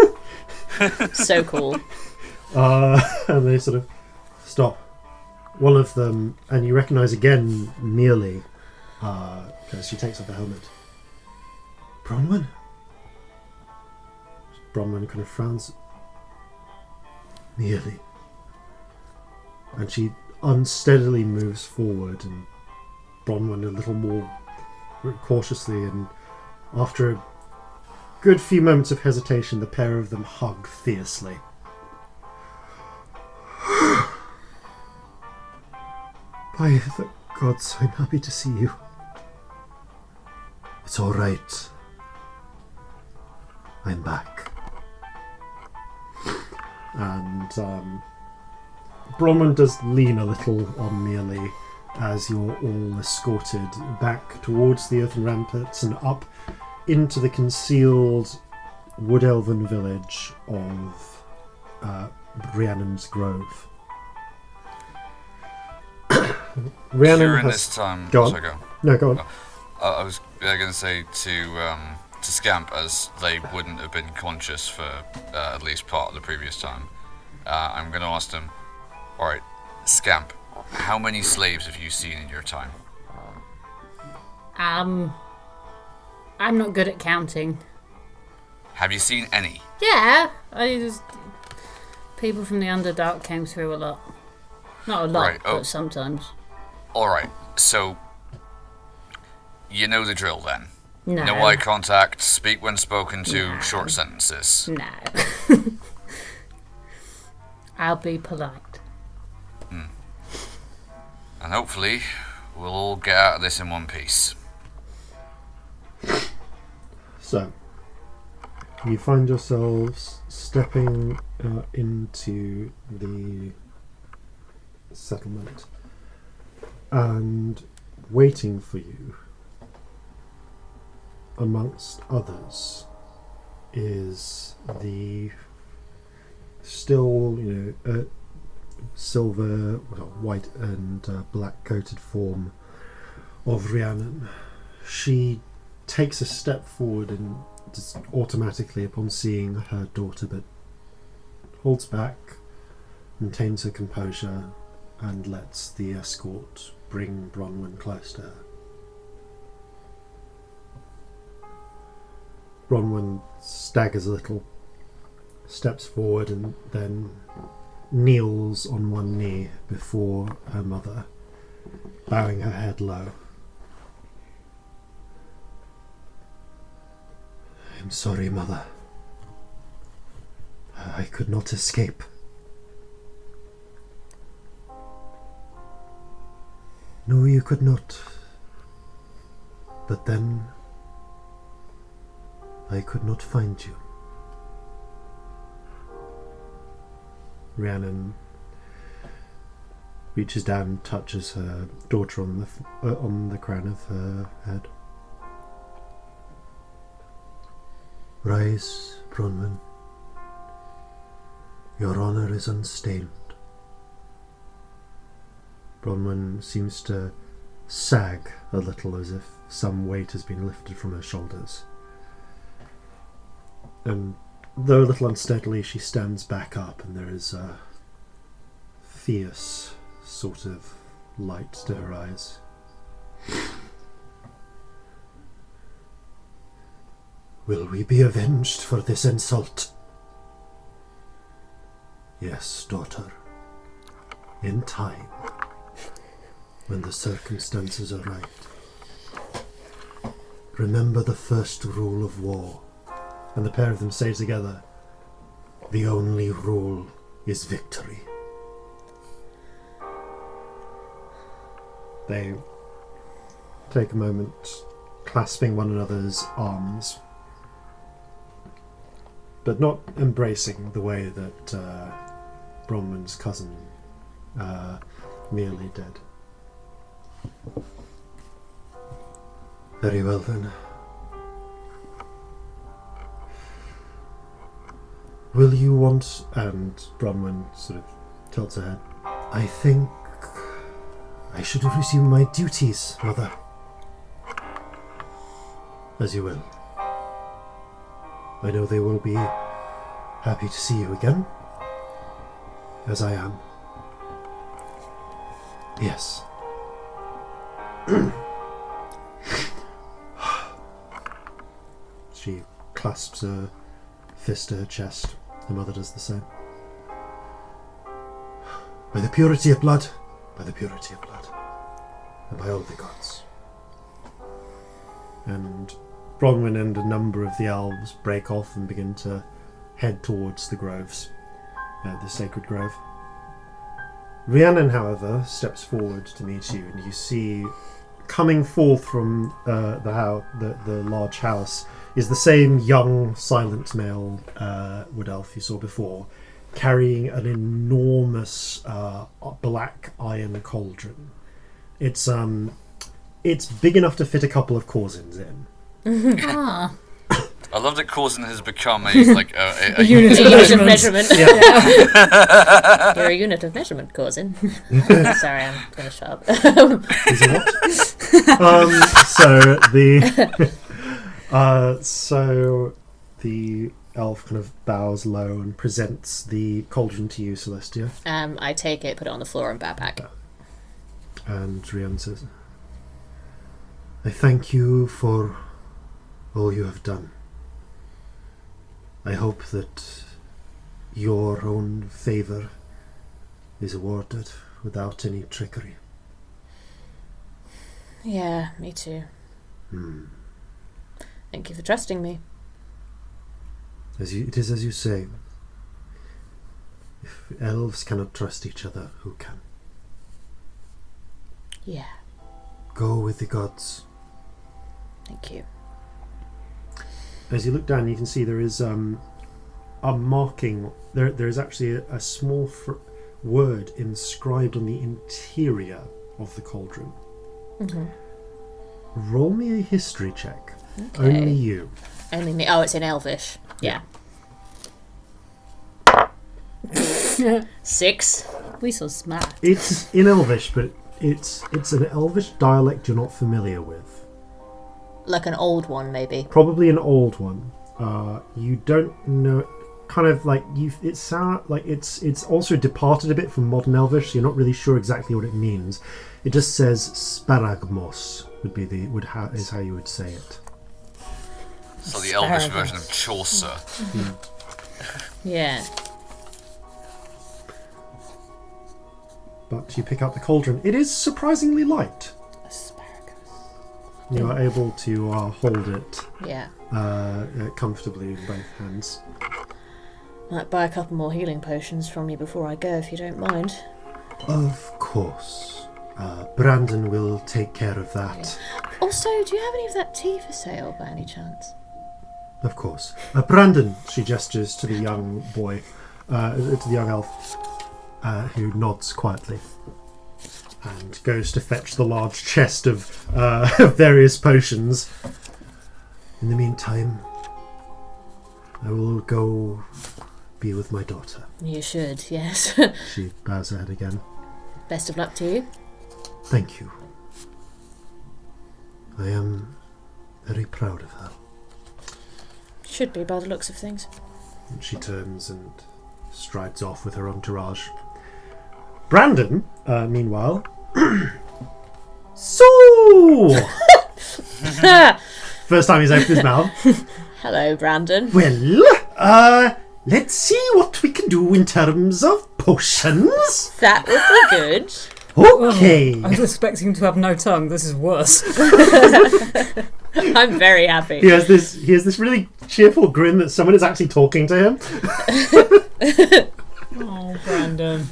So cool. And they sort of stop. One of them, and you recognise again Mealy, because she takes off the helmet. Bronwyn? Bronwyn kind of frowns. Mealy. And she unsteadily moves forward, and Bronwyn a little more cautiously, and after a good few moments of hesitation, the pair of them hug fiercely. By the gods, I'm happy to see you. It's all right. I'm back. And Bronwyn does lean a little on Mealy as you're all escorted back towards the earthen ramparts and up into the concealed wood elven village of Rhiannon's grove. Rhiannon During has... this time... Go on. Sorry, go. No, go on. I was going to say to Scamp, as they wouldn't have been conscious for at least part of the previous time, I'm going to ask them, alright, Scamp, how many slaves have you seen in your time? I'm not good at counting. Have you seen any? Yeah, people from the Underdark came through a lot. Not a lot, Right, oh. but sometimes. Alright, so you know the drill then. No. No eye contact, speak when spoken to, short sentences. No. I'll be polite. And hopefully, we'll all get out of this in one piece. So, you find yourselves stepping into the settlement, and waiting for you, amongst others, is the still, silver, white and black coated form of Rhiannon. She takes a step forward and just automatically upon seeing her daughter, but holds back, maintains her composure, and lets the escort bring Bronwyn close to her. Bronwyn staggers a little, steps forward, and then kneels on one knee before her mother, bowing her head low. I'm sorry, Mother. I could not escape. No, you could not. But then I could not find you. Rhiannon reaches down and touches her daughter on the crown of her head. Rise, Bronwyn. Your honour is unstained. Bronwyn seems to sag a little, as if some weight has been lifted from her shoulders. And though a little unsteadily, she stands back up, and there is a fierce sort of light to her eyes. Will we be avenged for this insult? Yes, daughter. In time. When the circumstances are right. Remember the first rule of war. And the pair of them say together, the only rule is victory. They take a moment, clasping one another's arms, but not embracing the way that Bronwyn's cousin merely did. Very well then. Will you want... And Bronwyn sort of tilts her head. I think I should resume my duties, Mother. As you will. I know they will be happy to see you again. As I am. Yes. She clasps her fist to her chest. Her mother does the same. By the purity of blood, by the purity of blood, and by all the gods. And Bronwyn and a number of the elves break off and begin to head towards the groves, the sacred grove. Rhiannon, however, steps forward to meet you, and you see coming forth from the large house is the same young, silent male wood elf you saw before, carrying an enormous black iron cauldron. It's big enough to fit a couple of Corzins in. I love that Corzin has become a unit of measurement. Yeah. You're a unit of measurement, Corzin. Sorry, I'm going to shut up. Is it what? So the elf kind of bows low and presents the cauldron to you, Celestia. I take it, put it on the floor, and bow back. And Rian says, I thank you for all you have done. I hope that your own favour is awarded without any trickery. Yeah, me too. Thank you for trusting me. It is as you say. If elves cannot trust each other, who can? Yeah, Go with the gods. thank you. As you look down, you can see there is a marking. There is actually a small word inscribed on the interior of the cauldron. Roll me a history check. Okay. Only you. Only me. Oh, it's in Elvish. Yeah. 6. We so smart. It's in Elvish, but it's an Elvish dialect you're not familiar with. Like an old one, maybe. Probably an old one. You don't know. Kind of like it sound like it's also departed a bit from modern Elvish. So you're not really sure exactly what it means. It just says sparagmos is how you would say it. So the Elvish version of Chaucer. Yeah. But you pick up the cauldron. It is surprisingly light. Asparagus. You are able to hold it Yeah. comfortably in both hands. Might buy a couple more healing potions from you before I go, if you don't mind. Of course. Brandon will take care of that. Also, do you have any of that tea for sale, by any chance? Of course. Brandon, she gestures to the young boy, to the young elf, who nods quietly and goes to fetch the large chest of various potions. In the meantime, I will go be with my daughter. You should, yes. She bows her head again. Best of luck to you. Thank you. I am very proud of her. Should be, by the looks of things. And she turns and strides off with her entourage. Brandon, meanwhile, so first time he's opened his mouth. Hello, Brandon. Well, let's see what we can do in terms of potions. That would be good. Okay. I was expecting to have no tongue. This is worse. I'm very happy. He has this really cheerful grin that someone is actually talking to him. Oh, Brandon.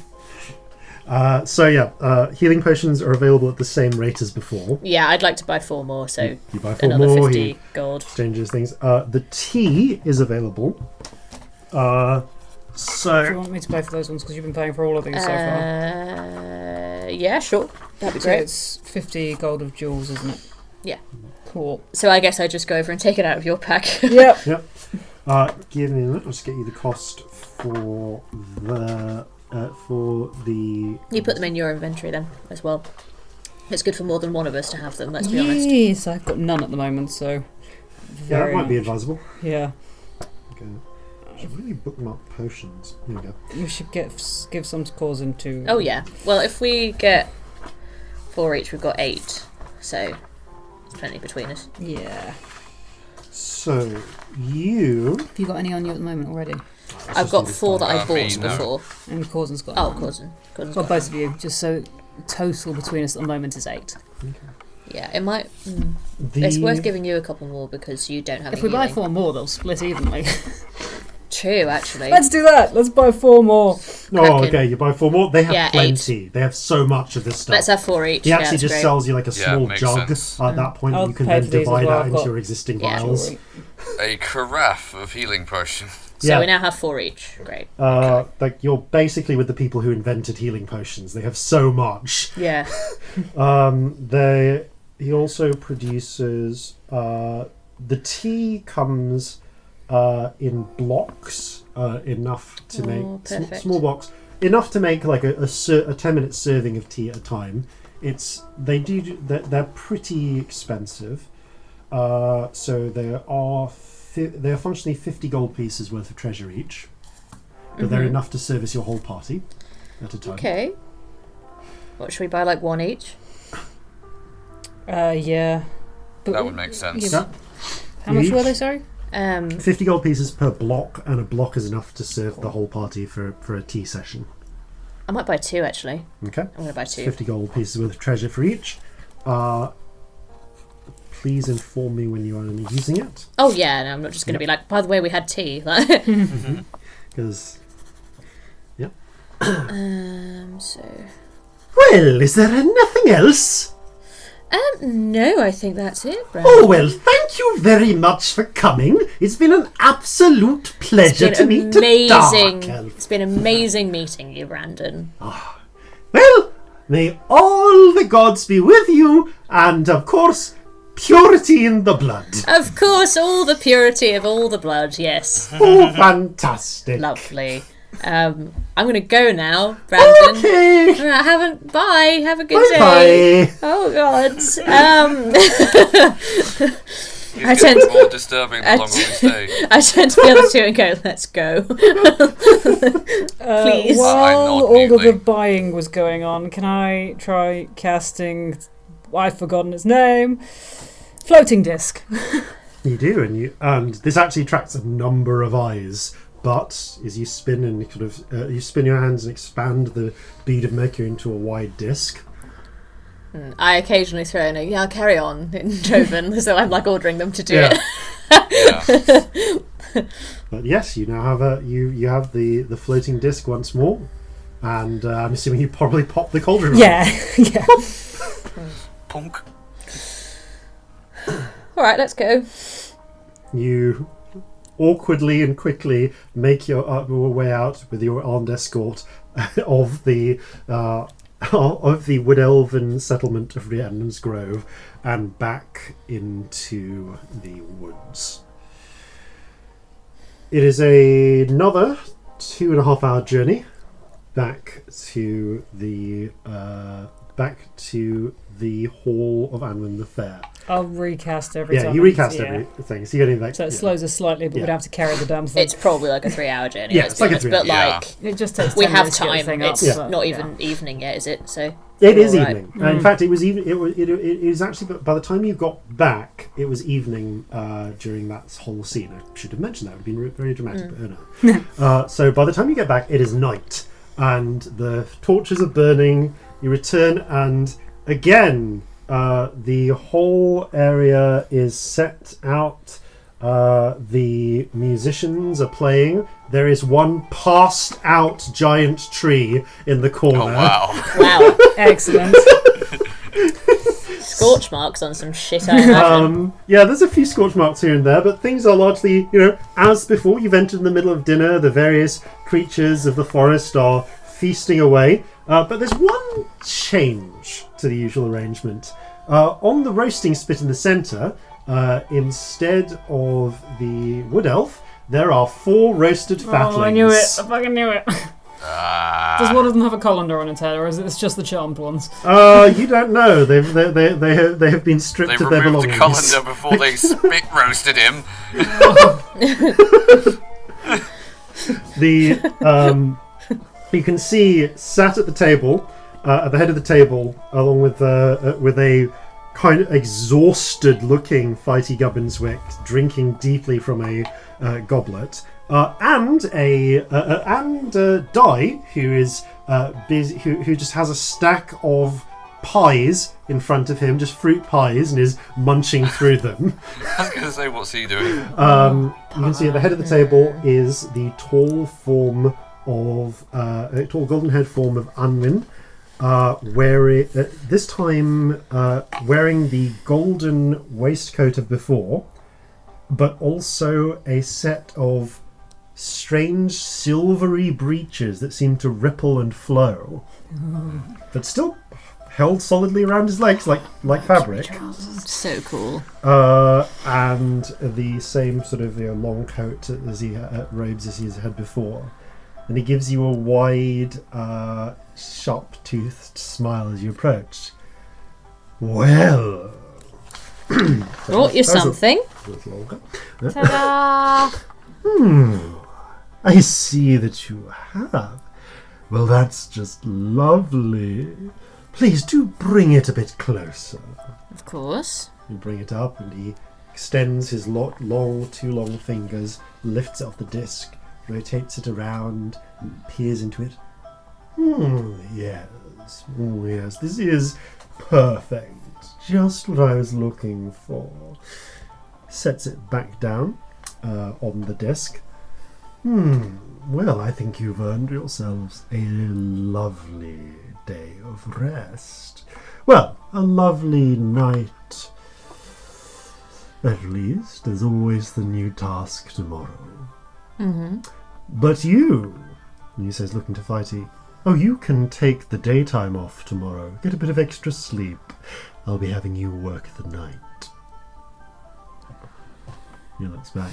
Healing potions are available at the same rate as before. Yeah, I'd like to buy 4 more, so You buy 4 another more. 50 gold. Changes things. The tea is available. Do you want me to pay for those ones because you've been paying for all of these so far? Yeah, sure. That'd be So great. it's 50 gold of jewels, isn't it? Yeah. Cool. So I guess I just go over and take it out of your pack. Yep. Give me a minute. I'll just get you the cost for the. You put them in your inventory then, as well. It's good for more than one of us to have them, let's be honest. Yes, I've got none at the moment, so... Yeah, that very might be much. advisable. Yeah. Okay. I should really bookmark potions. Here we go. We should give some to Corzin too. Oh yeah. Well, if we get 4 each, we've got 8. So, there's plenty between us. Yeah. So, you... Have you got any on you at the moment already? I've got 4 that I bought me, no. before. And Corzin's got Oh, none. Corzin. Well, got both of you, just so total between us at the moment is 8. Yeah, it might... It's worth giving you a couple more because you don't have If any we buy healing. 4 more, they'll split evenly. True, actually. Let's do that. Let's buy 4 more. Oh, Kraken. okay, you buy 4 more. They have Yeah, plenty. They have so much of this stuff. Let's have 4 each. He Yeah, actually that's just great. sells you like a Yeah, small makes jug sense. at that point. I'll You can pay then for these as divide well. that I've into got- your existing Yeah. vials. A carafe of healing potion. So Yeah. we now have 4 each. Great. Like you're basically with the people who invented healing potions. They have so much. Yeah. He also produces the tea comes in blocks, enough to make perfect. small blocks, enough to make like a 10-minute serving of tea at a time. They're pretty expensive. So there are functionally 50 gold pieces worth of treasure each, but they're enough to service your whole party at a time. Okay. What, should we buy like one each? Yeah. But That would make sense. Yeah. how much Each. were they, sorry? 50 gold pieces per block, and a block is enough to serve the whole party for a tea session. I might buy 2 actually. Okay. I'm going to buy 2. 50 gold pieces worth of treasure for each. Please inform me when you are using it. Oh yeah, no, I'm not just going to be like, by the way, we had tea. Because, So... well, is there nothing else? No, I think that's it, Brad. Oh, well, thank you very much for coming. It's been an absolute pleasure to meet a dark elf. It's been amazing meeting you, Brandon. Well, may all the gods be with you, and of course, purity in the blood. Of course, all the purity of all the blood, yes. Oh, fantastic. Lovely. I'm going to go now, Brandon. Okay. Bye. Have a good day. Bye. Oh, God. It's I getting tend- more disturbing the longer we stay. I turned to the other two and go, let's go. Please. I While nod all of mutely. the buying was going on, can I try casting... I've forgotten its name. Floating disc. You do, and this actually attracts a number of eyes. But as you spin and you spin your hands and expand the bead of mercury into a wide disc. I occasionally throw in a, I'll carry on in Joven, so I'm like ordering them to do Yeah. it. Yeah. But yes, you now have you have the floating disc once more, and I'm assuming you probably pop the cauldron. on. Yeah. Yeah. Punk. Alright, let's go. You awkwardly and quickly make your way out with your armed escort of the wood elven settlement of Rhiannon's Grove and back into the woods. It is another 2.5 hour journey back to the Hall of Anwin the Fair. I'll recast every time. Yeah, you recast everything, so you're getting like. So it slows us slightly, but we'd have to carry the damn thing. It's probably like a 3-hour journey. Yeah, let's it's be like a honest, 3 but hour. like It just takes we 10 have minutes to get the time. thing up, It's but, not yeah. even evening yet, is it? So It is alright. evening. In fact, it was even. It is actually. By the time you got back, it was evening during that whole scene. I should have mentioned that. It would have been very dramatic, but no. So by the time you get back, it is night, and the torches are burning. You return, and again, the whole area is set out. The musicians are playing. There is one passed out giant tree in the corner. Oh wow. wow, Excellent. scorch marks on some shit. I imagine. Yeah, there's a few scorch marks here and there, but things are largely, as before. You've entered in the middle of dinner. The various creatures of the forest are feasting away. But there's one change to the usual arrangement. On the roasting spit in the centre, instead of the wood elf, there are 4 roasted fatlings. Oh, I knew it. I fucking knew it. Does one of them have a colander on its head, or is it just the charmed ones? You don't know. They have been stripped They of their removed belongings. the colander before they spit roasted him. You can see sat at the table, at the head of the table, along with a kind of exhausted-looking Fighty Gubbins-Wick drinking deeply from a goblet, and Di, who is busy, who just has a stack of pies in front of him, just fruit pies, and is munching through them. I was going to say, what's he doing? You can see at the head of the table is the tall form of a tall golden-haired form of Anwin, wearing this time wearing the golden waistcoat of before, but also a set of strange silvery breeches that seem to ripple and flow, but still held solidly around his legs like fabric. So cool. And the same sort of long coat as he robes as he had before. And he gives you a wide, sharp-toothed smile as you approach. Well... Brought you something. Ta-da! I see that you have. Well, that's just lovely. Please do bring it a bit closer. Of course. You bring it up and he extends his two long fingers, lifts it off the disc, rotates it around, and peers into it. Yes. Yes, this is perfect. Just what I was looking for. Sets it back down on the disc. Well, I think you've earned yourselves a lovely day of rest. Well, a lovely night. At least, there's always the new task tomorrow. But you, he says, looking to Fighty, you can take the daytime off tomorrow. Get a bit of extra sleep. I'll be having you work the night. He looks back.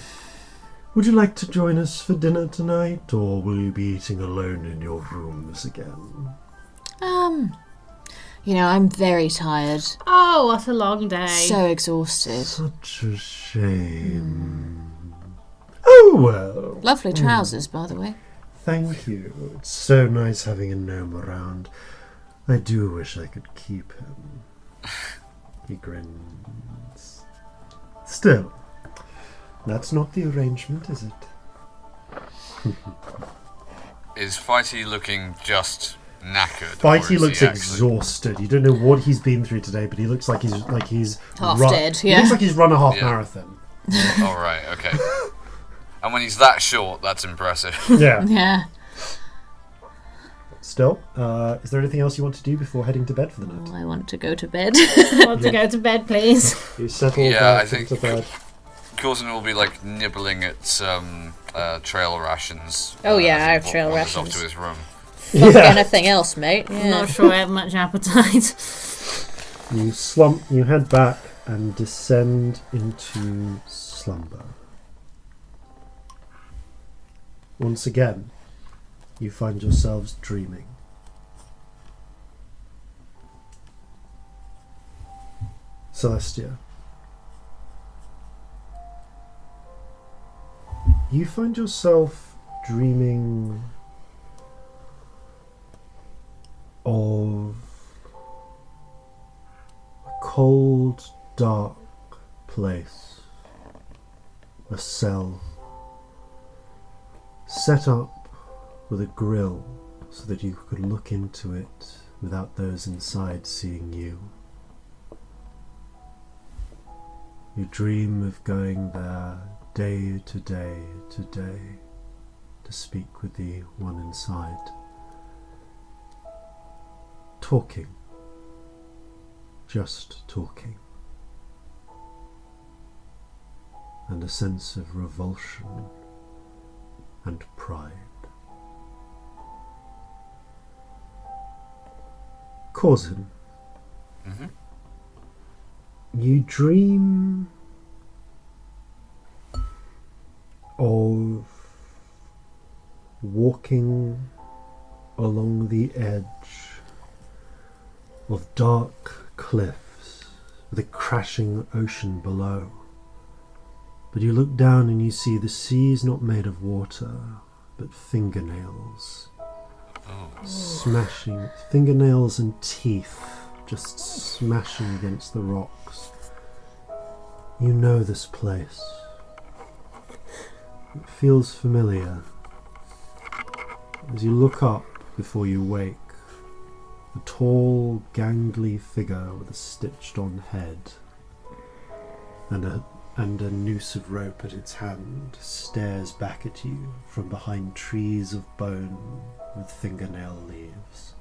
Would you like to join us for dinner tonight, or will you be eating alone in your rooms again? I'm very tired. Oh, what a long day. So exhausted. Such a shame. Oh, well. Lovely trousers, by the way. Thank you. It's so nice having a gnome around. I do wish I could keep him. He grins. Still, that's not the arrangement, is it? Is Fighty looking just knackered? Fighty looks exhausted. You don't know what he's been through today, but he looks like he's half dead. He looks like he's run a half marathon. All right, okay. And when he's that short, that's impressive. Yeah. Yeah. Still, is there anything else you want to do before heading to bed for the night? I want to go to bed. I want to go to bed, please. You settle back I think into bed. Corzin will be nibbling at trail rations. Oh, yeah, as he I have trail wanders off rations. to his room. Fuck anything else, mate. Yeah. I'm not sure I have much appetite. You head back and descend into slumber. Once again, you find yourselves dreaming. Celestia. You find yourself dreaming of a cold, dark place, a cell, set up with a grill so that you could look into it without those inside seeing you. You dream of going there day to day to day to speak with the one inside. Talking. Just talking. And a sense of revulsion and pride. Corzin. You dream of walking along the edge of dark cliffs with a crashing ocean below. But you look down and you see the sea is not made of water, but fingernails. Smashing, fingernails and teeth just smashing against the rocks. You know this place. It feels familiar. As you look up before you wake, a tall, gangly figure with a stitched-on head and a noose of rope at its hand stares back at you from behind trees of bone with fingernail leaves.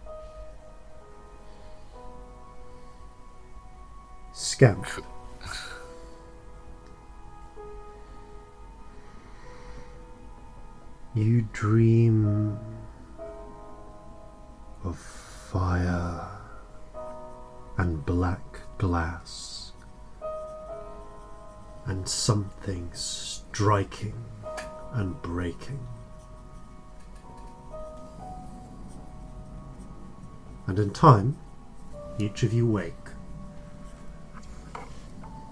Scamp. You dream of fire and black glass, and something striking and breaking. And in time, each of you wake.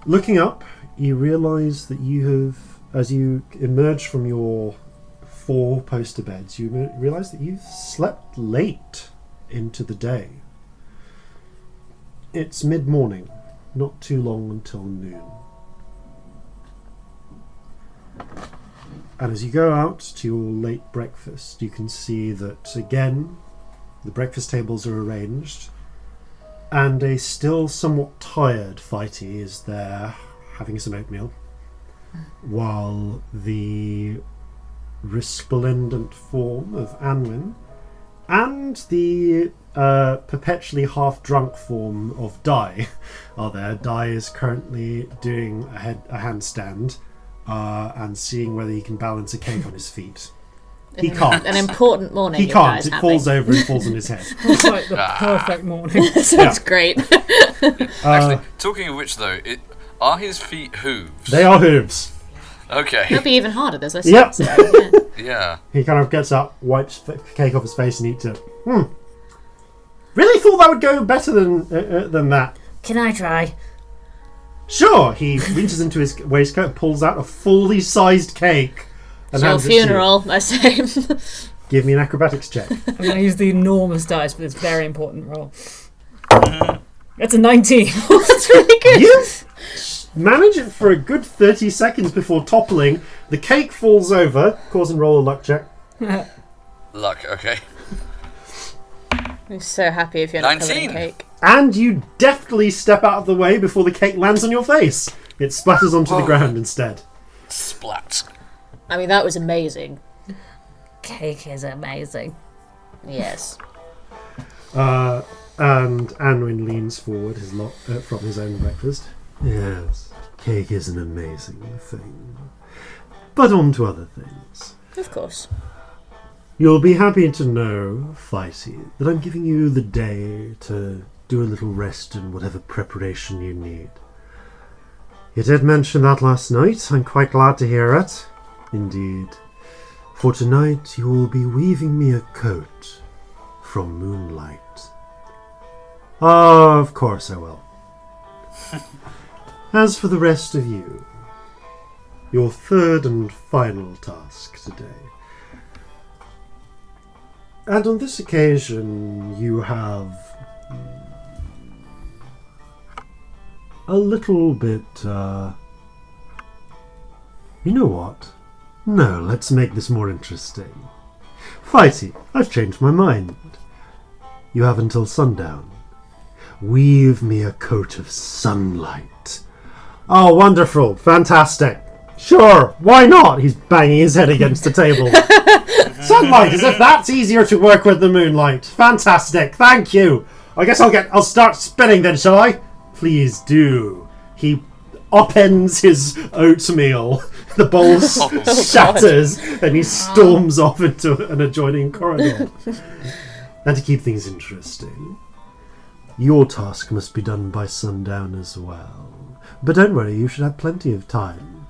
Looking up, you realise that you have, as you emerge from your 4 poster beds, you realise that you've slept late into the day. It's mid-morning, not too long until noon. And as you go out to your late breakfast, you can see that, again, the breakfast tables are arranged, and a still somewhat tired Fighty is there having some oatmeal, while the resplendent form of Anwin and the perpetually half-drunk form of Dai are there. Dai is currently doing a handstand and seeing whether he can balance a cake on his feet. He can't. An important morning. He can't. It falls over and falls on his head. It's like the perfect morning. Sounds great. Actually, talking of which, though, are his feet hooves? They are hooves. Okay. It'll be even harder. There's less. Yep. Yeah. He kind of gets up, wipes the cake off his face, and eats it. Really thought that would go better than that. Can I try? Sure. He reaches into his waistcoat and pulls out a fully sized cake. It's your funeral, I say. Give me an acrobatics check. I'm going to use the enormous dice for this very important roll. That's a 19. That's really good. You manage it for a good 30 seconds before toppling. The cake falls over. Corzin, roll a luck check. Luck, okay. I'm so happy if you're not 19. covering cake. And you deftly step out of the way before the cake lands on your face. It splatters onto the ground instead. Splat. I mean, that was amazing. Cake is amazing. Yes. And Anwin leans forward from his own breakfast. Yes, cake is an amazing thing. But on to other things. Of course. You'll be happy to know, Fighty, that I'm giving you the day to do a little rest and whatever preparation you need. You did mention that last night. I'm quite glad to hear it. Indeed. For tonight you will be weaving me a coat from moonlight. Of course I will. As for the rest of you, your third and final task today. And on this occasion you have a little bit, you know what? No, let's make this more interesting. Fighty, I've changed my mind. You have until sundown. Weave me a coat of sunlight. Oh, wonderful. Fantastic. Sure, why not? He's banging his head against the table. Sunlight, as if that's easier to work with than moonlight. Fantastic, thank you. I guess I'll start spinning then, shall I? Please do. He upends his oatmeal. The bowl shatters and he storms off into an adjoining corridor. And to keep things interesting, your task must be done by sundown as well. But don't worry, you should have plenty of time.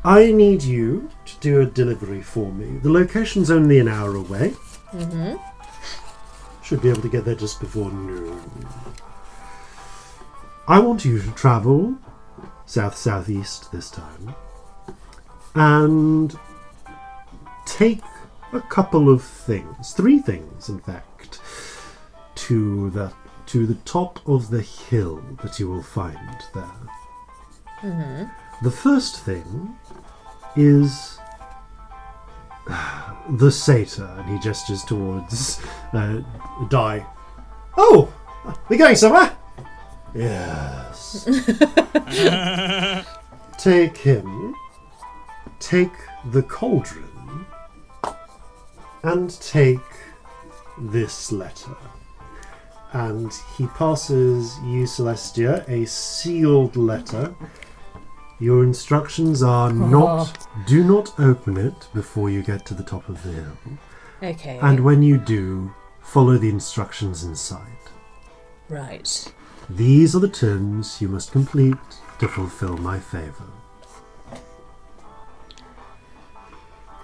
I need you to do a delivery for me. The location's only an hour away. Should be able to get there just before noon. I want you to travel south-southeast this time and take a couple of things, 3 things in fact, to the top of the hill that you will find there. The first thing is the satyr, and he gestures towards Dai. Oh, we're going somewhere? Yes. Take him, take the cauldron, and take this letter. And he passes you, Celestia, a sealed letter. Your instructions are do not open it before you get to the top of the hill. Okay. And when you do, follow the instructions inside. Right. These are the terms you must complete to fulfill my favour.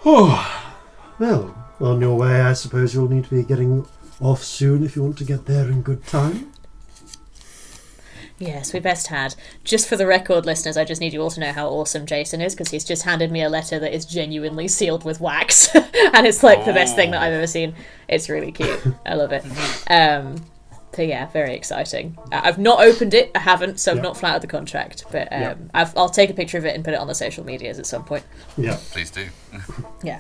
Oh, well, on your way, I suppose you'll need to be getting off soon if you want to get there in good time. Yes, we best had. Just for the record, listeners, I just need you all to know how awesome Jason is, because he's just handed me a letter that is genuinely sealed with wax. And it's like the best thing that I've ever seen. It's really cute. I love it. So yeah, very exciting. I've not opened it. I haven't, so I've not flouted the contract. But I'll take a picture of it and put it on the social medias at some point. Yeah. Please do. Yeah.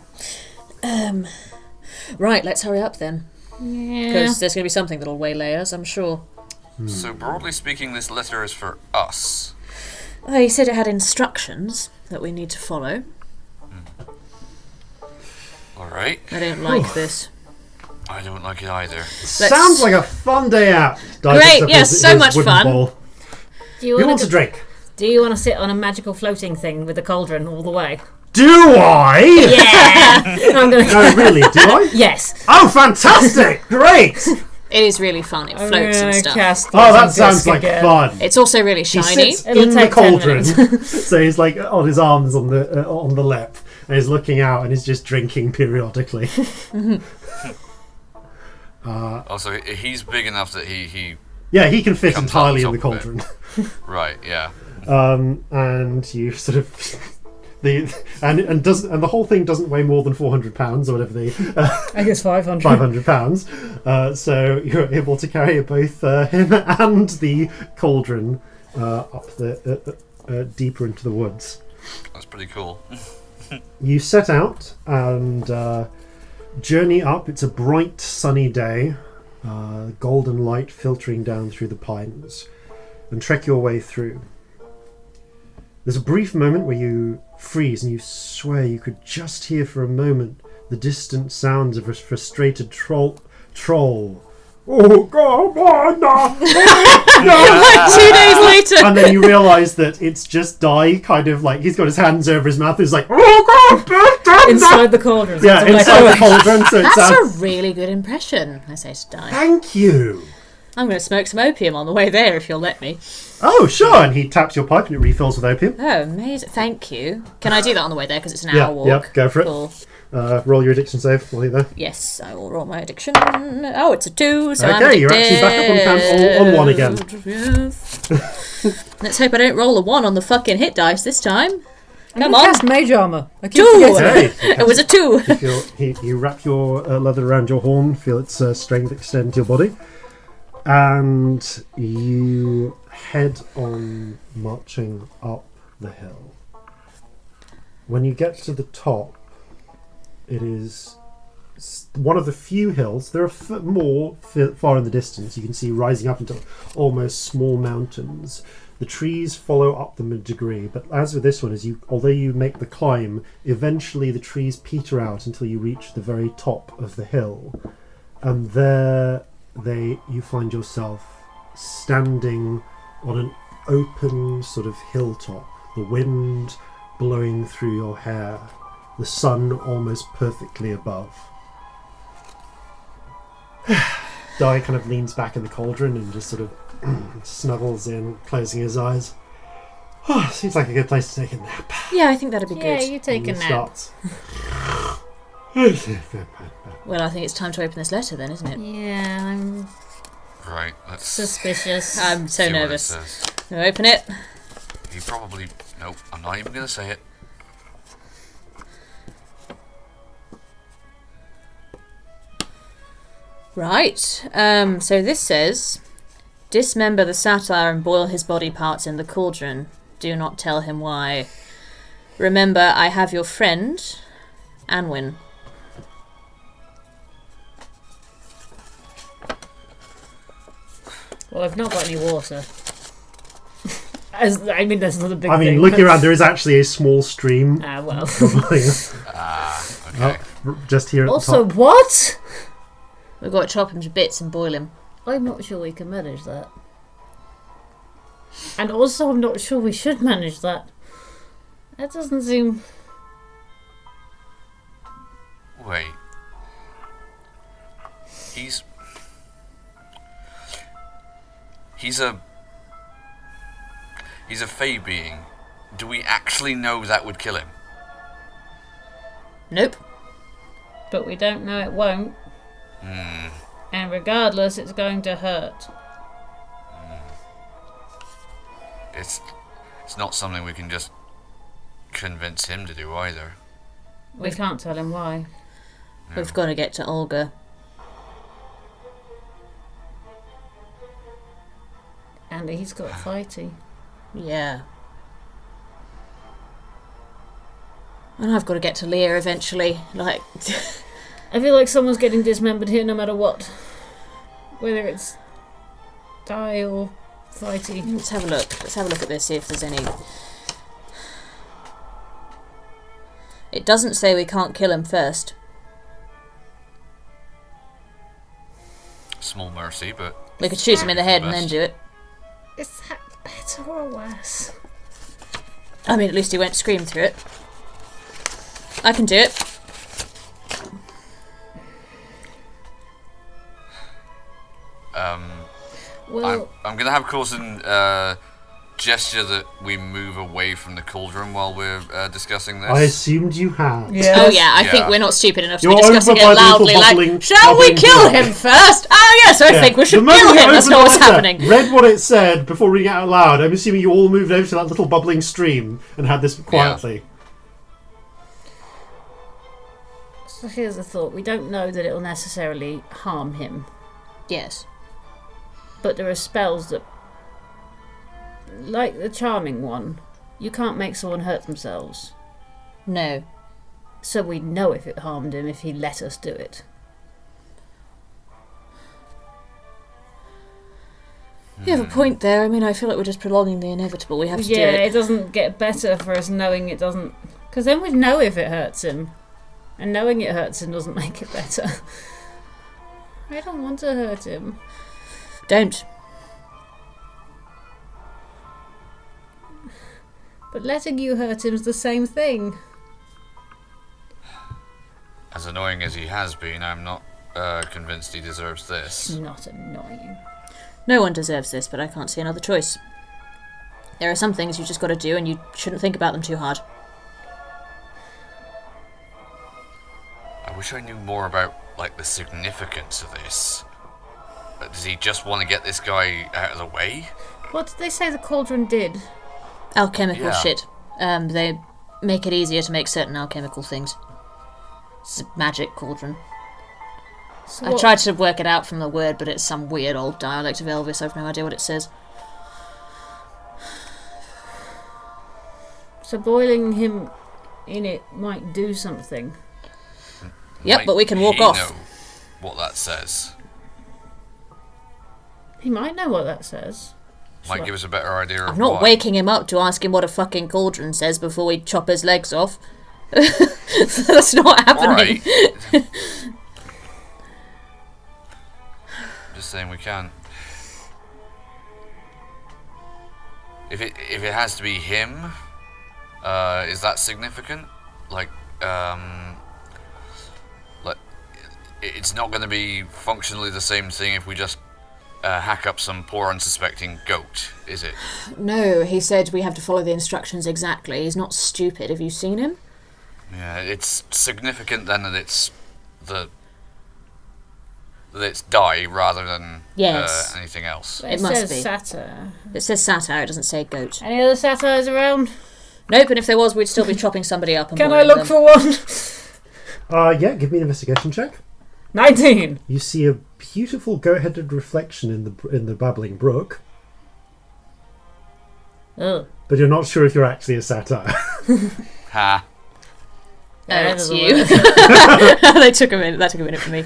Right, let's hurry up then. Because there's going to be something that'll waylay us, I'm sure. So broadly speaking, this letter is for us. Well, he said it had instructions that we need to follow. Alright. I don't like this. I don't like it either. Sounds like a fun day out. Great, yes, so much fun. Ball. Do Who wants a drink? Do you want to sit on a magical floating thing with a cauldron all the way? Do I? Yeah! I'm gonna... No, really, do I? Yes. Oh, fantastic! Great! It is really fun. It floats and stuff. Oh, that sounds like fun. It's also really shiny. He sits in the cauldron, so he's like on his arms on the lip, and he's looking out, and he's just drinking periodically. Also, he's big enough that he yeah, he can fit comes entirely on in the top of cauldron. Right, yeah. And you sort of and the whole thing doesn't weigh more than 400 pounds or whatever I guess 500. 500 pounds. So you're able to carry both him and the cauldron up the deeper into the woods. That's pretty cool. You set out and journey up. It's a bright, sunny day, golden light filtering down through the pines, and trek your way through. There's a brief moment where you freeze and you swear you could just hear for a moment the distant sounds of a frustrated troll. Oh, God, no. 2 days later. And then you realise that it's just Di, kind of like, he's got his hands over his mouth, he's like, oh, God, inside the cauldron. Yeah, inside the cauldron. So That's a really good impression, I say to Di. Thank you. I'm going to smoke some opium on the way there if you'll let me. Oh, sure. And he taps your pipe and it refills with opium. Oh, amazing. Thank you. Can I do that on the way there? Because it's an hour walk. Yeah, go for it. Cool. Roll your addiction save while you're there. Yes, I will roll my addiction. Oh, it's a 2, so I'm Okay, addicted. you're actually back up on 1 again. Yes. Let's hope I don't roll a 1 on the fucking hit dice this time. Come on. Cast mage armor. I keep 2! forgetting. Hey, It was a 2. you wrap your leather around your horn, feel its strength extend to your body, and you head on marching up the hill. When you get to the top, it is one of the few hills. There are more far in the distance. You can see rising up into almost small mountains. The trees follow up them in a degree, but as with this one, although you make the climb, eventually the trees peter out until you reach the very top of the hill, and there you find yourself standing on an open sort of hilltop. The wind blowing through your hair, the sun almost perfectly above. Di kind of leans back in the cauldron and just sort of snuggles in, closing his eyes. Oh, seems like a good place to take a nap. Yeah, I think that'd be good. Yeah, you take a nap. Well, I think it's time to open this letter then, isn't it? Yeah, I'm Right, let's suspicious. I'm so see what it nervous. says. Can I open it? You probably... Nope, I'm not even going to say it. Right. So this says, dismember the satyr and boil his body parts in the cauldron. Do not tell him why. Remember, I have your friend, Anwin. Well, I've not got any water. That's not a big I mean, thing. looking around, there is actually a small stream. Ah, well. Okay. Just here at Also, the top. what? We've got to chop him to bits and boil him. I'm not sure we can manage that. And also, I'm not sure we should manage that. That doesn't seem... Wait. He's a He's a fey being. Do we actually know that would kill him? Nope. But we don't know it won't. And regardless, it's going to hurt. It's not something we can just convince him to do either. We can't tell him why. We've got to get to Olga. And he's got fighty. Yeah. And I've got to get to Leah eventually. Like, I feel like someone's getting dismembered here no matter what. Whether it's die or fighty. let's have a look. Let's have a look at this, see if there's any... It doesn't say we can't kill him first. Small mercy, but... We could shoot him in the head and then do it. Is that better or worse? I mean, at least he won't scream through it. I can do it. Well, I'm gonna have Corzin gesture that we move away from the cauldron while we're discussing this. I assumed you had. Oh yeah, I think Yeah. we're not stupid enough to You're be discussing over it by the little loudly. bubbling- Like, shall we bubbling kill brook." him first? Oh yes, I think we The should moment kill you him. That's opened not what's the water, happening. Read what it said before reading it out loud. I'm assuming you all moved over to that little bubbling stream and had this quietly. so here's the thought. We don't know that it'll necessarily harm him. Yes. But there are spells that... Like the charming one. You can't make someone hurt themselves. No. So we'd know if it harmed him if he let us do it. You have a point there. I mean, I feel like we're just prolonging the inevitable. We have to do Yeah, it. it doesn't get better for us knowing it doesn't... Because then we'd know if it hurts him. And knowing it hurts him doesn't make it better. I don't want to hurt him. Don't. But letting you hurt him's the same thing. As annoying as he has been, I'm not convinced he deserves this. Not annoying. No one deserves this, but I can't see another choice. There are some things you just got to do, and you shouldn't think about them too hard. I wish I knew more about, like, the significance of this. Does he just want to get this guy out of the way? What did they say the cauldron did? Alchemical Yeah. shit. They make it easier to make certain alchemical things. It's a magic cauldron. So I what- tried to work it out from the word, but it's some weird old dialect of Elvis. I've no idea what it says. So boiling him in it might do something. Yep, Might but we can walk he off. know what that says? He might know what that says. Might give us a better idea of I'm not why. waking him up to ask him what a fucking cauldron says before we chop his legs off. That's not happening. Alright. Just saying we can't. If it has to be him, is that significant? Like it's not going to be functionally the same thing if we just hack up some poor unsuspecting goat, is it? No, he said we have to follow the instructions exactly. He's not stupid. Have you seen him? Yeah, it's significant then that it's die rather than Yes. anything else. It must says be. satire. It says satire, it doesn't say goat. Any other satires around? Nope, and if there was, we'd still be chopping somebody up and Can I boiling look them. for one? Yeah, give me an investigation check. 19! You see a beautiful goat-headed reflection in the babbling brook, Ugh. but you're not sure if you're actually a satyr. Ha. Oh, it's That you. doesn't That took a minute for me.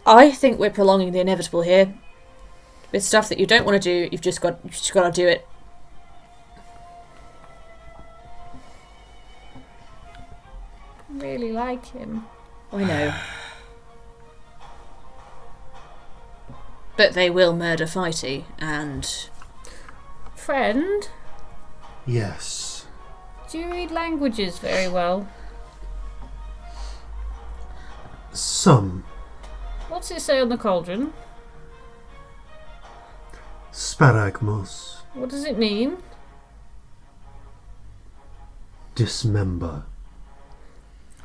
I think we're prolonging the inevitable here. With stuff that you don't want to do, you've just got to do it. really like him. I know. But they will murder Fighty, and... Friend, Yes. do you read languages very well? Some. What's it say on the cauldron? Sparagmos. What does it mean? Dismember.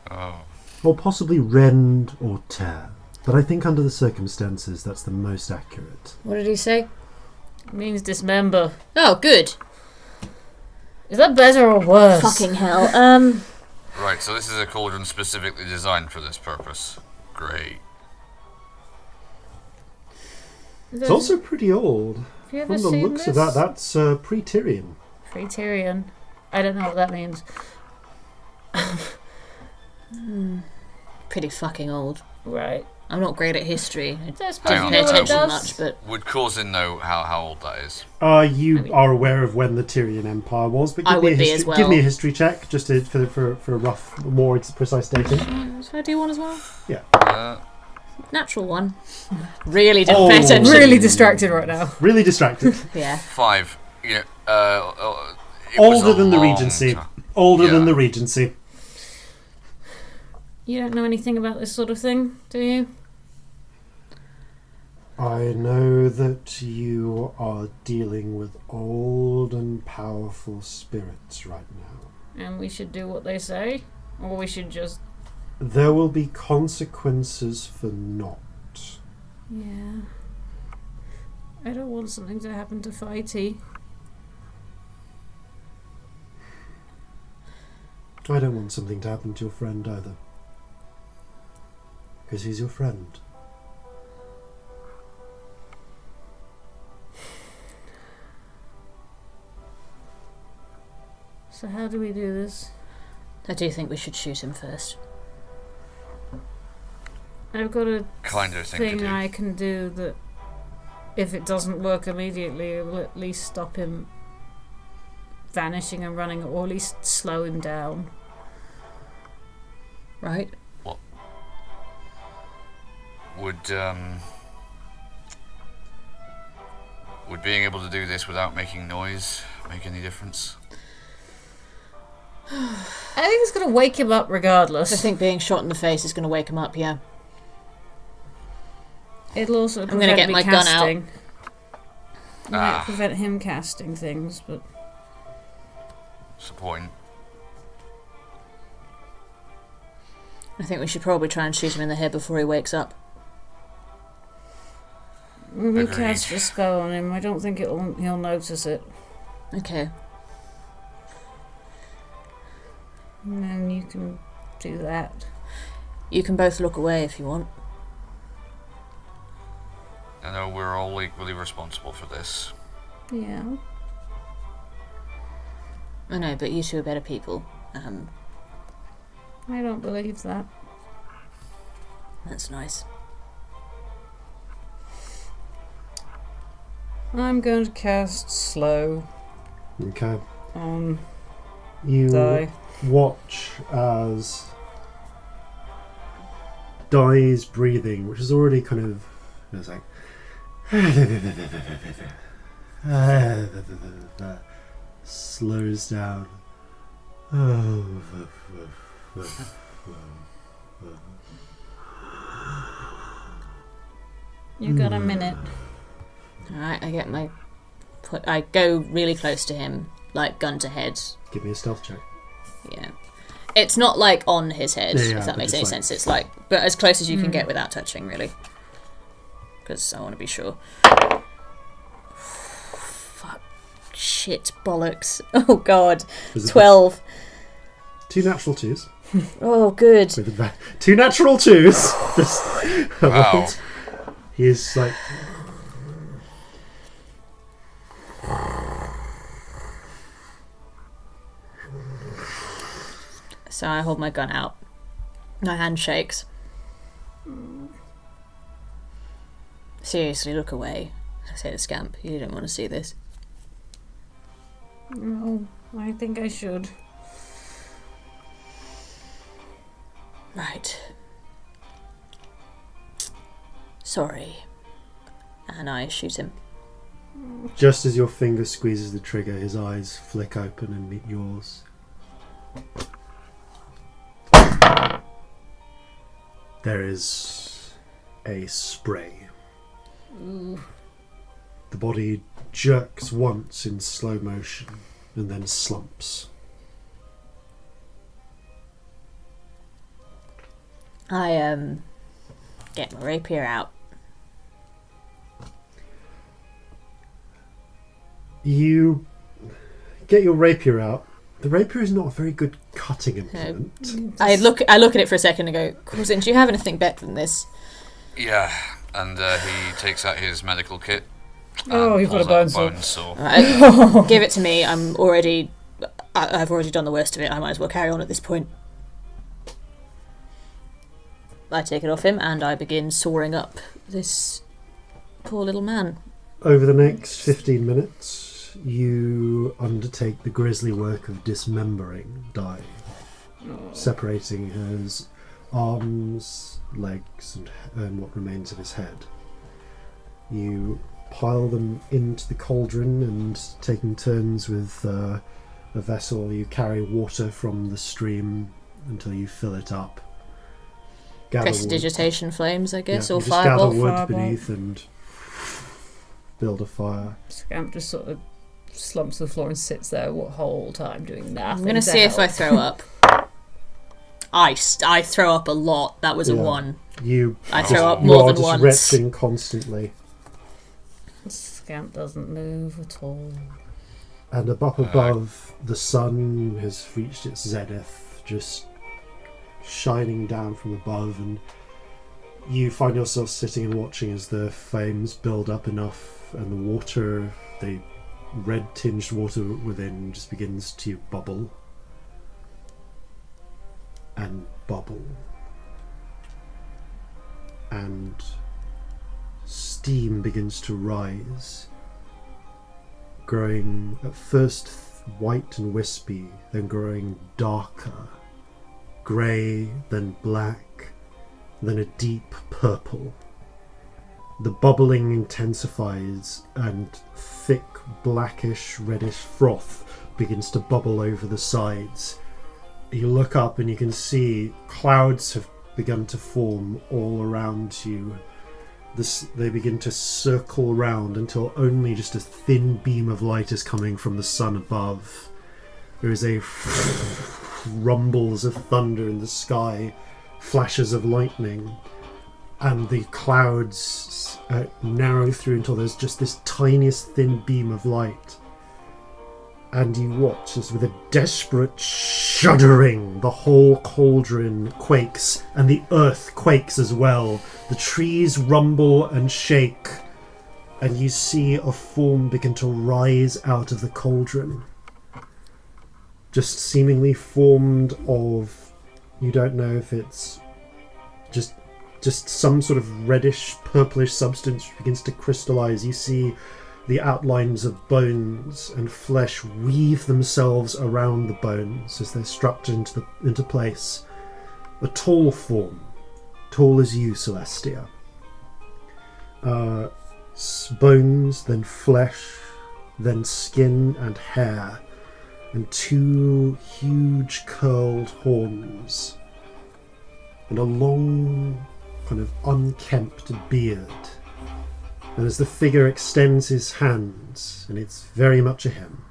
Oh. Or possibly rend or tear. But I think under the circumstances that's the most accurate. What did he say? It means dismember. Oh, good. Is that better or worse? Fucking hell. Right, so this is a cauldron specifically designed for this purpose. Great. It's also pretty old. Have you ever From the seen looks this? of that, that's pre-Tyrian. Praetorian. I don't know what that means. Pretty fucking old. Right. I'm not great at history. I That's don't Hang on, pay what it attention does. much, but Would Corzin know how old that is? You are aware of when the Tyrian Empire was, but I give me would a be history, as well. give me a history check just for a rough, more precise dating. should I do one as well? Uh, Natural one. Really didn't Oh. pay attention. Really distracted right now. Really distracted. Yeah. 5. Yeah. It was Older a than the long Regency. time. Older Yeah. than the Regency. You don't know anything about this sort of thing, do you? I know that you are dealing with old and powerful spirits right now. And we should do what they say? Or we should just... There will be consequences for not. Yeah. I don't want something to happen to Fighty. I don't want something to happen to your friend either. Because he's your friend. So how do we do this? I do think we should shoot him first. I've got a Kinder thing to thing do. I can do that if it doesn't work immediately, it will at least stop him vanishing and running, or at least slow him down. Right? Would being able to do this without making noise make any difference? I think it's going to wake him up regardless. I think being shot in the face is going to wake him up, yeah. It'll also gonna prevent get me my gun out. casting. Might Ah. prevent him casting things, but What's the point? I think we should probably try and shoot him in the head before he wakes up. when we Agreed. cast a spell on him, I don't think he'll notice it. Okay. And then you can do that. You can both look away if you want. I know we're all equally responsible for this. Yeah. I know, but you two are better people. I don't believe that. That's nice. I'm going to cast slow Okay. on You die. watch as Dai's breathing, which is already kind of, it's like slows down. You got a minute. Alright, I get my... I go really close to him, like gun to head. Give me a stealth check. Yeah. It's not like on his head, Yeah, if that but makes any just like- sense. It's like... But as close as you can get without touching, really. Because I want to be sure. Fuck. Shit. Bollocks. Oh, God. Was it 12. 2 natural 2s. Oh, good. With adva- 2 natural 2s. Just Wow. he is like... So I hold my gun out. My hand shakes. Seriously, look away. I say to Scamp, you don't want to see this. No, I think I should. Right. Sorry. And I shoot him. Just as your finger squeezes the trigger, his eyes flick open and meet yours. There is a spray. The body jerks once in slow motion and then slumps. I get my rapier out. You get your rapier out. The rapier is not a very good cutting implement. I look at it for a second and go, Corzin, do you have anything better than this? Yeah, and he takes out his medical kit. Oh, you've got a pulls bone out saw. Right, give it to me. I've already done the worst of it. I might as well carry on at this point. I take it off him and I begin sawing up this poor little man. Over the next 15 minutes, you undertake the grisly work of dismembering Dai, separating his arms, legs, and what remains of his head. You pile them into the cauldron and, taking turns with a vessel, you carry water from the stream until you fill it up. Prestidigitation flames, I guess, yeah, or you just fireball. gather wood Fireball. beneath and build a fire. Scamp just sort of slumps to the floor and sits there the whole time doing nothing. I'm going to see if I throw up. I throw up a lot. That was a 1. I throw up more than once. You are just retching constantly. Scamp doesn't move at all. And up above, the sun has reached its zenith, just shining down from above, and you find yourself sitting and watching as the flames build up enough and the water, the red tinged water within, just begins to bubble and bubble, and steam begins to rise, growing at first white and wispy, then growing darker, grey, then black, then a deep purple. The bubbling intensifies and thick blackish reddish froth begins to bubble over the sides. You look up and you can see clouds have begun to form all around you. They begin to circle round until only just a thin beam of light is coming from the sun above. There is a rumbles of thunder in the sky, flashes of lightning, and the clouds narrow through until there's just this tiniest thin beam of light. And you watch as, with a desperate shuddering, the whole cauldron quakes, and the earth quakes as well. The trees rumble and shake, and you see a form begin to rise out of the cauldron. Just seemingly formed of, you don't know if it's just some sort of reddish, purplish substance which begins to crystallize. You see the outlines of bones and flesh weave themselves around the bones as they're structured into place. A tall form, tall as you, Celestia. Bones, then flesh, then skin and hair, and 2 huge curled horns, and a long, kind of unkempt beard. And as the figure extends his hands, and it's very much a him.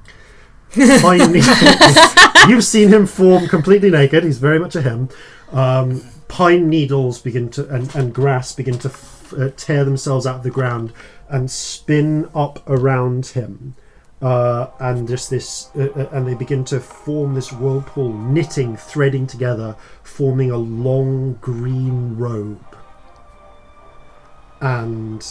You've seen him form completely naked. He's very much a him. Pine needles begin to and grass begin to tear themselves out of the ground and spin up around him. And just this, and they begin to form this whirlpool, knitting, threading together, forming a long green robe. And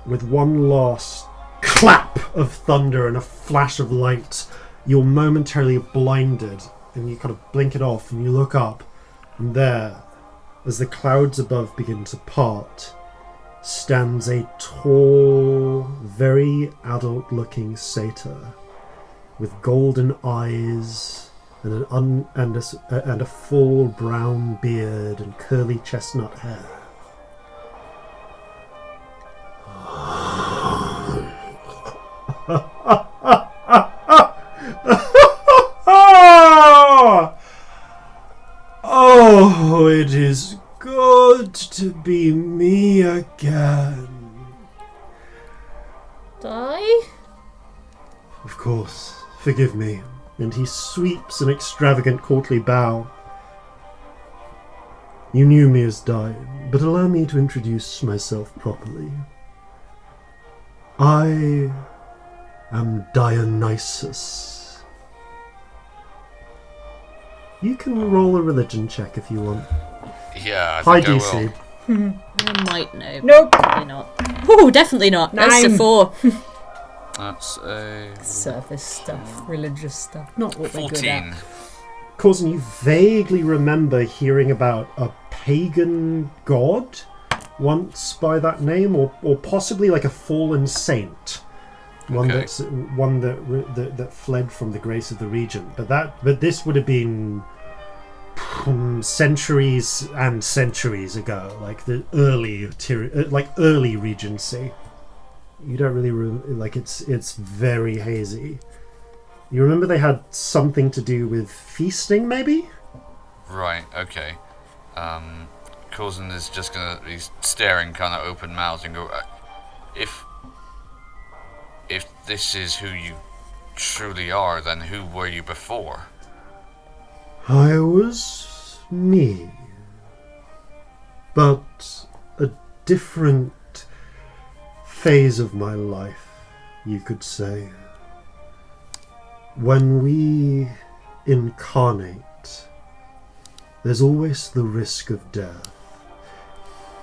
with one last clap of thunder and a flash of light, you're momentarily blinded, and you kind of blink it off, and you look up, and there, as the clouds above begin to part, stands a tall, very adult-looking satyr with golden eyes and a full brown beard and curly chestnut hair. Oh, it is good to be me again. Die? Of course, forgive me. And he sweeps an extravagant courtly bow. You knew me as Di, but allow me to introduce myself properly. I am Dionysus. You can roll a religion check if you want. Yeah, I High think I DC. will. I might know. Nope. Probably not. Ooh, definitely not. That's a 9. 4. That's a Surface stuff, religious stuff. Not what we're good 14. at. Corzin, you vaguely remember hearing about a pagan god once by that name, or possibly like a fallen saint, one Okay. that fled from the grace of the regent. But this would have been centuries and centuries ago, like the early regency. You don't really it's very hazy. You remember they had something to do with feasting, maybe? Right, okay. Corzin is just gonna be staring kind of open mouthed and go, if this is who you truly are, then who were you before? I was me. But a different phase of my life, you could say. When we incarnate, there's always the risk of death.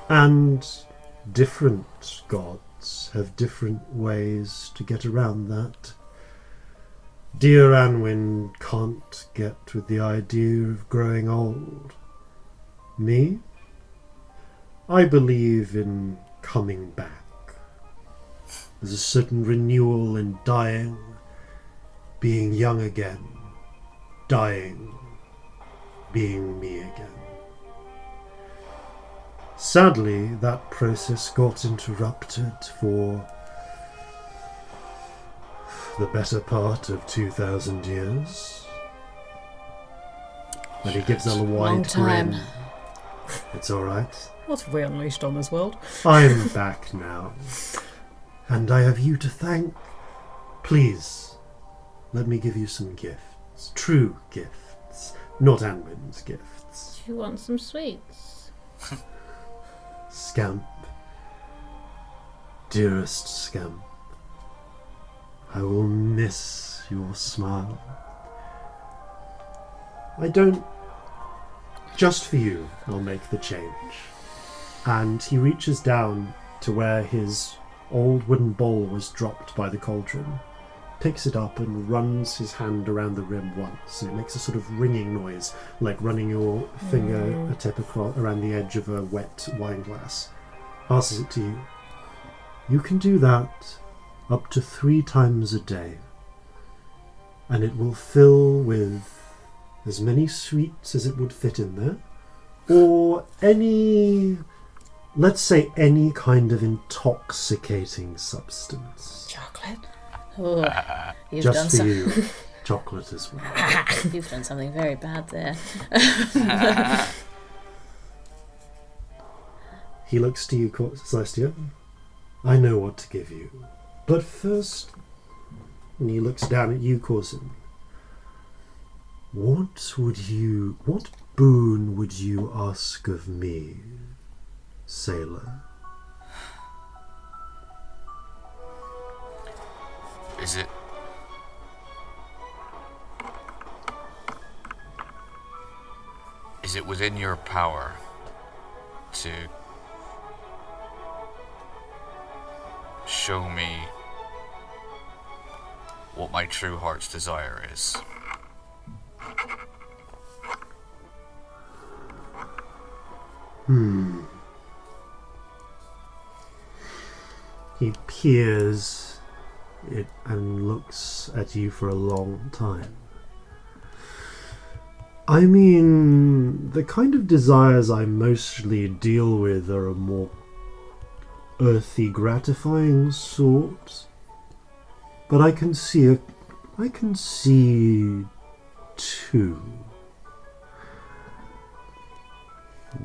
And different gods have different ways to get around that. Dear Anwin can't get with the idea of growing old. Me? I believe in coming back. There's a certain renewal in dying, being young again, dying, being me again. Sadly, that process got interrupted for the better part of 2,000 years. And he gives Ella a Long wide time. grin. It's alright. What have we unleashed on this world? I'm back now. And I have you to thank. Please, let me give you some gifts. True gifts. Not Anwin's gifts. Do you want some sweets? Scamp. Dearest Scamp. I will miss your smile. I don't... Just for you, I'll make the change. And he reaches down to where his old wooden bowl was dropped by the cauldron, picks it up and runs his hand around the rim once, and it makes a sort of ringing noise, like running your finger a tip across around the edge of a wet wine glass. Passes it to you. You can do that up to 3 times a day, and it will fill with as many sweets as it would fit in there, or any, let's say, any kind of intoxicating substance. Chocolate. Oh, you've Just done for some. you, chocolate as well. You've done something very bad there. He looks to you, Celestia. I know what to give you. But first, and he looks down at you, Corzin. What boon would you ask of me, sailor? Is it within your power to show me what my true heart's desire is? He peers it and looks at you for a long time. I mean, the kind of desires I mostly deal with are a more earthy, gratifying sort. But I can see two.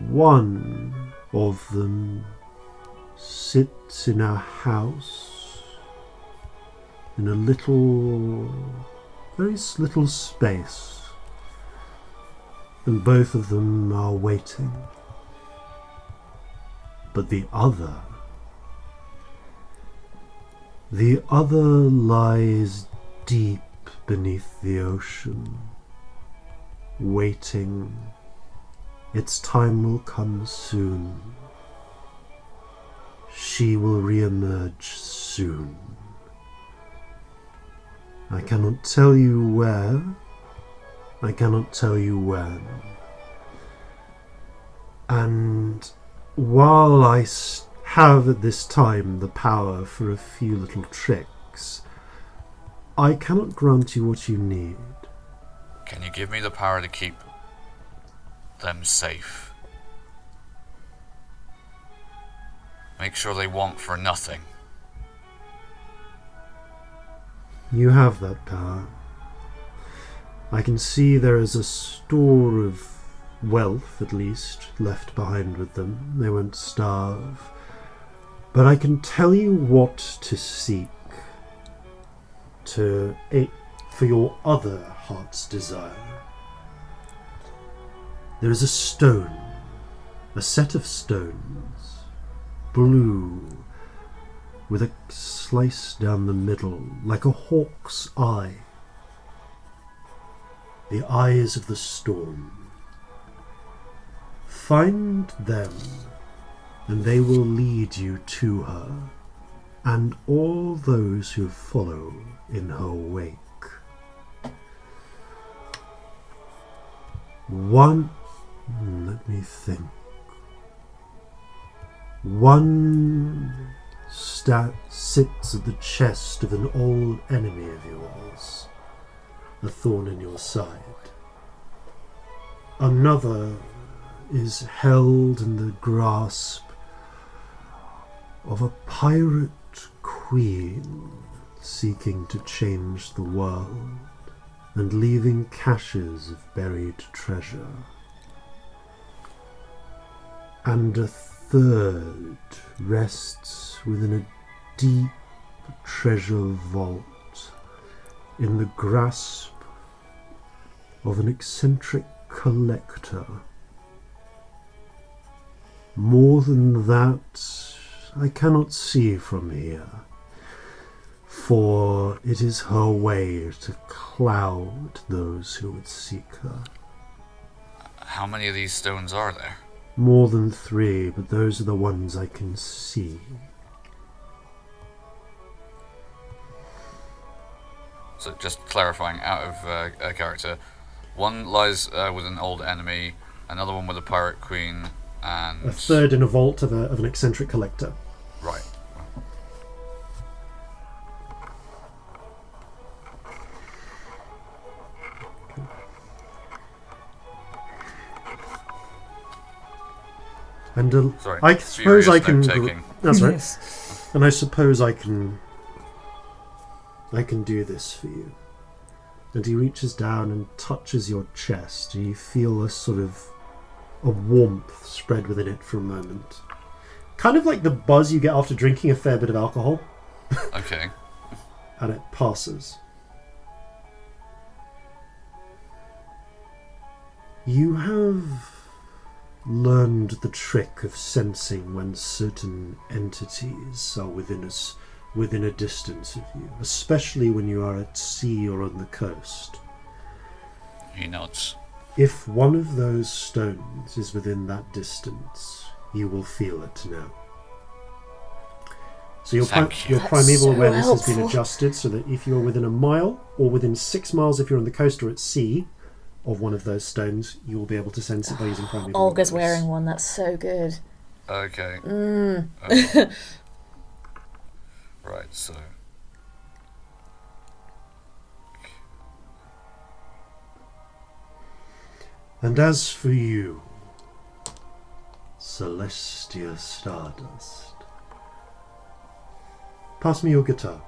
One of them sits in a house in a little, very little space, and both of them are waiting. But the other lies deep beneath the ocean, waiting. Its time will come soon. She will re-emerge soon. I cannot tell you where. I cannot tell you when. And while I have at this time the power for a few little tricks, I cannot grant you what you need. Can you give me the power to keep them safe? Make sure they want for nothing. You have that power. I can see there is a store of wealth, at least, left behind with them. They won't starve. But I can tell you what to seek for your other heart's desire. There is a stone, a set of stones, blue, with a slice down the middle, like a hawk's eye. The eyes of the storm. Find them, and they will lead you to her, and all those who follow in her wake. Let me think. One sits at the chest of an old enemy of yours, a thorn in your side. Another is held in the grasp of a pirate queen seeking to change the world and leaving caches of buried treasure. And a third rests within a deep treasure vault in the grasp of an eccentric collector. More than that, I cannot see from here, for it is her way to cloud those who would seek her. How many of these stones are there? More than 3, but those are the ones I can see. So just clarifying, out of a character, one lies with an old enemy, another one with a pirate queen, and a third in a vault of an eccentric collector. Right. And Sorry, I suppose I can. note-taking. That's right. Yes. And I suppose I can do this for you. And he reaches down and touches your chest, and you feel a sort of a warmth spread within it for a moment. Kind of like the buzz you get after drinking a fair bit of alcohol. Okay. And it passes. You have learned the trick of sensing when certain entities are within a distance of you, especially when you are at sea or on the coast. He nods. If one of those stones is within that distance, you will feel it now. So your primeval so awareness has been helpful. adjusted so that if you're within a mile or within 6 miles if you're on the coast or at sea of one of those stones, you will be able to sense it by using primeval Olga's awareness. wearing one. That's so good. Okay. Right, so... And as for you, Celestia Stardust, pass me your guitar.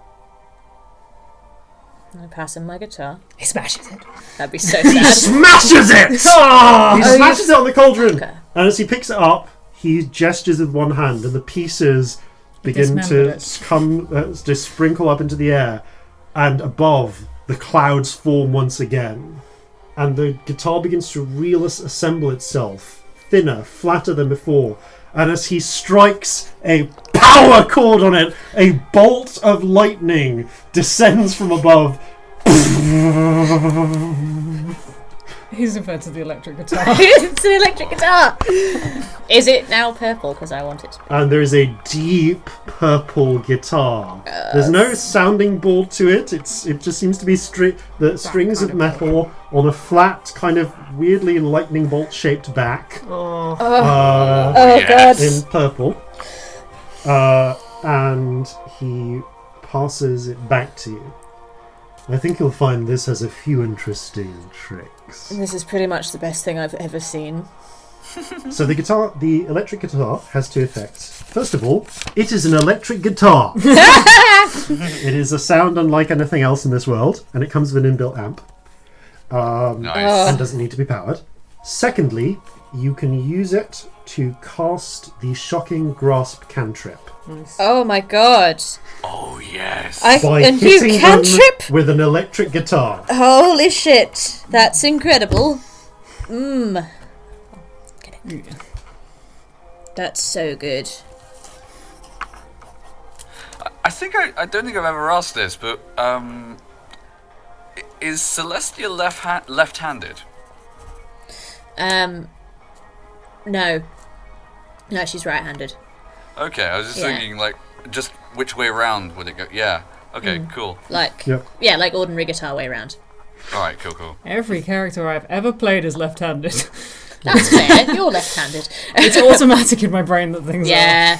I pass him my guitar. He smashes it. That'd be so He sad. smashes it! He smashes it on the cauldron! Okay. And as he picks it up, he gestures with one hand, and the pieces begin dismembered to come, to sprinkle up into the air. and above, the clouds form once again, and the guitar begins to reassemble itself, thinner, flatter than before, and as he strikes a power chord on it, a bolt of lightning descends from above. He's invented the electric guitar. It's an electric guitar. Is it now purple? Because I want it to be. And there is a deep purple guitar. There's no sounding board to it. It just seems to be the strings of metal on a flat, kind of weirdly lightning bolt shaped back. Oh Yes. god. In purple. And he passes it back to you. I think you'll find this has a few interesting tricks. This is pretty much the best thing I've ever seen. So the electric guitar has two effects. First of all, it is an electric guitar. It is a sound unlike anything else in this world, and it comes with an inbuilt amp. Nice. And doesn't need to be powered. Secondly, you can use it to cast the Shocking Grasp cantrip. Oh my god. Oh, yes. By And hitting you them cantrip? with an electric guitar. Holy shit. That's incredible. Get it. That's so good. I think I don't think I've ever asked this, but is Celestia left-handed? No. No, she's right-handed. Okay, I was just Yeah. thinking, like, just which way round would it go? Yeah. Okay, cool. Like, Yep. yeah, like ordinary guitar way round. All right, cool. Every character I've ever played is left-handed. That's fair. You're left-handed. It's automatic in my brain that things are. Yeah.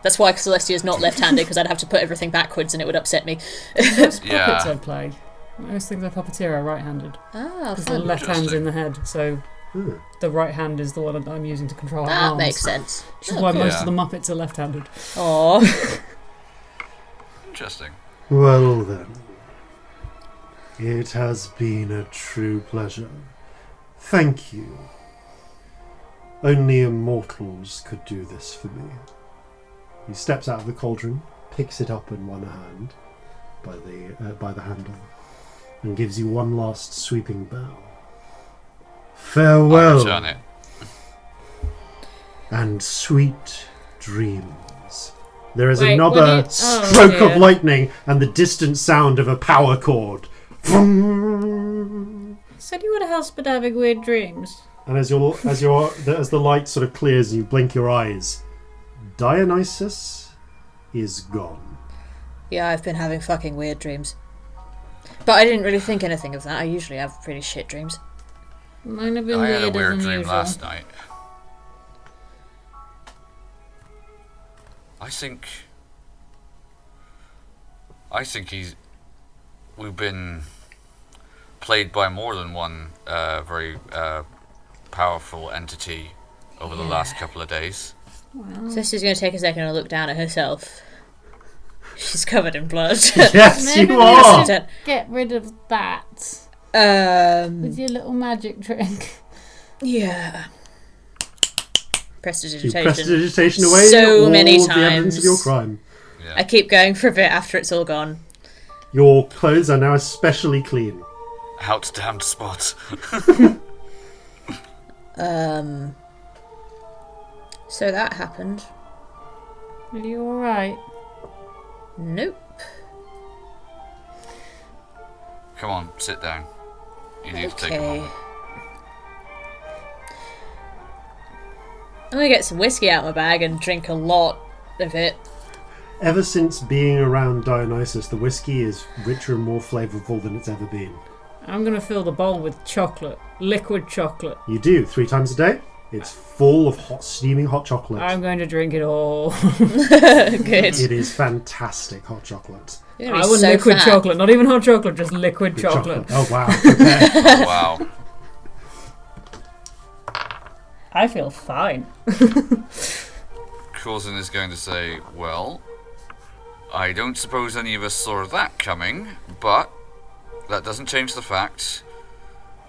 That's why Celestia's not left-handed, because I'd have to put everything backwards and it would upset me. Puppets Yeah. I play. Most things I puppeteer are right-handed. Oh, Because the fun. left hand's in the head, so Hmm. the right hand is the one that I'm using to control That arms. makes sense. Which is why cool. most Yeah. of the Muppets are left-handed. Aww. Interesting. Well then, it has been a true pleasure. Thank you. Only immortals could do this for me. He steps out of the cauldron, picks it up in one hand by the handle, and gives you one last sweeping bow. I'll Farewell, return it. and sweet dreams. There is Wait, another what do you- oh, stroke dear. of lightning and the distant sound of a power cord. And Said you would have been having weird dreams. as the light sort of clears, you blink your eyes. Dionysus is gone. Yeah, I've been having fucking weird dreams. But I didn't really think anything of that. I usually have pretty shit dreams. Mine have been I had a weirder weird than dream usual. last night. I think we've been played by more than one very powerful entity over the last couple of days. So she's going to take a second and look down at herself. She's covered in blood. Yes, Maybe you we are. should get rid of that with your little magic trick. Yeah. You Prestidigitation. prestidigitation away So all many of the evidence of your times. crime. Yeah. I keep going for a bit after it's all gone. Your clothes are now especially clean. Out damned spot. So that happened. Are you alright? Nope. Come on, sit down. You need to take a Okay. moment. I'm going to get some whiskey out of my bag and drink a lot of it. Ever since being around Dionysus, the whiskey is richer and more flavourful than it's ever been. I'm going to fill the bowl with chocolate. Liquid chocolate. You do, 3 times a day. It's full of hot, steaming hot chocolate. I'm going to drink it all. Good. It is fantastic hot chocolate. You're gonna I be want so liquid fat. chocolate. Not even hot chocolate, just liquid Good chocolate. Oh wow. Okay. Oh, wow. I feel fine. Corzin is going to say, well, I don't suppose any of us saw that coming, but that doesn't change the fact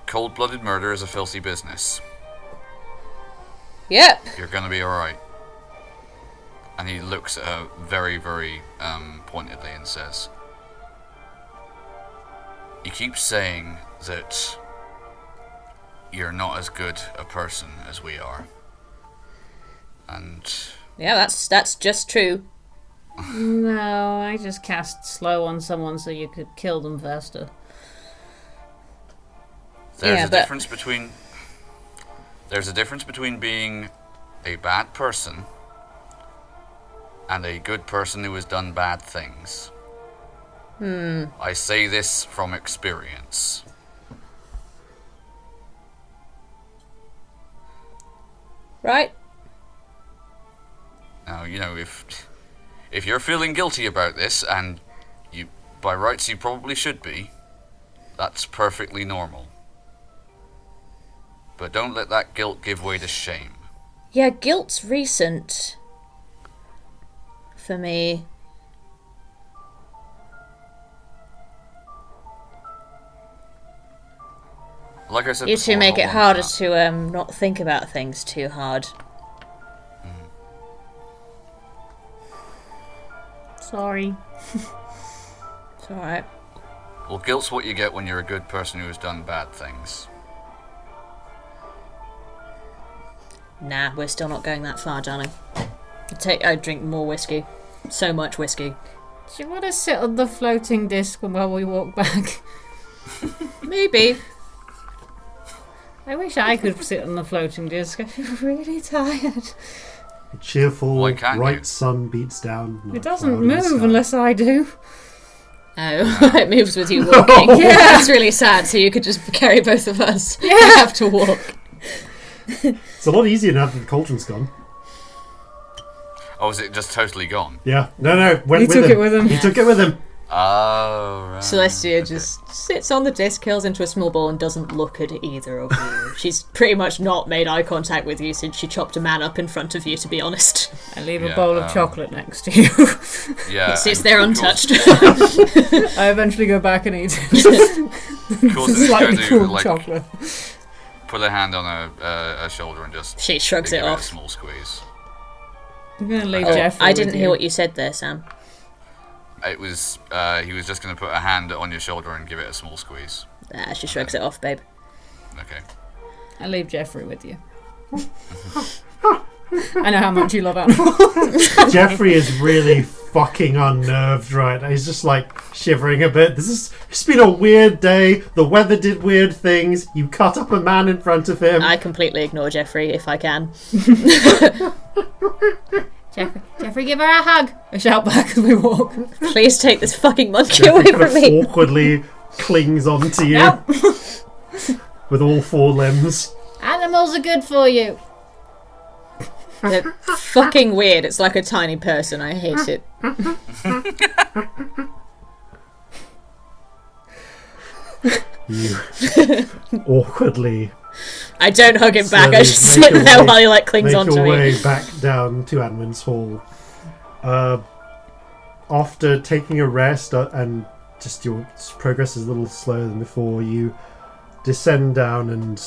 cold-blooded murder is a filthy business. Yep. You're going to be alright. And he looks at her very, very pointedly and says, You keep saying that you're not as good a person as we are. And... Yeah, that's just true. No, I just cast slow on someone so you could kill them faster. There's a difference between being a bad person and a good person who has done bad things. I say this from experience. Right? Now, if you're feeling guilty about this, and you, by rights you probably should be, that's perfectly normal. But don't let that guilt give way to shame. Yeah, guilt's recent. For me. Like I said You before, two make not it one harder tap. to not think about things too hard. Sorry. It's alright. Well, guilt's what you get when you're a good person who has done bad things. Nah, we're still not going that far, darling. I'd drink more whiskey. So much whiskey. Do you want to sit on the floating disc while we walk back? Maybe. I wish I could sit on the floating disc. I feel really tired. A cheerful, Why can't bright you? sun beats down. It doesn't move unless I do. Oh, it moves with you walking. Yeah, that's really sad. So you could just carry both of us. Yeah, you have to walk. It's a lot easier now that the cauldron's gone. Oh, is it just totally gone? Yeah. No. Went He with took him. it with him. He took it with him. Oh, right. Celestia just sits on the disc, curls into a small ball, and doesn't look at either of you. She's pretty much not made eye contact with you since she chopped a man up in front of you, to be honest. I leave Yeah, a bowl of chocolate next to you. Yeah. It sits and there of course- untouched. I eventually go back and eat it. Causes this Slightly guy to, cooled like, chocolate. put a hand on a shoulder and just She shrugs give it a off. small squeeze. I'm going to leave Oh, Jeffrey I didn't with hear you. what you said there, Sam. It was he was just going to put a hand on your shoulder and give it a small squeeze. She shrugs it off, babe. Okay. I leave Jeffrey with you. I know how much you love animals. Jeffrey is really fucking unnerved right now. He's just like shivering a bit. It's been a weird day. The weather did weird things. You cut up a man in front of him. I completely ignore Jeffrey if I can. Jeffrey, give her a hug. I shout back as we walk. Please take this fucking monkey Jeffrey away kind from of me. awkwardly clings onto you Nope. with all four limbs. Animals are good for you. They're fucking weird. It's like a tiny person. I hate it. You awkwardly I don't hug him back. slowly I just make sit your there way- while he like clings make onto your me. way back down to Admin's Hall. After taking a rest and just your progress is a little slower than before, you descend down and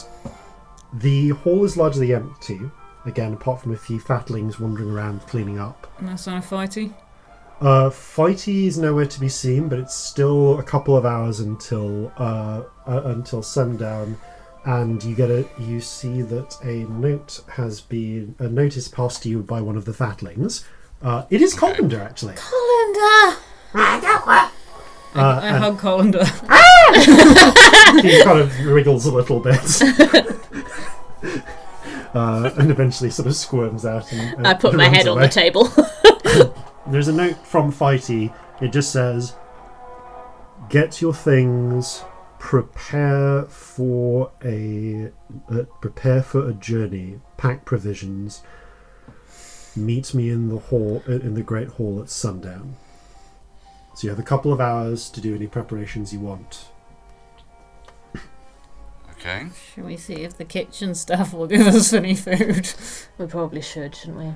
the hall is largely empty. Again, apart from a few fatlings wandering around cleaning up. That's not a fighty. Fighty is nowhere to be seen, but it's still a couple of hours until sundown, and you see that a notice passed to you by one of the fatlings. It is Colander, actually. Colander! I And hug Colander. he kind of wriggles a little bit. And eventually sort of squirms out. And I put my runs head on away. the table. There's a note from Fighty. It just says, "Get your things. Prepare for a journey. Pack provisions. Meet me in the Great Hall at sundown." So you have a couple of hours to do any preparations you want. Okay. Should we see if the kitchen staff will give us any food? We probably should, shouldn't we?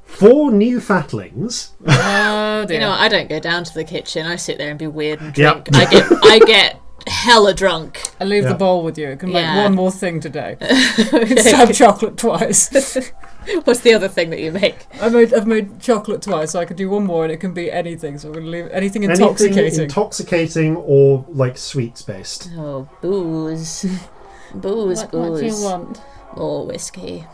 4 new fatlings. Oh dear. You know what? I don't go down to the kitchen. I sit there and be weird and Yep. drink. I get hella drunk. I leave Yeah. the bowl with you. I can make Yeah. one more thing today. Have chocolate twice. What's the other thing that you make? I've made chocolate twice, so I could do one more, and it can be anything. So I'm gonna leave anything intoxicating. Anything intoxicating or like sweets based. Oh, booze. Booze, What booze. do you want? More whiskey.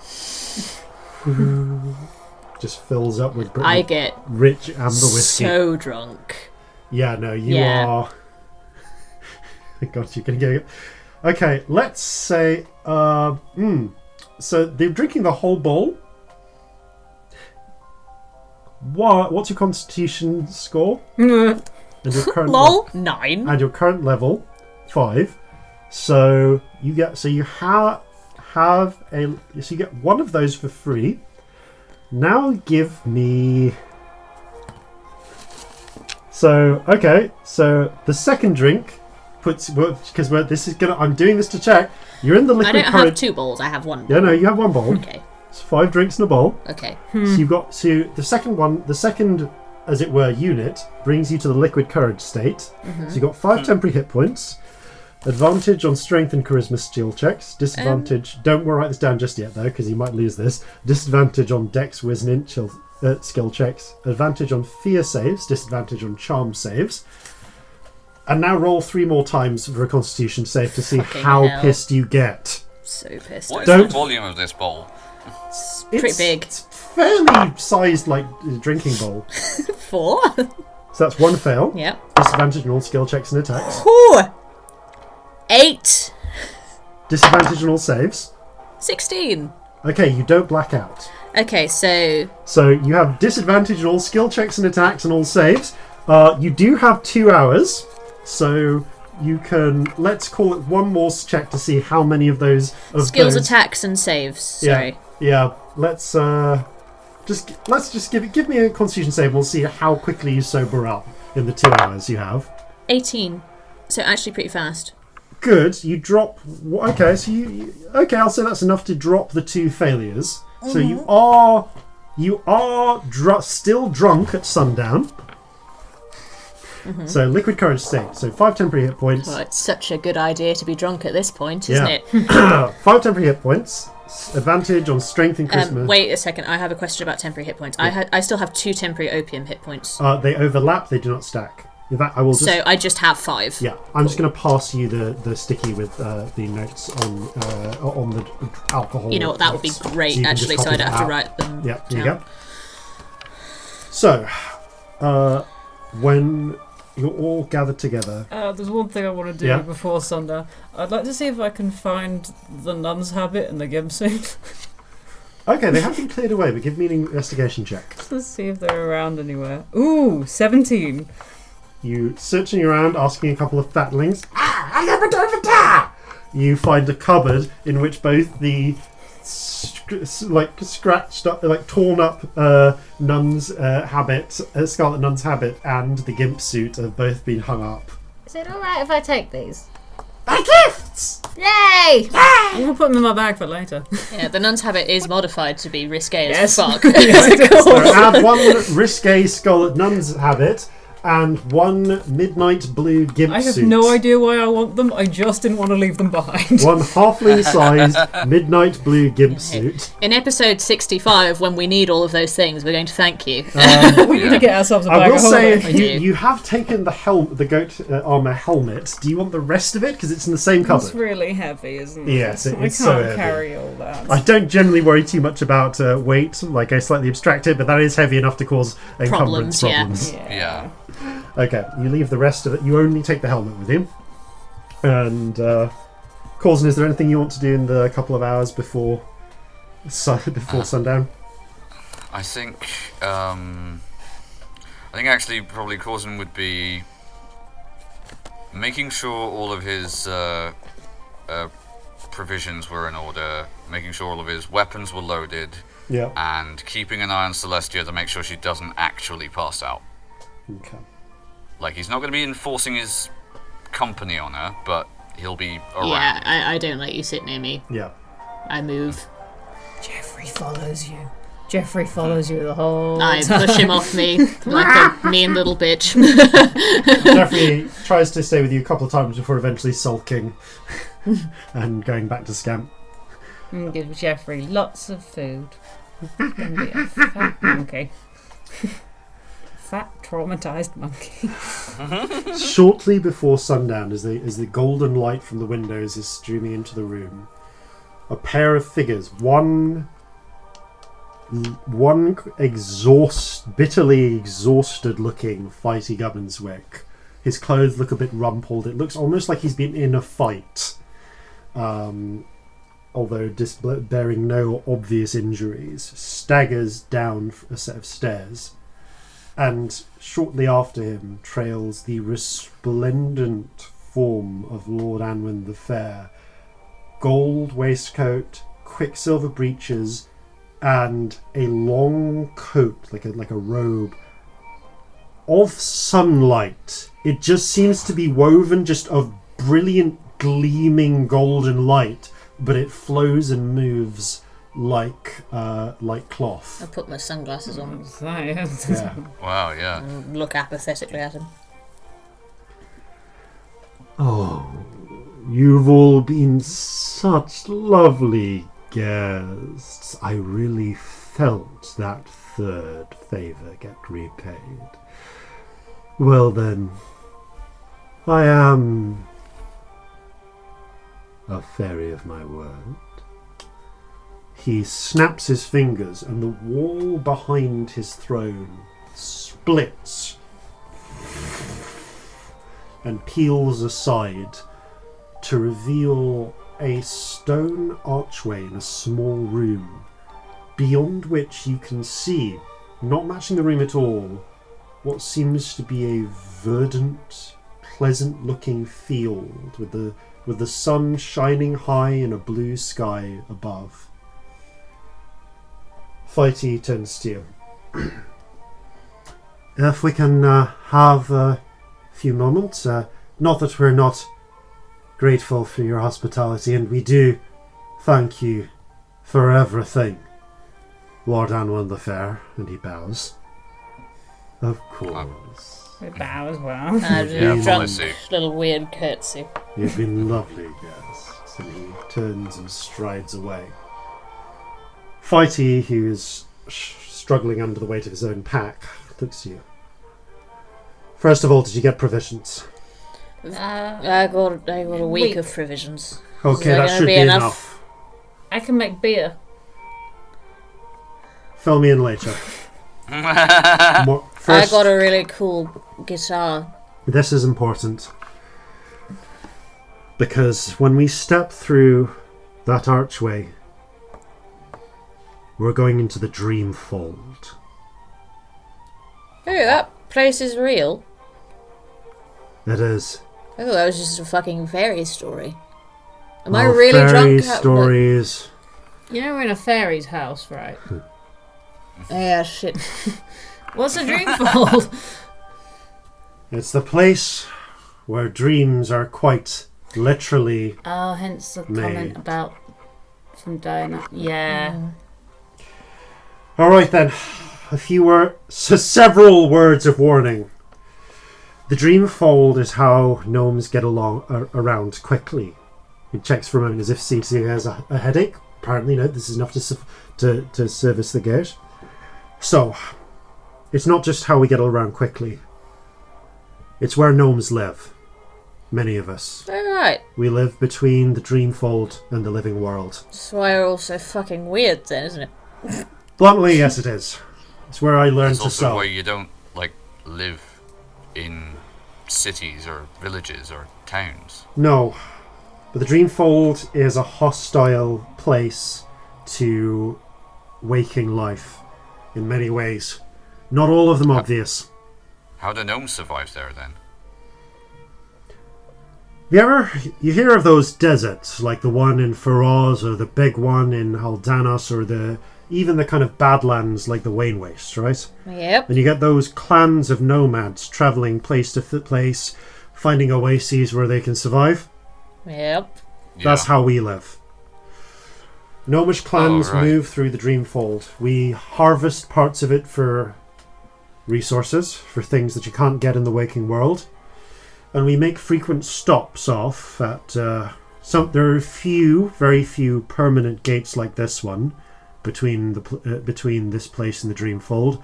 Just fills up with I get rich amber whiskey. so drunk. Yeah, no, you Yeah. are. God, you're gonna get. Okay, let's say. So they're drinking the whole bowl. What's your Constitution score? And your current Lol, 9. and your current level, 5. So you get. So you have a. So you get one of those for free. Now give me. So okay, so the second drink puts because this is gonna. I'm doing this to check. You're in the I liquid don't have courage. 2 bowls, I have 1 bowl. Yeah, no, you have one bowl. Okay, It's 5 drinks in a bowl. okay. So you've got the second, as it were, unit brings you to the liquid courage state. So you've got 5 temporary hit points, advantage on strength and charisma skill checks, disadvantage. Don't write this down just yet though, because you might lose this. Disadvantage on dex, wisdom, skill checks, advantage on fear saves, disadvantage on charm saves. And now roll 3 more times for a Constitution save to see Fucking how hell. pissed you get. So pissed. What is Don't- the volume of this bowl? It's pretty big. It's fairly sized like a drinking bowl. 4? So that's 1 fail. Yep. Disadvantage on all skill checks and attacks. Ooh. 8. Disadvantage on all saves. 16. Okay, you don't black out. Okay, so So you have disadvantage on all skill checks and attacks and all saves. You do have 2 hours, so you can. Let's call it one more check to see how many of those. skills, attacks, and saves. Sorry. Yeah. Let's just give me a Constitution save. And we'll see how quickly you sober up in the 2 hours you have. 18. So actually pretty fast. Good. You drop. Okay, so you okay. I'll say that's enough to drop the 2 failures. So you are still drunk at sundown. So liquid courage state. So 5 temporary hit points. Well, it's such a good idea to be drunk at this point, isn't it? 5 temporary hit points. Advantage on strength and charisma. Wait a second. I have a question about temporary hit points. I still have 2 temporary opium hit points. They overlap. They do not stack. In fact, I will just. So I just have 5. Yeah, I'm just going to pass you the sticky with the notes on the alcohol. You know what? That would be notes. great, So you can actually, just so I copy don't that have to out. write them. Yeah, there you down. go. So, when you're all gathered together, There's one thing I want to do Yeah. before sundown. I'd like to see if I can find the nun's habit and the gimp suit. okay, they have been cleared away, but give me an investigation check. Let's see if they're around anywhere. Ooh, 17. You searching around, asking a couple of fatlings. You find a cupboard in which both the scratched up, torn up nun's habit, scarlet nun's habit, and the gimp suit have both been hung up. Is it alright if I take these? My gifts! Yay! I'm going to put them in my bag for later. Yeah, the nun's habit is modified to be risque Yes. as fuck. So add 1 risque scarlet nun's habit and 1 midnight blue gimp I have suit. no idea why I want them. I just didn't want to leave them behind. 1 halfling-sized midnight blue gimp suit. In episode 65, when we need all of those things, we're going to thank you. We need to get ourselves a I bag will of say holiday. you have taken the goat armor helmet. Do you want the rest of it? Because it's in the same It's cupboard. really heavy, isn't it? Yes, I it's can't so heavy. carry all that. I don't generally worry too much about weight, like I slightly abstract it, but that is heavy enough to cause encumbrance problems. Yeah. Okay, you leave the rest of it. You only take the helmet with you. And, Corzin, is there anything you want to do in the couple of hours before sundown? I think actually probably Corzin would be making sure all of his provisions were in order, making sure all of his weapons were loaded, Yeah. and keeping an eye on Celestia to make sure she doesn't actually pass out. Okay. Like, he's not going to be enforcing his company on her, but he'll be around. Yeah, I don't let you sit near me. Yeah. I move. Jeffrey follows you. Jeffrey follows you the whole I time. push him off me like a mean little bitch. Jeffrey tries to stay with you a couple of times before eventually sulking and going back to Scamp. And give Jeffrey lots of food. He's gonna be a fat monkey. Fat, traumatized monkey. Shortly before sundown, as the golden light from the windows is streaming into the room, a pair of figures, one bitterly exhausted looking Fighty Gubbenswick. His clothes look a bit rumpled. It looks almost like he's been in a fight, although bearing no obvious injuries, staggers down a set of stairs, and shortly after him trails the resplendent form of Lord Anwin the Fair. Gold waistcoat, quicksilver breeches, and a long coat, like a robe of sunlight. It just seems to be woven just of brilliant, gleaming golden light, but it flows and moves like cloth. I put my sunglasses on Yeah. Wow, yeah. and look apathetically at him. Oh, you've all been such lovely guests. I really felt that third favour get repaid. Well then, I am a fairy of my word. He snaps his fingers and the wall behind his throne splits and peels aside to reveal a stone archway in a small room, beyond which you can see, not matching the room at all, what seems to be a verdant, pleasant-looking field with the sun shining high in a blue sky above. Fighty turns to you. If we can have a few moments, not that we're not grateful for your hospitality, and we do thank you for everything, Lord Anwin the Fair, and he bows. Of course. We bow as well. I do Yeah, a drunk policy. little weird curtsy. You've been lovely guests. And he turns and strides away. Fighty, who is struggling under the weight of his own pack, looks to you. First of all, did you get provisions? I got a week of provisions. Okay, that that gonna should be be enough? enough. I can make beer. Fill me in later. I First, got a really cool guitar. this is important. Because when we step through that archway, we're going into the Dreamfold. Oh, that place is real. It is. I thought that was just a fucking fairy story. Am I Well, really fairy drunk? stories. You know we're in a fairy's house, right? Yeah, shit. What's a dreamfold? It's the place where dreams are quite literally. Oh, hence the Made. comment about from Diana. Yeah. All right then, several words of warning. The Dreamfold is how gnomes get along around quickly. He checks for a moment as if seeing he has a headache. Apparently, no, this is enough to service the gate. So, it's not just how we get around quickly. It's where gnomes live. Many of us. Alright. We live between the Dreamfold and the living world. That's why we're all so fucking weird then, isn't it? Bluntly, yes it is. It's where I learned It's to also sew. where you don't, live in cities or villages or towns. No. But the Dreamfold is a hostile place to waking life in many ways. Not all of them obvious. How do gnomes survive there then? You hear of those deserts, like the one in Faraz or the big one in Haldanos or even the kind of badlands like the Wayne Waste, right? Yep. And you get those clans of nomads travelling place to place, finding oases where they can survive. Yep. That's how we live. Gnomish clans Oh, right. move through the Dreamfold. We harvest parts of it for resources, for things that you can't get in the waking world. And we make frequent stops off at there are very few permanent gates like this one between this place and the Dreamfold,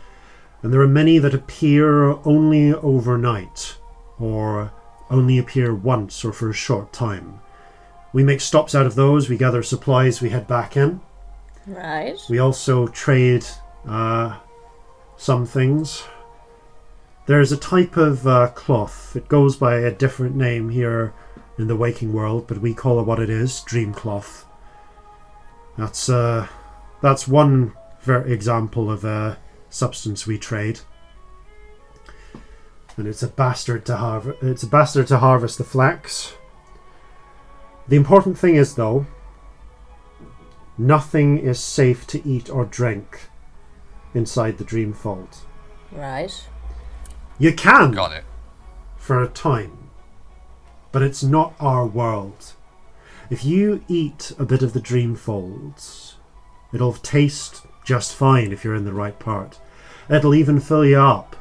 and there are many that appear only overnight, or only appear once or for a short time. We make stops out of those, we gather supplies, we head back in. Right. We also trade some things. There's a type of cloth. It goes by a different name here in the waking world, but we call it what it is, dream cloth. That's one example of a substance we trade. And it's a bastard to harvest the flax. The important thing is, though, nothing is safe to eat or drink inside the Dreamfold. Right. You can, Got it. for a time, but it's not our world. If you eat a bit of the Dreamfold, it'll taste just fine if you're in the right part. It'll even fill you up.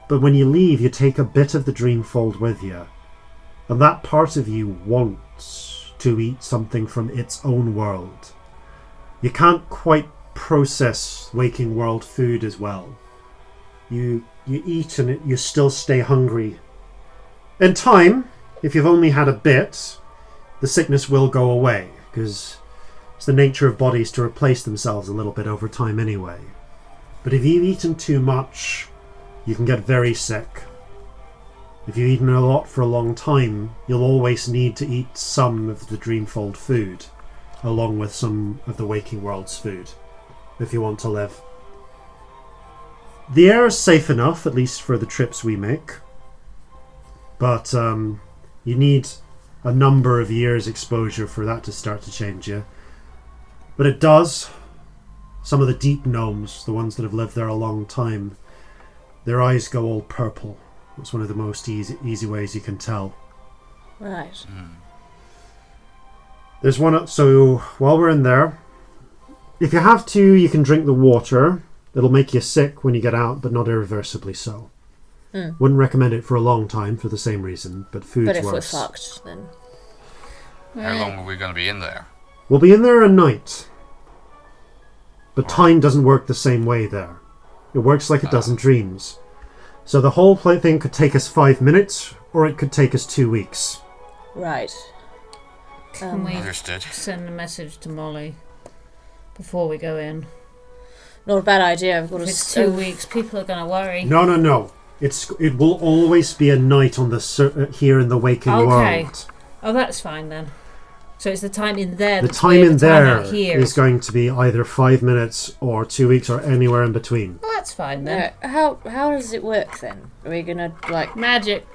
But when you leave, you take a bit of the Dreamfold with you. And that part of you wants to eat something from its own world. You can't quite process waking world food as well. You eat and you still stay hungry. In time, if you've only had a bit, the sickness will go away, because it's the nature of bodies to replace themselves a little bit over time anyway. But if you've eaten too much, you can get very sick. If you've eaten a lot for a long time, you'll always need to eat some of the Dreamfold food, along with some of the Waking World's food, if you want to live. The air is safe enough, at least for the trips we make, but you need a number of years exposure for that to start to change you. But it does. Some of the deep gnomes, the ones that have lived there a long time, their eyes go all purple. It's one of the most easy ways you can tell. Right. There's one. So while we're in there, if you have to, you can drink the water. It'll make you sick when you get out, but not irreversibly so. Wouldn't recommend it for a long time for the same reason, but food's But if worse. we're fucked, then... How long are we going to be in there? We'll be in there a night. But time doesn't work the same way there. It works like it does in dreams. So the whole thing could take us 5 minutes, or it could take us 2 weeks. Right. Can we Understood. send a message to Molly before we go in? Not a bad idea. I've got If to it's 2 weeks, people are going to worry. No. It will always be a night on the here in the waking world. Oh, that's fine then. So it's the time in there. The that's time weird, in the time there out here is going to be either 5 minutes or 2 weeks or anywhere in between. Well, that's fine then. How does it work then? Are we gonna Magic.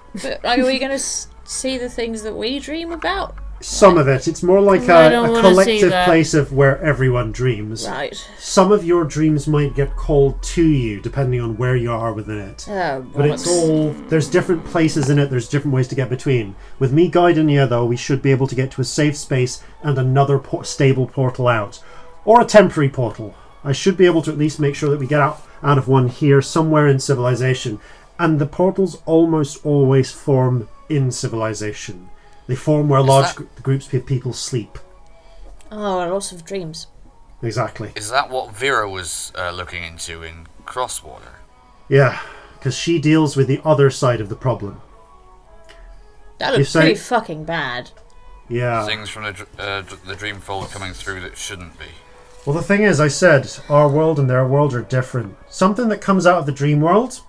are we gonna see the things that we dream about? Some of it. It's more like I a don't wanna see collective that. place of where everyone dreams. Right. Some of your dreams might get called to you depending on where you are within it. Oh, But it's all... There's different places in it. There's different ways to get between. With me guiding you, though, we should be able to get to a safe space and another stable portal out. Or a temporary portal. I should be able to at least make sure that we get out of one here somewhere in civilization. And the portals almost always form in civilization. They form where large groups of people sleep. Oh, lots of dreams. Exactly. Is that what Vera was looking into in Crosswater? Yeah, because she deals with the other side of the problem. That looks pretty fucking bad. Yeah. Things from the Dreamfold coming through that shouldn't be. Well, the thing is, I said, our world and their world are different. Something that comes out of the dream world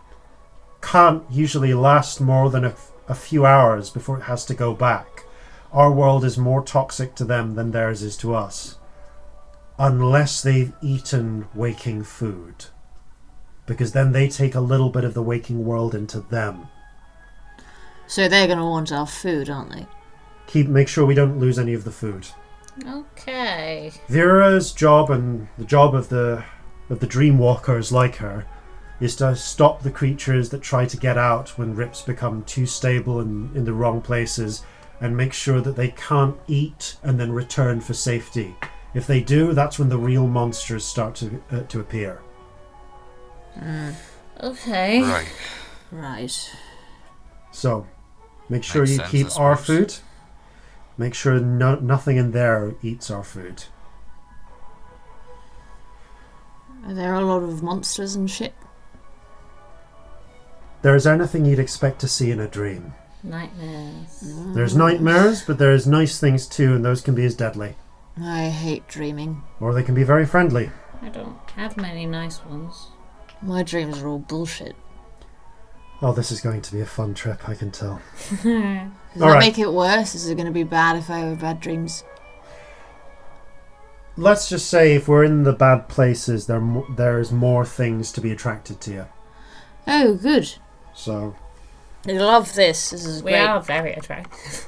can't usually last more than a few hours before it has to go back. Our world is more toxic to them than theirs is to us. Unless they've eaten waking food. Because then they take a little bit of the waking world into them. So they're going to want our food, aren't they? Make sure we don't lose any of the food. Okay. Vera's job and the job of the dreamwalkers like her is to stop the creatures that try to get out when rips become too stable and in the wrong places, and make sure that they can't eat and then return for safety. If they do, that's when the real monsters start to appear. Okay. Right. So, make sure Makes you sense, keep I our suppose. food. Make sure nothing in there eats our food. Are there a lot of monsters and shit? There's anything you'd expect to see in a dream. Nightmares. There's nightmares, but there's nice things too, and those can be as deadly. I hate dreaming. Or they can be very friendly. I don't have many nice ones. My dreams are all bullshit. Oh, this is going to be a fun trip, I can tell. Does that Alright. make it worse? Is it going to be bad if I have bad dreams? Let's just say if we're in the bad places, there's more things to be attracted to you. Oh, good. So, I love this. This is We great. are very attractive.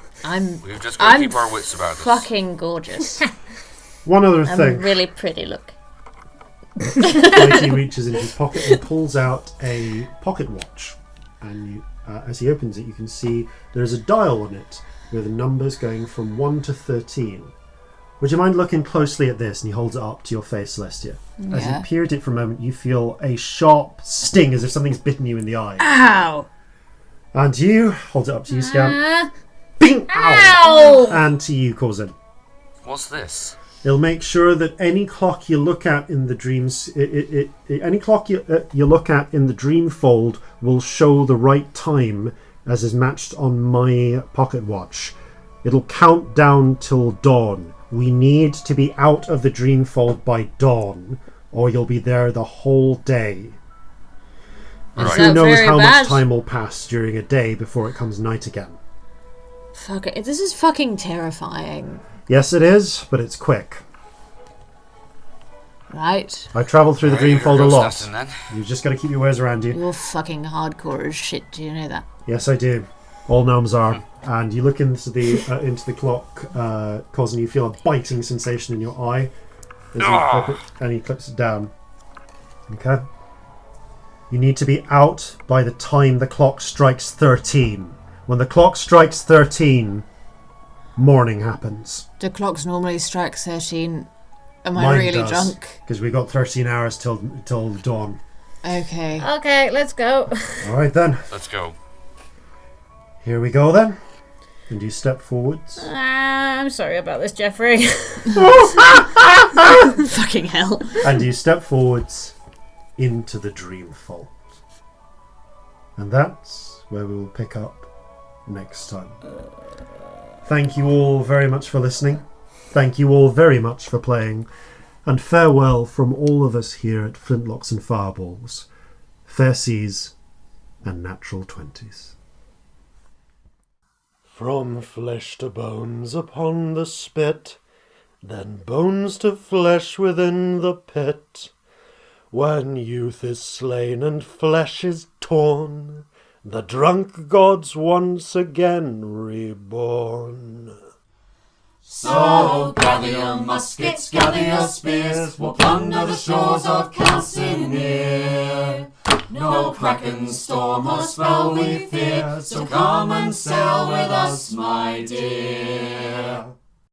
We've just got to I'm keep our wits about us. fucking gorgeous. one other I'm thing. really pretty, look. Mikey reaches into his pocket and pulls out a pocket watch. And as he opens it, you can see there's a dial on it with numbers going from 1 to 13. Would you mind looking closely at this? And he holds it up to your face, Celestia. As you peer at it for a moment, you feel a sharp sting as if something's bitten you in the eye. Ow! And you, hold it up to you, Scamp. Ah. Bing! Ow! And to you, Corzin. What's this? It'll make sure that any clock you look at in the dreams, any clock you look at in the dream fold will show the right time as is matched on my pocket watch. It'll count down till dawn. We need to be out of the dream fold by dawn, or you'll be there the whole day. And Right. who knows very how bad? much time will pass during a day before it comes night again. Fuck it. This is fucking terrifying. Yes, it is, but it's quick. Right? I travel through the dream fold a Ghost lot. Assassin, then. You've just got to keep your wares around you. You're fucking hardcore as shit. Do you know that? Yes, I do. All gnomes are. And you look into the clock, causing you feel a biting sensation in your eye as you clip it, and he clips it down. Okay. You need to be out by the time the clock strikes 13. When the clock strikes 13, morning happens. Do clocks normally strike 13? Am I Mine really does, drunk? because we got 13 hours till dawn. Okay. Okay, let's go. All right then. Let's go. Here we go then. And you step forwards. I'm sorry about this, Jeffrey. Fucking hell. And you step forwards into the dream fold. And that's where we will pick up next time. Thank you all very much for listening. Thank you all very much for playing. And farewell from all of us here at Flintlocks and Fireballs. Fair seas and natural 20s. From flesh to bones upon the spit, then bones to flesh within the pit. When youth is slain and flesh is torn, the drunk gods once again reborn. So gather your muskets, gather your spears, we'll plunder the shores of Calcinea. No kraken, storm or spell we fear, so come and sail with us, my dear.